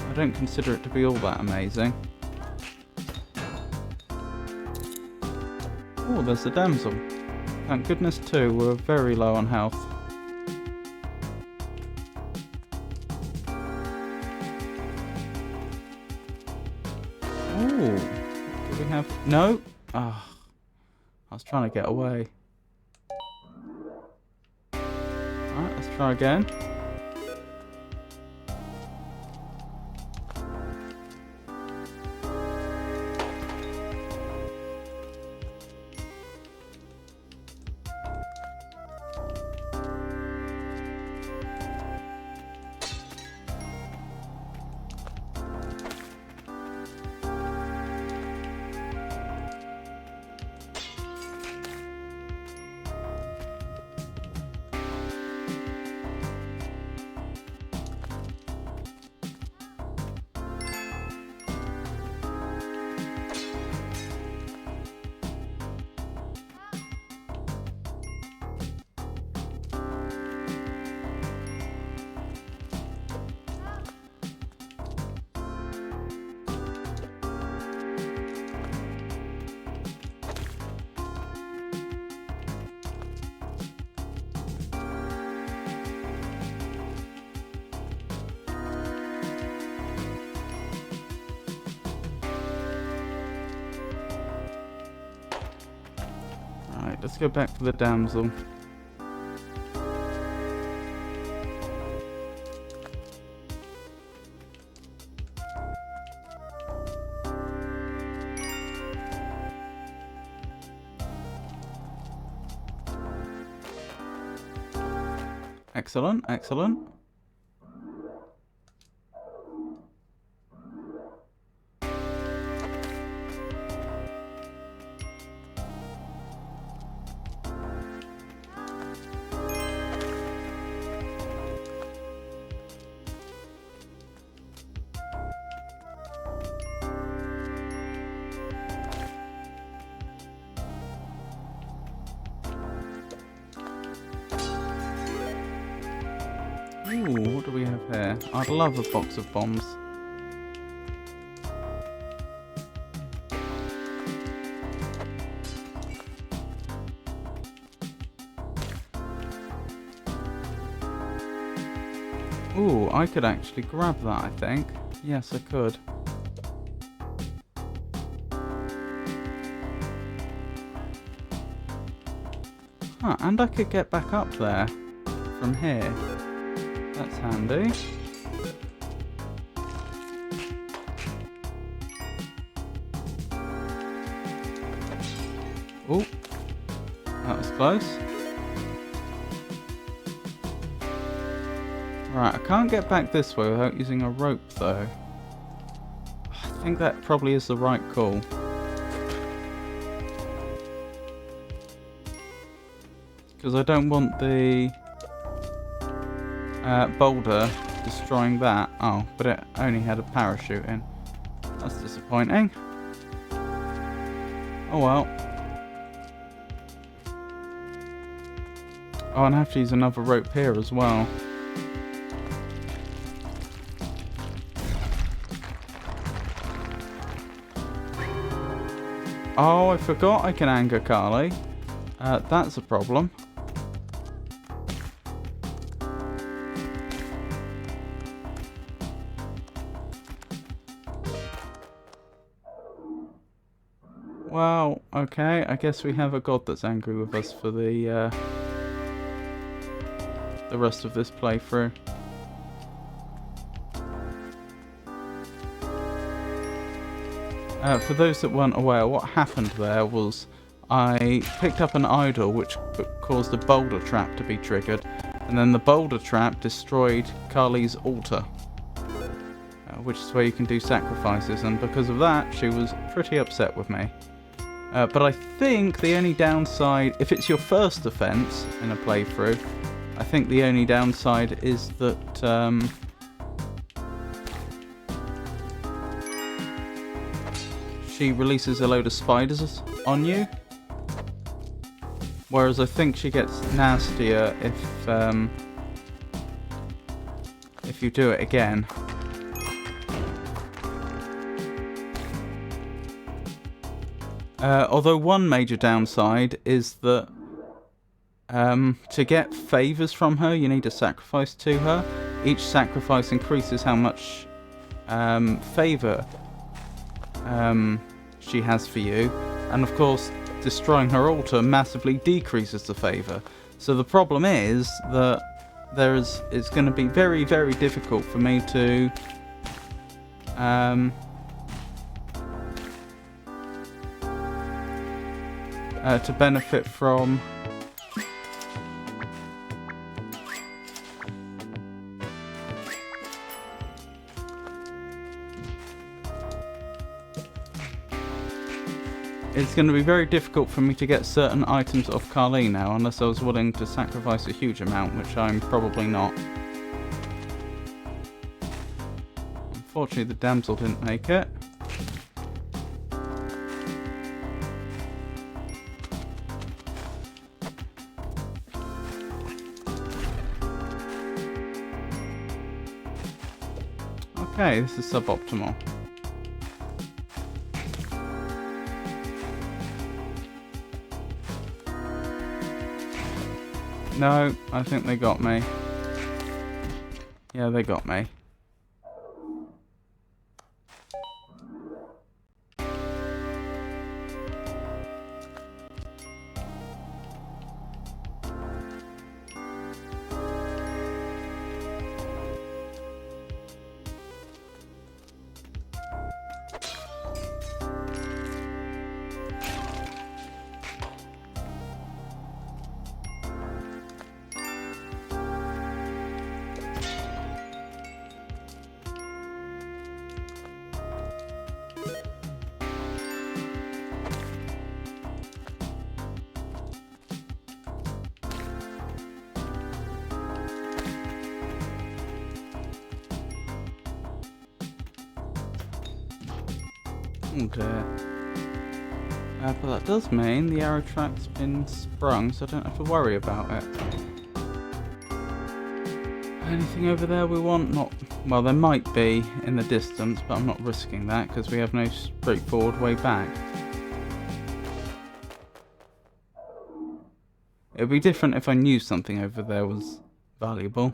A: I don't consider it to be all that amazing. Oh, there's the damsel. Thank goodness too, we're very low on health. Oh, do we have... No? Oh, I was trying to get away. Alright, let's try again. let's go back for the damsel. Excellent, excellent. Ooh, what do we have here? I'd love a box of bombs. Ooh, I could actually grab that, I think. Yes, I could. Huh, and I could get back up there from here. That's handy. Ooh, that was close. Right, I can't get back this way without using a rope, though. I think that probably is the right call. Because I don't want the boulder destroying that. Oh, but it only had a parachute in. That's disappointing. Oh well. Oh, and I have to use another rope here as well. Oh, I forgot I can anger Carly. That's a problem. Well, okay, I guess we have a god that's angry with us for the rest of this playthrough. For those that weren't aware, what happened there was I picked up an idol which caused a boulder trap to be triggered, and then the boulder trap destroyed Carly's altar, which is where you can do sacrifices, and because of that she was pretty upset with me. But I think the only downside, if it's your first offence in a playthrough, I think the only downside is that she releases a load of spiders on you. Whereas I think she gets nastier if you do it again. Although one major downside is that to get favours from her, you need a sacrifice to her. Each sacrifice increases how much favour she has for you. And of course, destroying her altar massively decreases the favour. So the problem is that it's going to be very, very difficult for me to benefit from it's going to be very difficult for me to get certain items off Carly now, unless I was willing to sacrifice a huge amount, which I'm probably not. Unfortunately, the damsel didn't make it. Okay, this is suboptimal. No, I think they got me. Yeah, they got me. Oh dear. But that does mean the arrow trap's been sprung, so I don't have to worry about it. Anything over there we want? Not. Well, there might be in the distance, but I'm not risking that because we have no straightforward way back. It would be different if I knew something over there was valuable.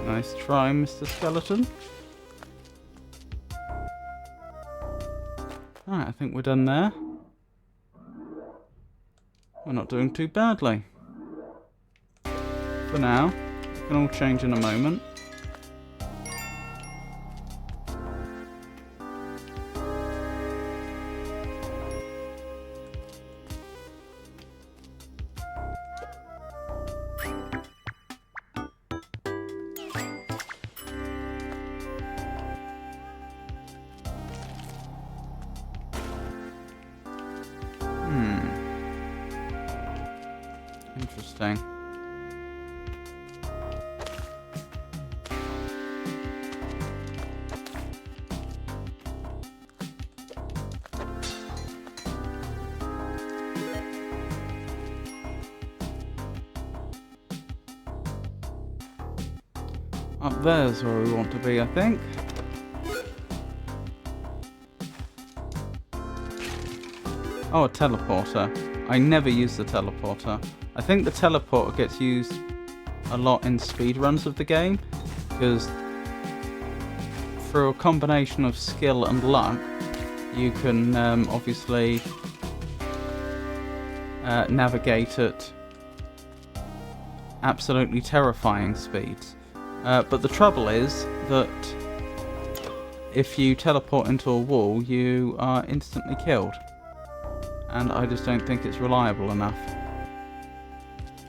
A: Nice try, Mr. Skeleton. Alright, I think we're done there. We're not doing too badly. For now. It can all change in a moment. Interesting. Up there's where we want to be, I think. Oh, a teleporter. I never use the teleporter. I think the teleporter gets used a lot in speedruns of the game, because through a combination of skill and luck, you can obviously navigate at absolutely terrifying speeds. But the trouble is that if you teleport into a wall, you are instantly killed. And I just don't think it's reliable enough.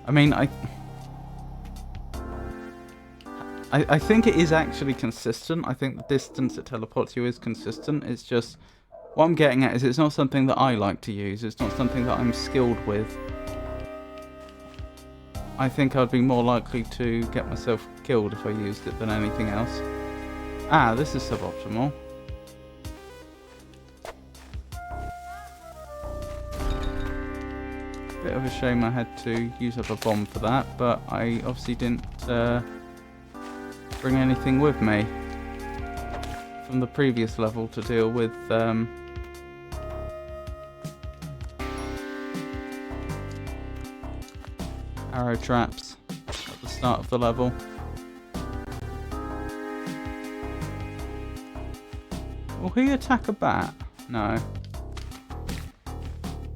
A: I mean, I think it is actually consistent. I think the distance it teleports you is consistent. It's just, what I'm getting at is it's not something that I like to use. It's not something that I'm skilled with. I think I'd be more likely to get myself killed if I used it than anything else. Ah, this is suboptimal. Bit of a shame I had to use up a bomb for that, but I obviously didn't bring anything with me from the previous level to deal with arrow traps at the start of the level. Will he attack a bat? No.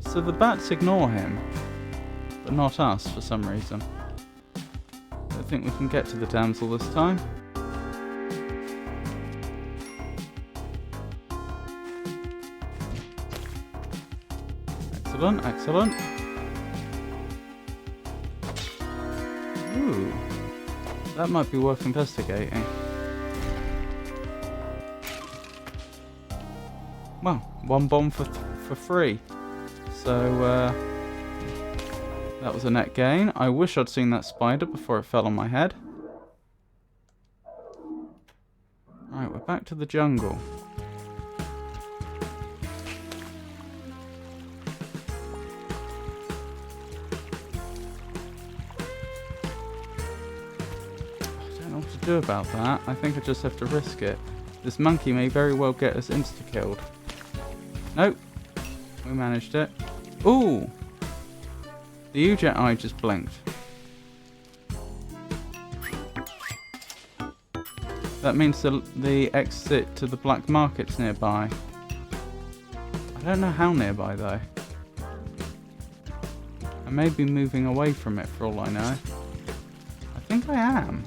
A: So the bats ignore him, but not us for some reason. Don't think we can get to the damsel this time. Excellent, excellent. Ooh, that might be worth investigating. Well, one bomb for free. So, that was a net gain. I wish I'd seen that spider before it fell on my head. Right, we're back to the jungle. I don't know what to do about that. I think I just have to risk it. This monkey may very well get us insta-killed. Nope. We managed it. Ooh! The U-Jet eye just blinked. That means the exit to the black market's nearby. I don't know how nearby though. I may be moving away from it for all I know. I think I am.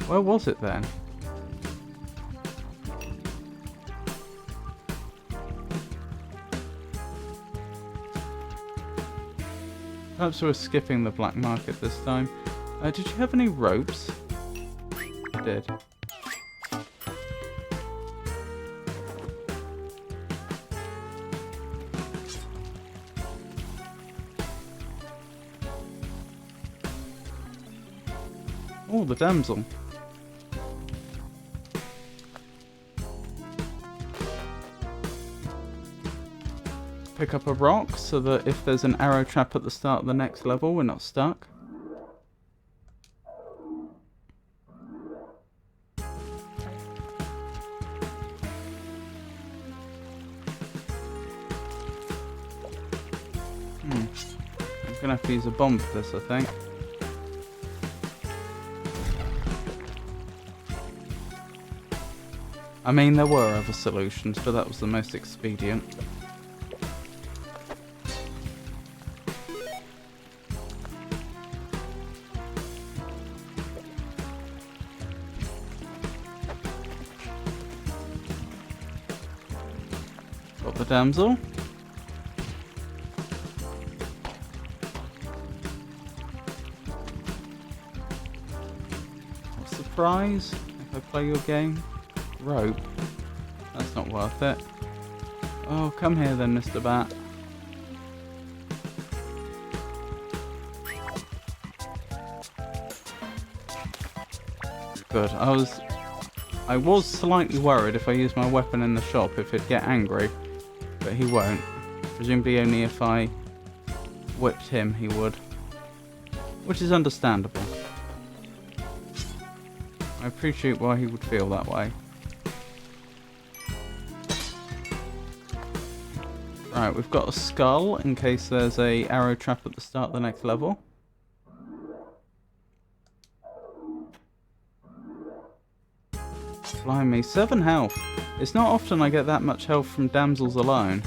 A: Where was it then? Perhaps we're skipping the black market this time. Did you have any ropes? I did. Oh, the damsel. Pick up a rock so that if there's an arrow trap at the start of the next level, we're not stuck. I'm gonna have to use a bomb for this, I think. I mean, there were other solutions, but that was the most expedient. Got the damsel. Surprise if I play your game. Rope. That's not worth it. Oh, come here then, Mr. Bat. Good. I was slightly worried if I used my weapon in the shop if he'd get angry, but he won't. Presumably only if I whipped him he would. Which is understandable. I appreciate why he would feel that way. Right, we've got a skull in case there's a arrow trap at the start of the next level. Blimey, 7 health. It's not often I get that much health from damsels alone.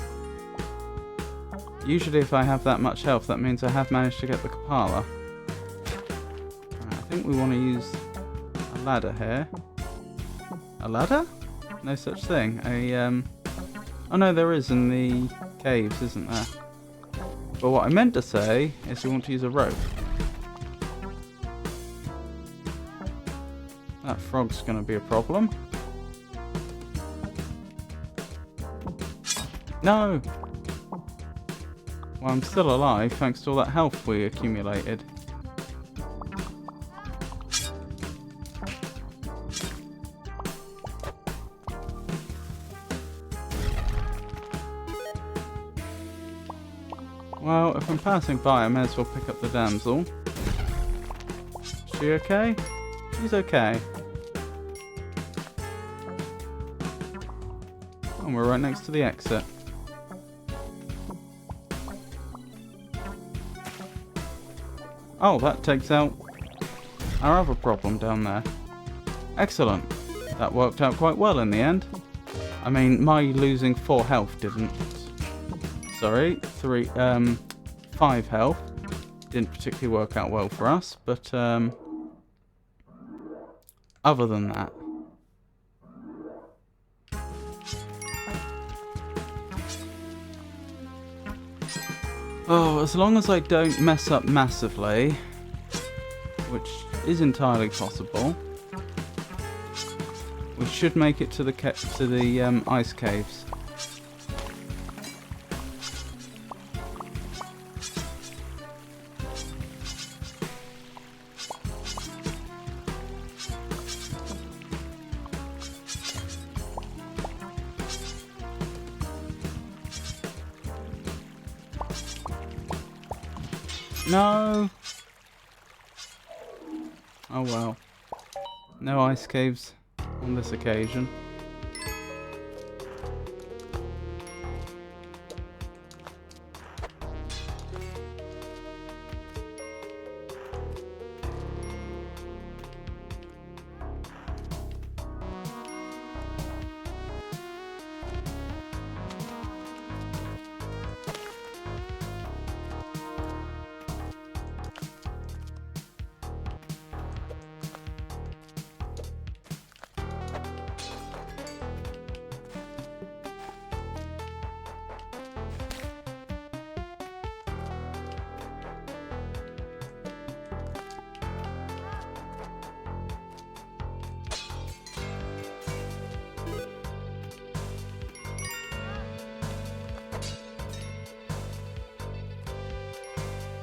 A: Usually if I have that much health, that means I have managed to get the Kapala. Right, I think we want to use a ladder here. A ladder? No such thing. Oh no, there is in the caves, isn't there? But what I meant to say is we want to use a rope. That frog's going to be a problem. No! Well, I'm still alive thanks to all that health we accumulated. Well, if I'm passing by, I may as well pick up the damsel. Is she okay? She's okay. And we're right next to the exit. Oh, that takes out our other problem down there. Excellent. That worked out quite well in the end. I mean, my losing 4 health didn't. Sorry, 5 health. Didn't particularly work out well for us, but other than that. Oh, as long as I don't mess up massively, which is entirely possible, we should make it to the ice caves. No! Oh well. No ice caves on this occasion.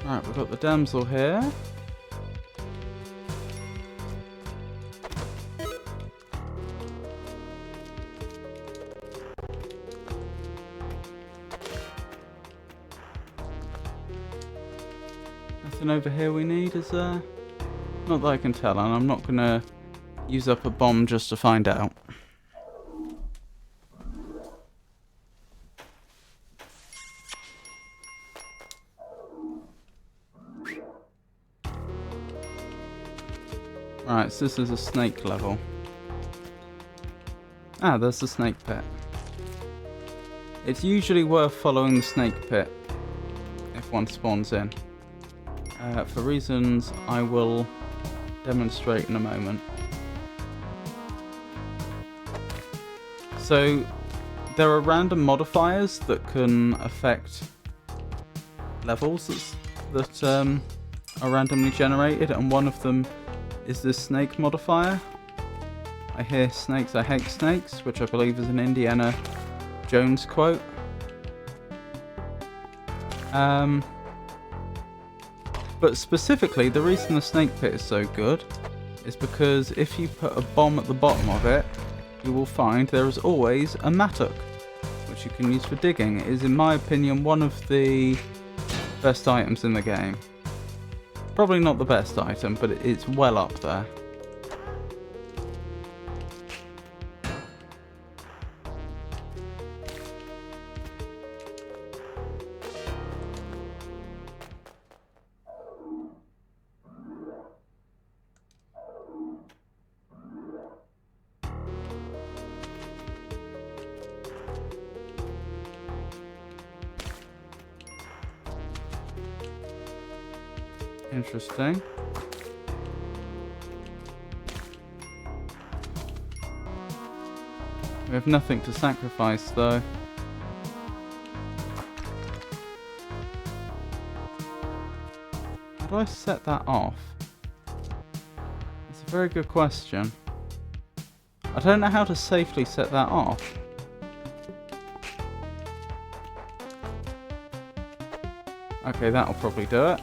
A: Right, we've got the damsel here. Nothing over here we need, is there? Not that I can tell, and I'm not going to use up a bomb just to find out. Right, so this is a snake level. Ah, there's the snake pit. It's usually worth following the snake pit if one spawns in. For reasons I will demonstrate in a moment. So, there are random modifiers that can affect levels that are randomly generated, and one of them is this snake modifier. I hear snakes, I hate snakes, which I believe is an Indiana Jones quote. But specifically, the reason the snake pit is so good is because if you put a bomb at the bottom of it, you will find there is always a mattock, which you can use for digging. It is, in my opinion, one of the best items in the game. Probably not the best item, but it's well up there. Interesting. We have nothing to sacrifice, though. How do I set that off? That's a very good question. I don't know how to safely set that off. Okay, that'll probably do it.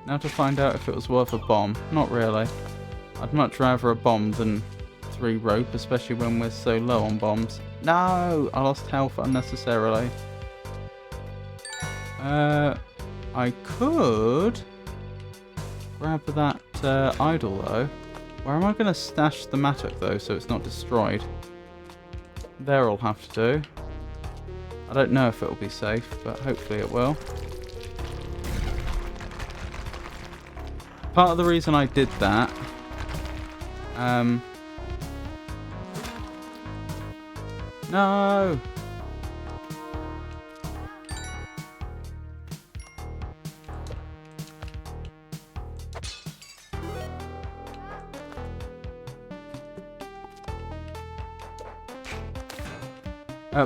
A: Now to find out if it was worth a bomb. Not really. I'd much rather a bomb than 3 rope, especially when we're so low on bombs. No! I lost health unnecessarily. I could grab that idol, though. Where am I going to stash the mattock, though, so it's not destroyed? There I'll have to do. I don't know if it'll be safe, but hopefully it will. Part of the reason I did that, no!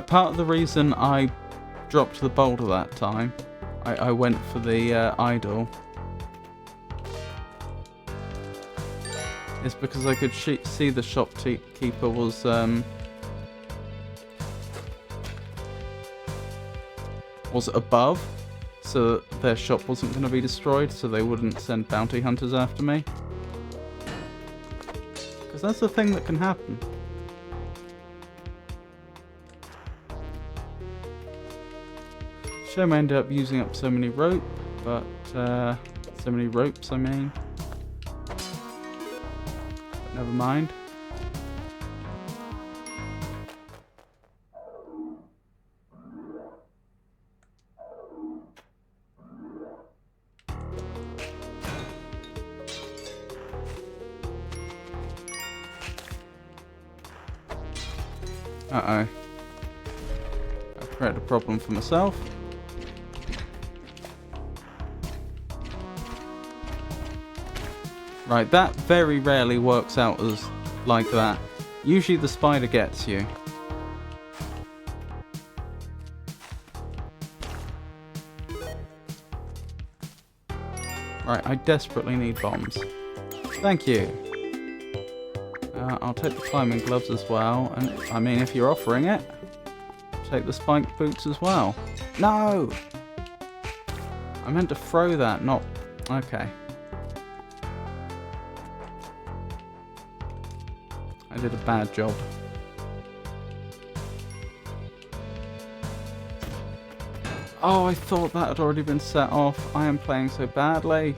A: Part of the reason I dropped the boulder that time, I went for the idol, is because I could see the shopkeeper was above, so their shop wasn't going to be destroyed, so they wouldn't send bounty hunters after me. Because that's the thing that can happen. Shame I ended up using up so many rope, but so many ropes, I mean. But never mind. Uh-oh. I've created a problem for myself. Right, that very rarely works out as like that. Usually the spider gets you. Right, I desperately need bombs. Thank you. I'll take the climbing gloves as well, and I mean, if you're offering it, take the spiked boots as well. No! I meant to throw that, not... Okay. I did a bad job. Oh, I thought that had already been set off. I am playing so badly.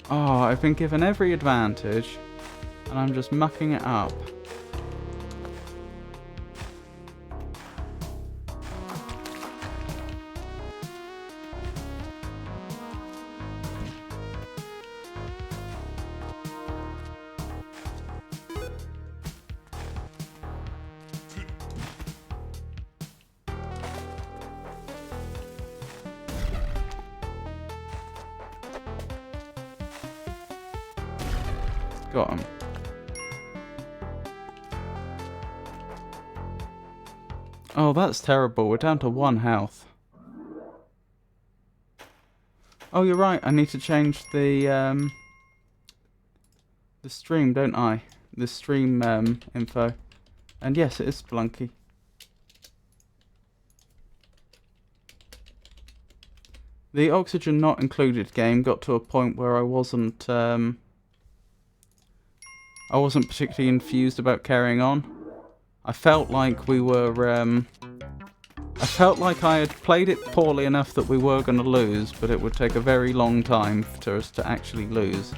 A: Oh, I've been given every advantage, and I'm just mucking it up. Got him. Oh, that's terrible. We're down to 1 health. Oh, you're right. I need to change the stream, don't I? The stream info. And yes, it is Spelunky. The oxygen not included game got to a point where I wasn't particularly enthused about carrying on. I felt like we were, I felt like I had played it poorly enough that we were going to lose, but it would take a very long time for us to actually lose.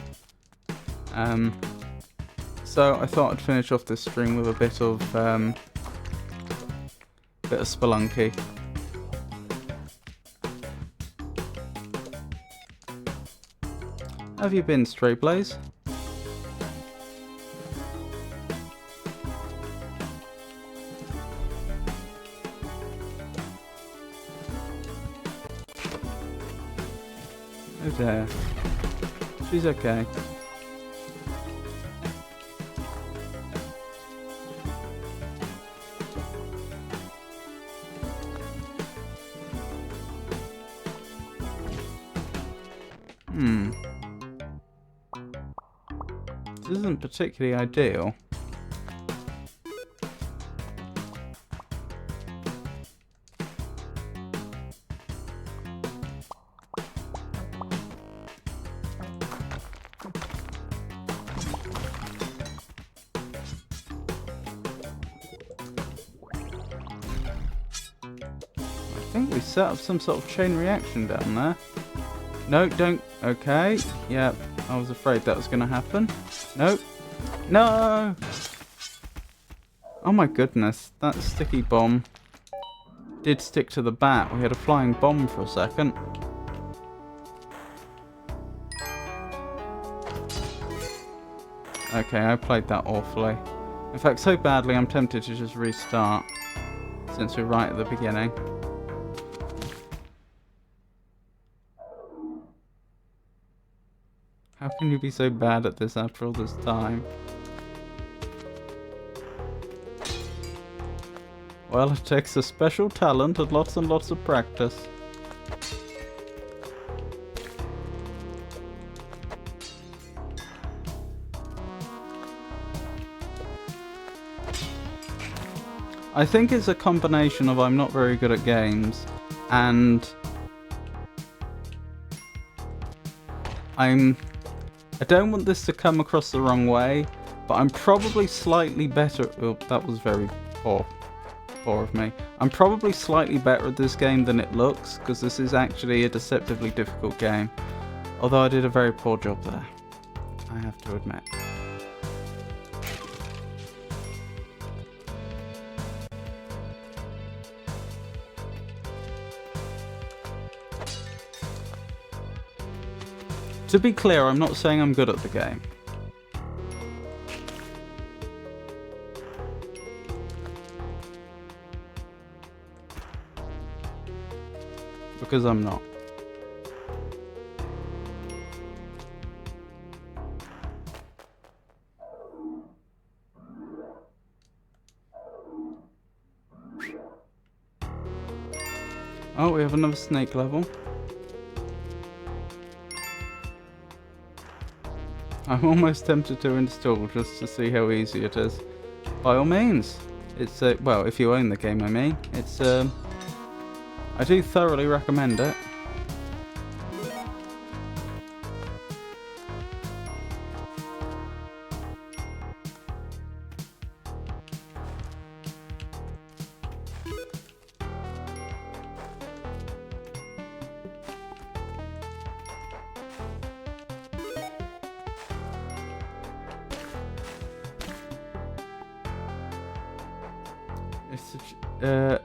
A: So I thought I'd finish off this stream with a bit of Spelunky. How have you been, Stray Blaze? Oh dear. She's okay. This isn't particularly ideal. I think we set up some sort of chain reaction down there. No, don't. Okay. Yep. I was afraid that was going to happen. Nope. No! Oh my goodness. That sticky bomb did stick to the bat. We had a flying bomb for a second. Okay, I played that awfully. In fact, so badly I'm tempted to just restart, since we're right at the beginning. How can you be so bad at this after all this time? Well, it takes a special talent and lots of practice. I think it's a combination of I'm not very good at games and I'm I don't want this to come across the wrong way, but I'm probably slightly better. Oh, that was very poor of me. I'm probably slightly better at this game than it looks, because this is actually a deceptively difficult game. Although I did a very poor job there, I have to admit. To be clear, I'm not saying I'm good at the game. Because I'm not. Oh, we have another snake level. I'm almost tempted to install just to see how easy it is. By all means. It's, well, if you own the game, I mean. It's, I do thoroughly recommend it. It's a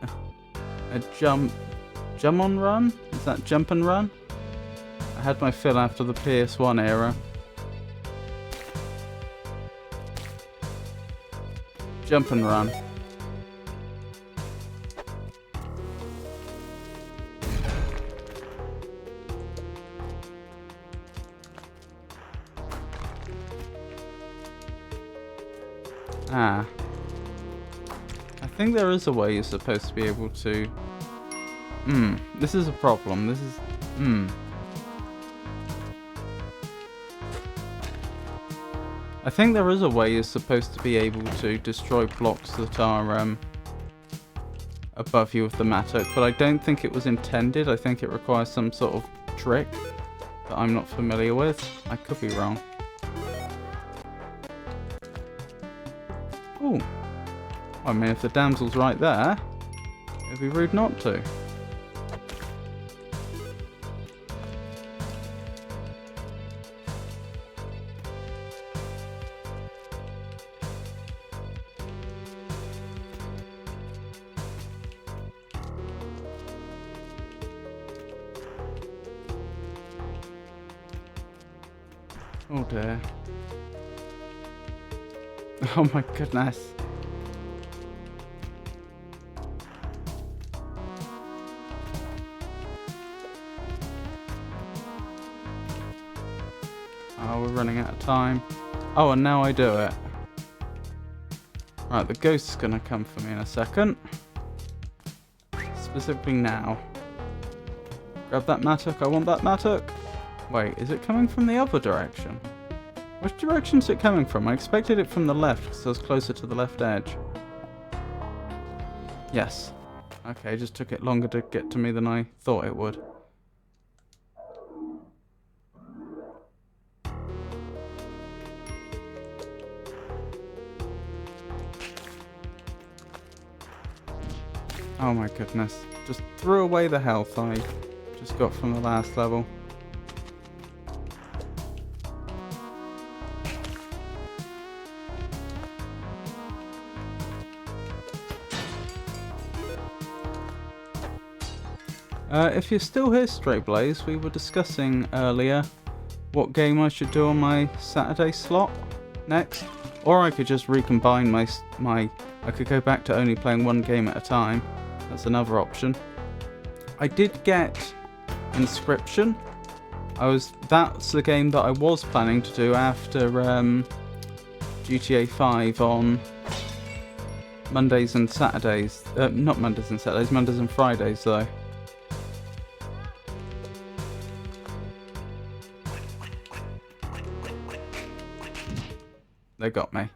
A: jump on run? Is that jump and run? I had my fill after the PS1 era. Jump and run. Ah. I think there is a way you're supposed to be able to... this is a problem. This is... I think there is a way you're supposed to be able to destroy blocks that are above you with the mattock, but I don't think it was intended. I think it requires some sort of trick that I'm not familiar with. I could be wrong. Ooh. I mean, if the damsel's right there, it'd be rude not to. Oh dear. Oh my goodness. Oh, we're running out of time. Oh, and now I do it. Right, the ghost's gonna come for me in a second. Specifically now. Grab that mattock. I want that mattock. Wait, is it coming from the other direction? Which direction is it coming from? I expected it from the left because I was closer to the left edge. Yes. Okay, it just took it longer to get to me than I thought it would. Oh my goodness. Just threw away the health I just got from the last level. If you're still here, Stray Blaze, we were discussing earlier what game I should do on my Saturday slot next. Or I could just recombine my I could go back to only playing one game at a time. That's another option. I did get Inscription. That's the game that I was planning to do after GTA 5 on Mondays and Saturdays. Not Mondays and Saturdays, Mondays and Fridays though. They got me.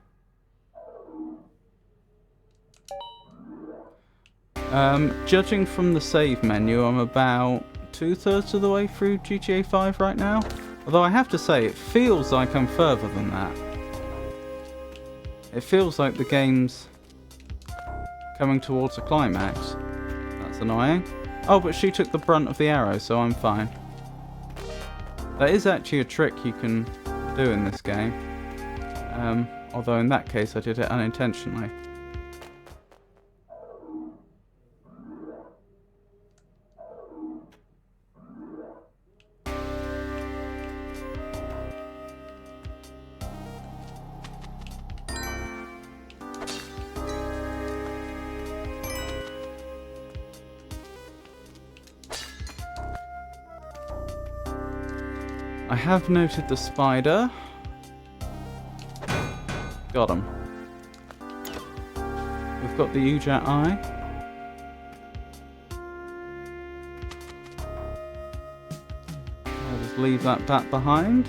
A: Judging from the save menu, I'm about 2/3 of the way through GTA 5 right now. Although I have to say, it feels like I'm further than that. It feels like the game's coming towards a climax. That's annoying. Oh, but she took the brunt of the arrow, so I'm fine. That is actually a trick you can do in this game. Although in that case I did it unintentionally. I have noted the spider. Got him. We've got the Ujat eye. I'll just leave that bat behind.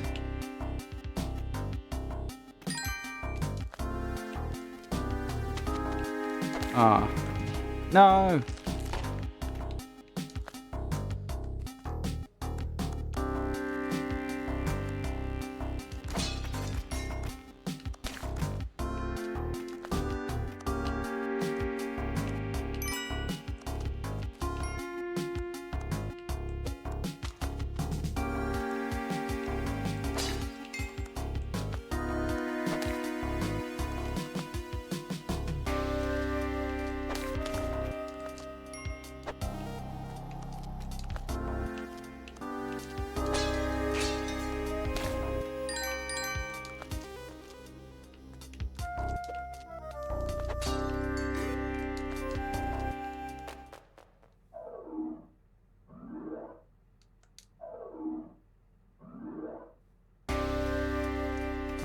A: Ah. No!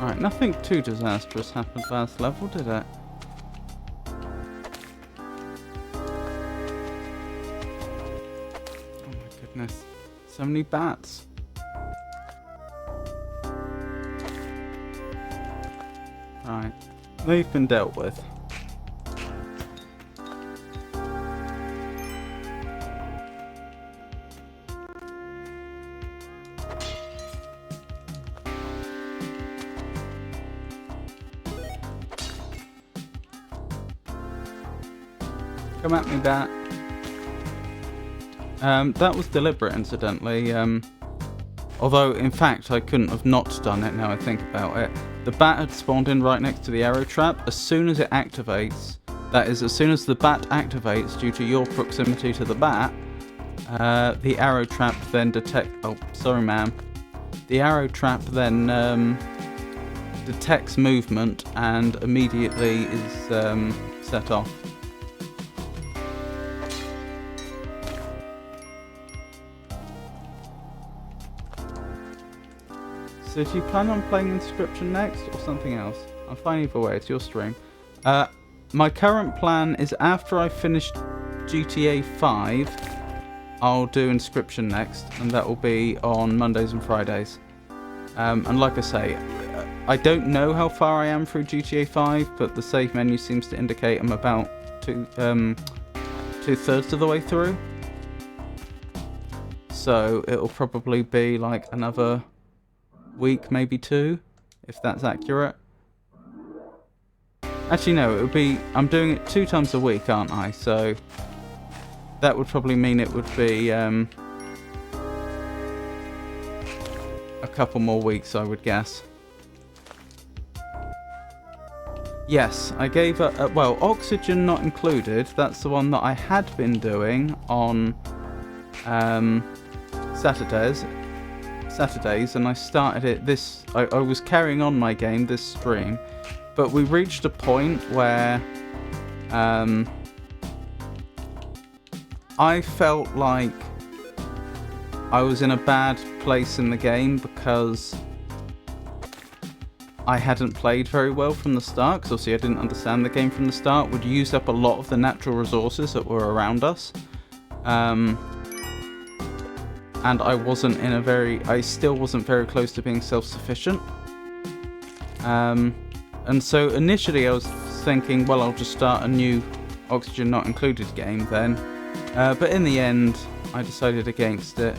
A: Right, nothing too disastrous happened last level, did it? Oh my goodness. So many bats. Right. They've been dealt with. Come at me, bat. That was deliberate, incidentally. Although, in fact, I couldn't have not done it now I think about it. The bat had spawned in right next to the arrow trap. As soon as it activates, that is, as soon as the bat activates due to your proximity to the bat, the arrow trap then oh, sorry ma'am. The arrow trap then detects movement and immediately is set off. So do you plan on playing Inscription next or something else? I'm fine either way, it's your stream. My current plan is after I finish GTA 5, I'll do Inscription next, and that will be on Mondays and Fridays. And like I say, I don't know how far I am through GTA 5, but the save menu seems to indicate I'm about two-thirds of the way through. So it'll probably be like another week, maybe 2, if that's accurate. Actually no, it would be, I'm doing it 2 times a week, aren't I? So that would probably mean it would be a couple more weeks, I would guess. Yes, I gave well, Oxygen Not Included, that's the one that I had been doing on Saturdays, and I started it I was carrying on my game this stream, but we reached a point where I felt like I was in a bad place in the game because I hadn't played very well from the start, because obviously I didn't understand the game from the start. We'd used up a lot of the natural resources that were around us. And I still wasn't very close to being self-sufficient. And so initially I was thinking, well, I'll just start a new Oxygen Not Included game then. But in the end, I decided against it.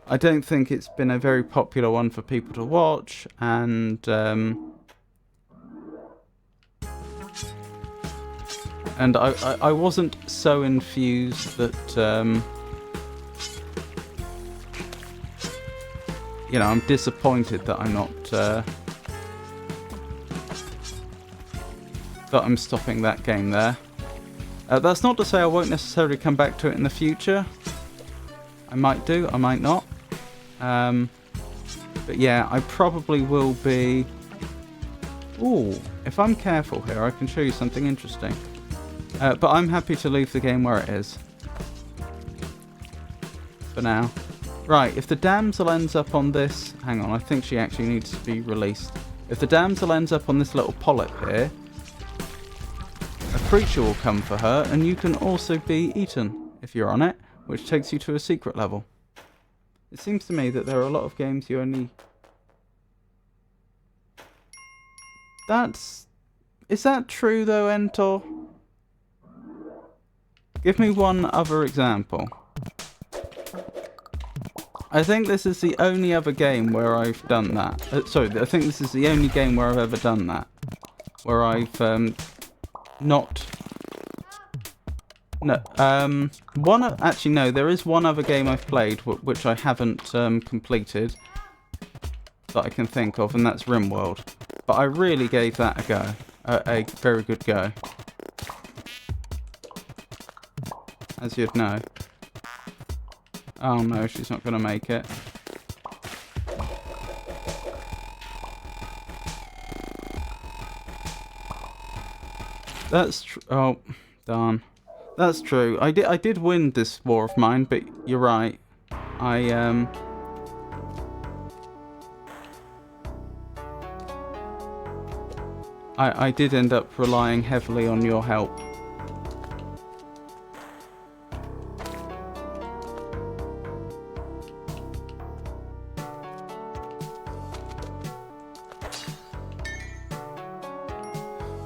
A: I don't think it's been a very popular one for people to watch, and I wasn't so enthused that you know, I'm disappointed that I'm not that I'm stopping that game there. That's not to say I won't necessarily come back to it in the future. I might do, I might not. But yeah, I probably will be... Ooh, if I'm careful here, I can show you something interesting. But I'm happy to leave the game where it is. For now. Right, if the damsel ends up on this... Hang on, I think she actually needs to be released. If the damsel ends up on this little polyp here, a creature will come for her, and you can also be eaten if you're on it, which takes you to a secret level. It seems to me that there are a lot of games you only... That's... Is that true though, Entor? Give me one other example. I think this is the only other game where I've done that. Sorry, I think this is the only game where I've ever done that. Where I've not... No, actually no, there is one other game I've played which I haven't completed that I can think of, and that's RimWorld. But I really gave that a go, a very good go, as you'd know. Oh no, she's not going to make it. That's true. Oh, darn. That's true. I did win this war of mine, but you're right. I did end up relying heavily on your help.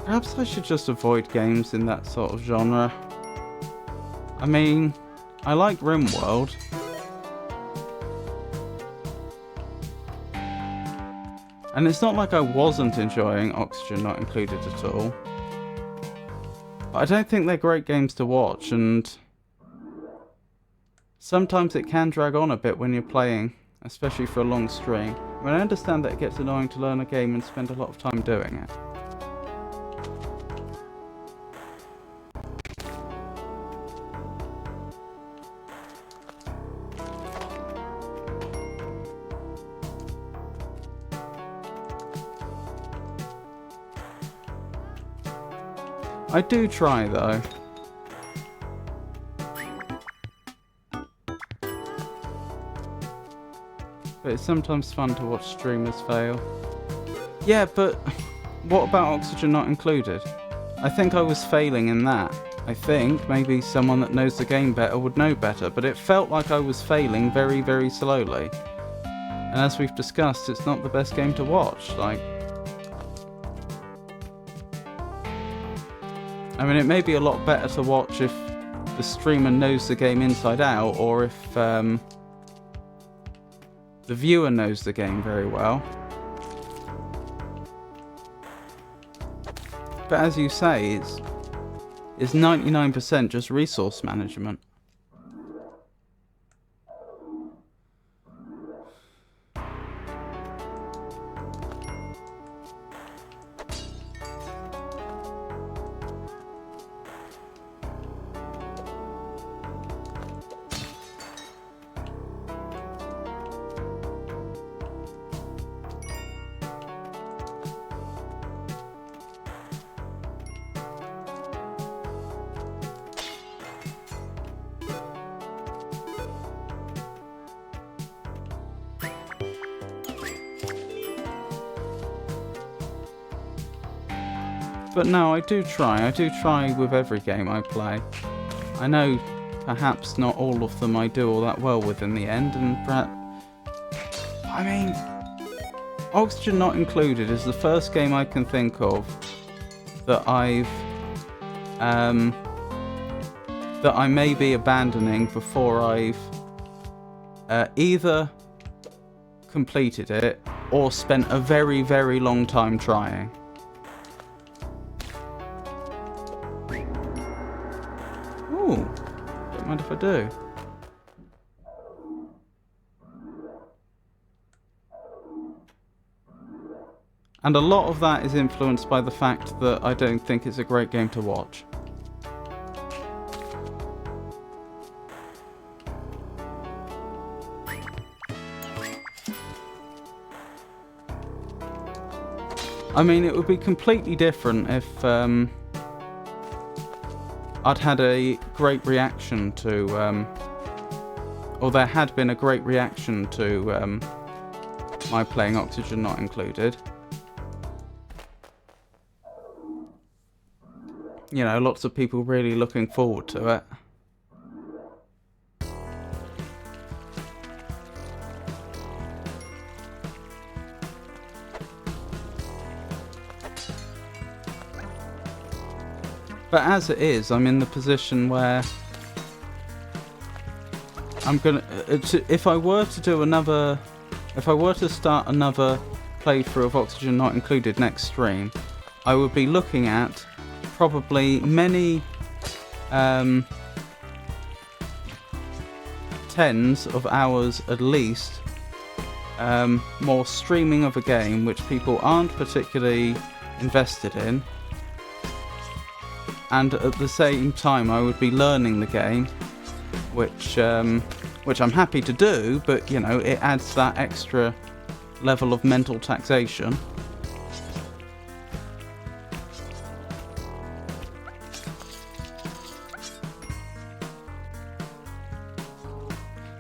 A: Perhaps I should just avoid games in that sort of genre. I mean, I like RimWorld. And it's not like I wasn't enjoying Oxygen Not Included at all. But I don't think they're great games to watch, and sometimes it can drag on a bit when you're playing, especially for a long stream. I mean, I understand that it gets annoying to learn a game and spend a lot of time doing it. I do try, though. But it's sometimes fun to watch streamers fail. Yeah, but what about Oxygen Not Included? I think I was failing in that. I think maybe someone that knows the game better would know better, but it felt like I was failing very, very slowly. And as we've discussed, it's not the best game to watch. Like, I mean, it may be a lot better to watch if the streamer knows the game inside out, or if the viewer knows the game very well. But as you say, it's 99% just resource management. But no, I do try. I do try with every game I play. I know perhaps not all of them I do all that well with in the end, and perhaps... I mean, Oxygen Not Included is the first game I can think of that that I may be abandoning before I've either completed it or spent a very, very long time trying. Ooh, don't mind if I do. And a lot of that is influenced by the fact that I don't think it's a great game to watch. I mean, it would be completely different if I'd had a great reaction to, or there had been a great reaction to my playing Oxygen Not Included. You know, lots of people really looking forward to it. But as it is, I'm in the position where I'm gonna, if I were to start another playthrough of Oxygen Not Included next stream, I would be looking at probably many tens of hours at least more streaming of a game which people aren't particularly invested in, and at the same time I would be learning the game, which I'm happy to do, but you know, it adds that extra level of mental taxation.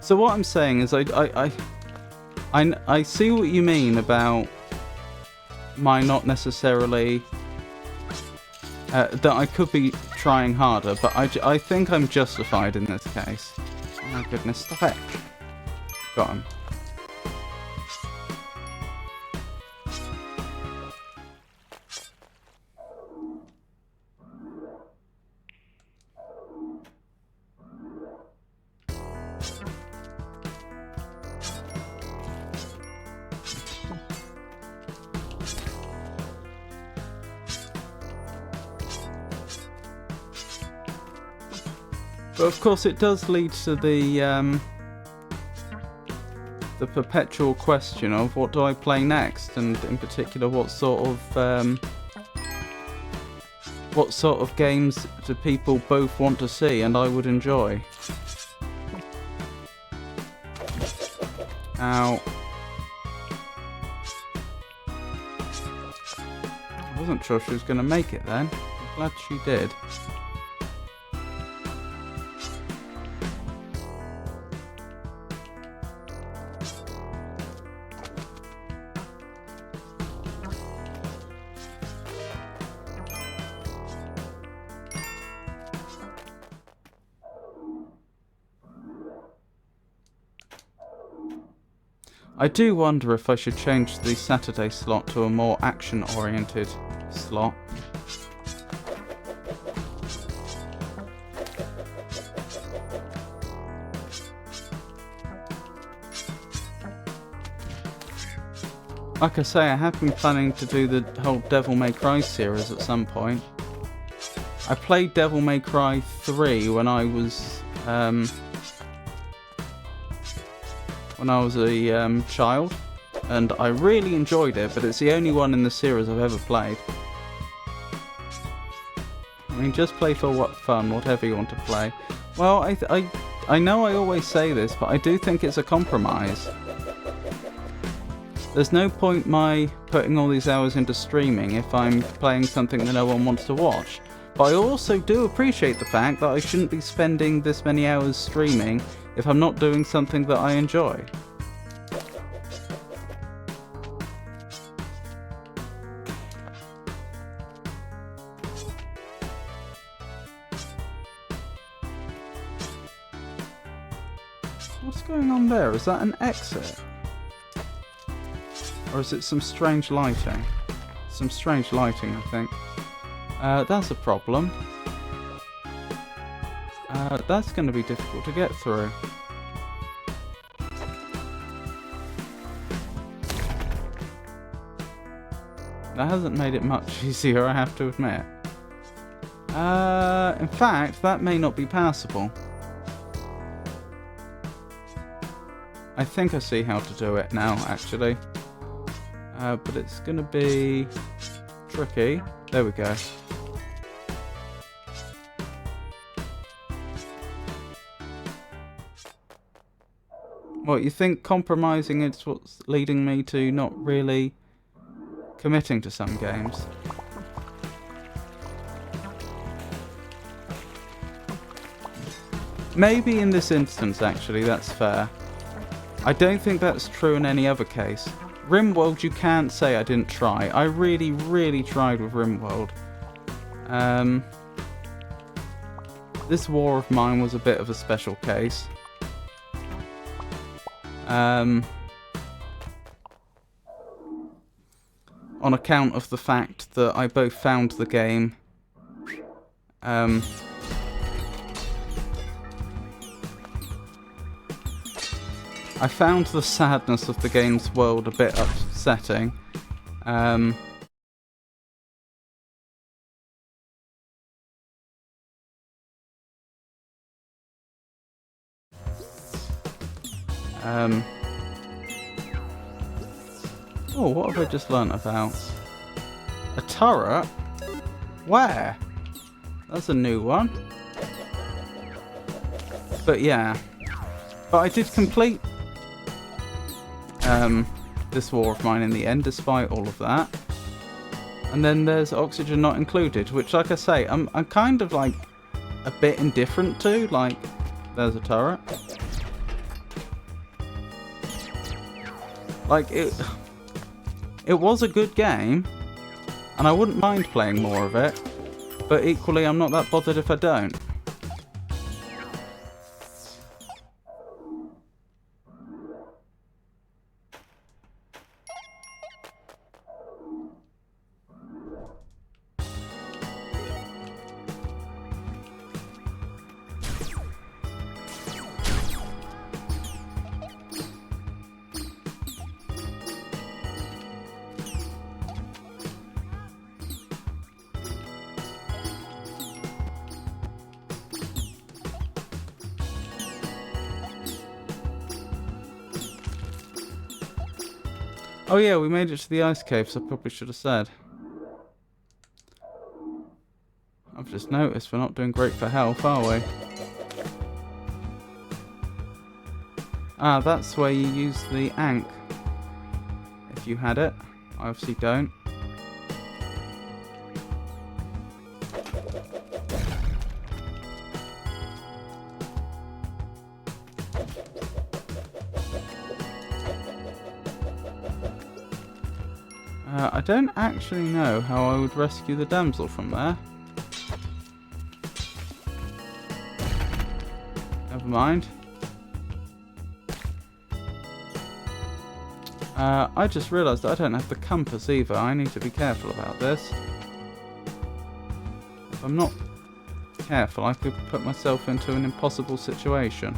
A: So what I'm saying is I see what you mean about my not necessarily that I could be trying harder, but I think I'm justified in this case. Oh my goodness, stop it. Got him. But of course it does lead to the perpetual question of what do I play next, and in particular what sort of games do people both want to see and I would enjoy. Ow. I wasn't sure she was going to make it then. I'm glad she did. I do wonder if I should change the Saturday slot to a more action-oriented slot. Like I say, I have been planning to do the whole Devil May Cry series at some point. I played Devil May Cry 3 when I was a child, and I really enjoyed it, but it's the only one in the series I've ever played. I mean, just play for what fun, whatever you want to play. Well, I know I always say this, but I do think it's a compromise. There's no point my putting all these hours into streaming if I'm playing something that no one wants to watch. But I also do appreciate the fact that I shouldn't be spending this many hours streaming if I'm not doing something that I enjoy. What's going on there? Is that an exit? Or is it some strange lighting? Some strange lighting, I think. That's a problem. That's going to be difficult to get through. That hasn't made it much easier, I have to admit. In fact, that may not be passable. I think I see how to do it now, actually. But it's gonna be tricky. There we go. What, you think compromising is what's leading me to not really committing to some games? Maybe in this instance, actually, that's fair. I don't think that's true in any other case. RimWorld, you can't say I didn't try. I really, really tried with RimWorld. This war of mine was a bit of a special case. On account of the fact that I both found the game I found the sadness of the game's world a bit upsetting. Oh, what have I just learnt about? A turret? Where? That's a new one. But yeah. But I did complete this war of mine in the end, despite all of that. And then there's oxygen not included, which, like I say, I'm kind of like a bit indifferent to. Like, there's a turret. Like, it was a good game, and I wouldn't mind playing more of it, but equally I'm not that bothered if I don't. Oh yeah, we made it to the ice caves, I probably should have said. I've just noticed we're not doing great for health, are we? Ah, that's where you use the Ankh. If you had it. I obviously don't. I don't actually know how I would rescue the damsel from there. Never mind. I just realised that I don't have the compass either. I need to be careful about this. If I'm not careful, I could put myself into an impossible situation.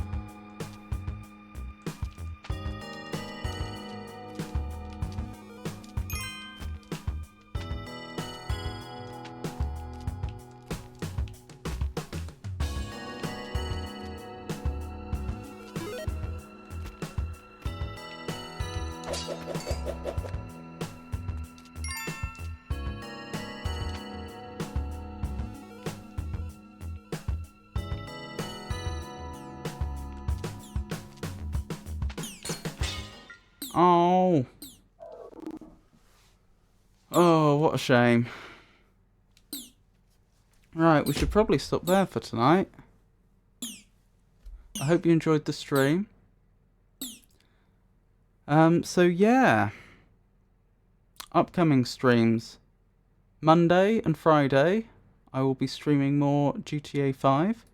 A: Oh. Oh, what a shame. Right, we should probably stop there for tonight. I hope you enjoyed the stream. So yeah. Upcoming streams. Monday and Friday, I will be streaming more GTA 5.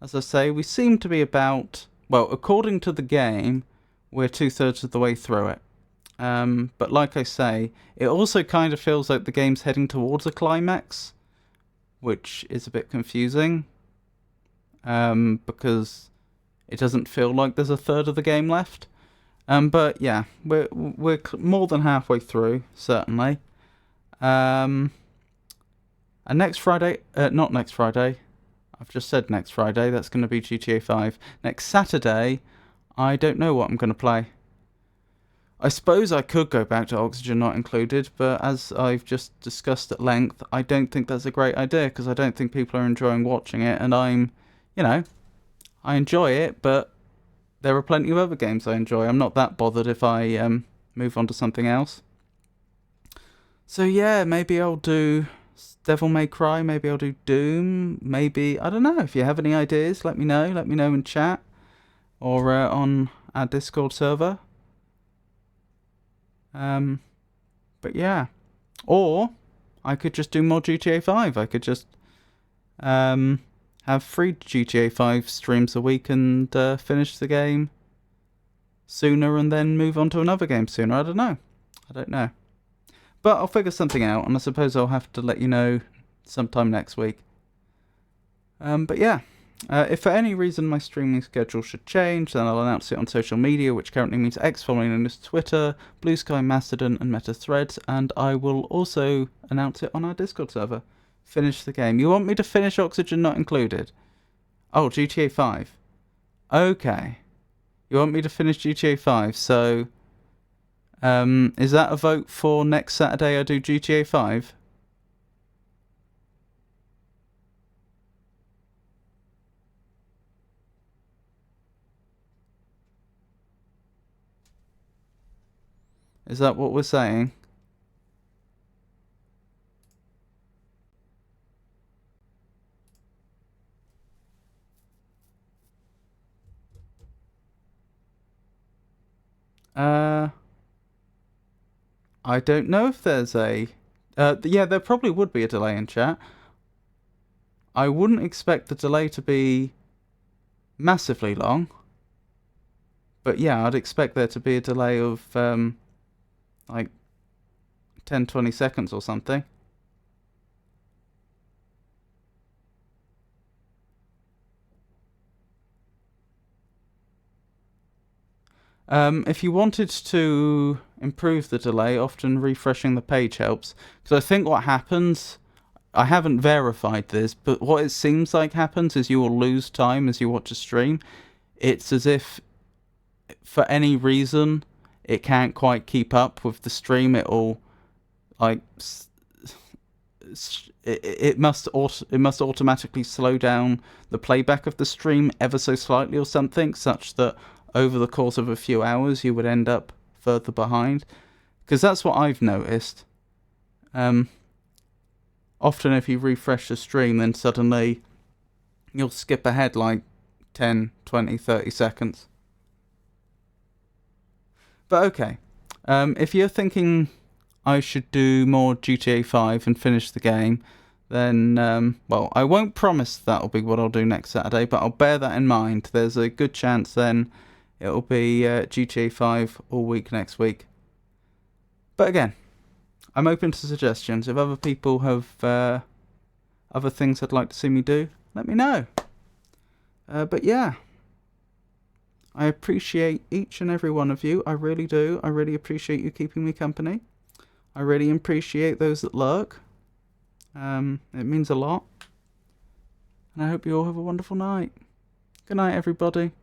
A: As I say, we seem to be about, well, according to the game, we're 2/3 of the way through it. But like I say, it also kind of feels like the game's heading towards a climax, which is a bit confusing, because it doesn't feel like there's a third of the game left. But yeah, we're more than halfway through, certainly. And next Friday, not next Friday, I've just said next Friday, that's going to be GTA 5. Next Saturday, I don't know what I'm going to play. I suppose I could go back to Oxygen Not Included, but as I've just discussed at length, I don't think that's a great idea, because I don't think people are enjoying watching it, and I enjoy it, but there are plenty of other games I enjoy. I'm not that bothered if I move on to something else. So yeah, maybe I'll do Devil May Cry, maybe I'll do Doom, maybe, I don't know, if you have any ideas, let me know in chat, or on our Discord server. But yeah, or I could just do more GTA 5, I could just have 3 GTA 5 streams a week and finish the game sooner and then move on to another game sooner, I don't know. But I'll figure something out, and I suppose I'll have to let you know sometime next week. But yeah, if for any reason my streaming schedule should change, then I'll announce it on social media, which currently means X, formerly known as Twitter, Blue Sky, Mastodon, and Meta Threads, and I will also announce it on our Discord server. Finish the game. You want me to finish Oxygen Not Included? Oh, GTA 5. Okay. You want me to finish GTA 5, so... is that a vote for next Saturday I do GTA 5? Is that what we're saying? I don't know if there's a... yeah, there probably would be a delay in chat. I wouldn't expect the delay to be massively long. But yeah, I'd expect there to be a delay of, like, 10-20 seconds or something. If you wanted to improve the delay, often refreshing the page helps. Because I think what happens, I haven't verified this, but what it seems like happens is you will lose time as you watch a stream. It's as if, for any reason, it can't quite keep up with the stream. It'll, like, it must automatically slow down the playback of the stream ever so slightly or something, such that over the course of a few hours you would end up further behind. Because that's what I've noticed. Often if you refresh the stream, then suddenly you'll skip ahead like 10, 20, 30 seconds. But okay, if you're thinking I should do more GTA 5 and finish the game, then, well, I won't promise that'll be what I'll do next Saturday, but I'll bear that in mind. There's a good chance then it'll be GTA 5 all week next week. But again, I'm open to suggestions. If other people have other things they'd like to see me do, let me know. But yeah, I appreciate each and every one of you. I really do. I really appreciate you keeping me company. I really appreciate those that lurk. It means a lot. And I hope you all have a wonderful night. Good night, everybody.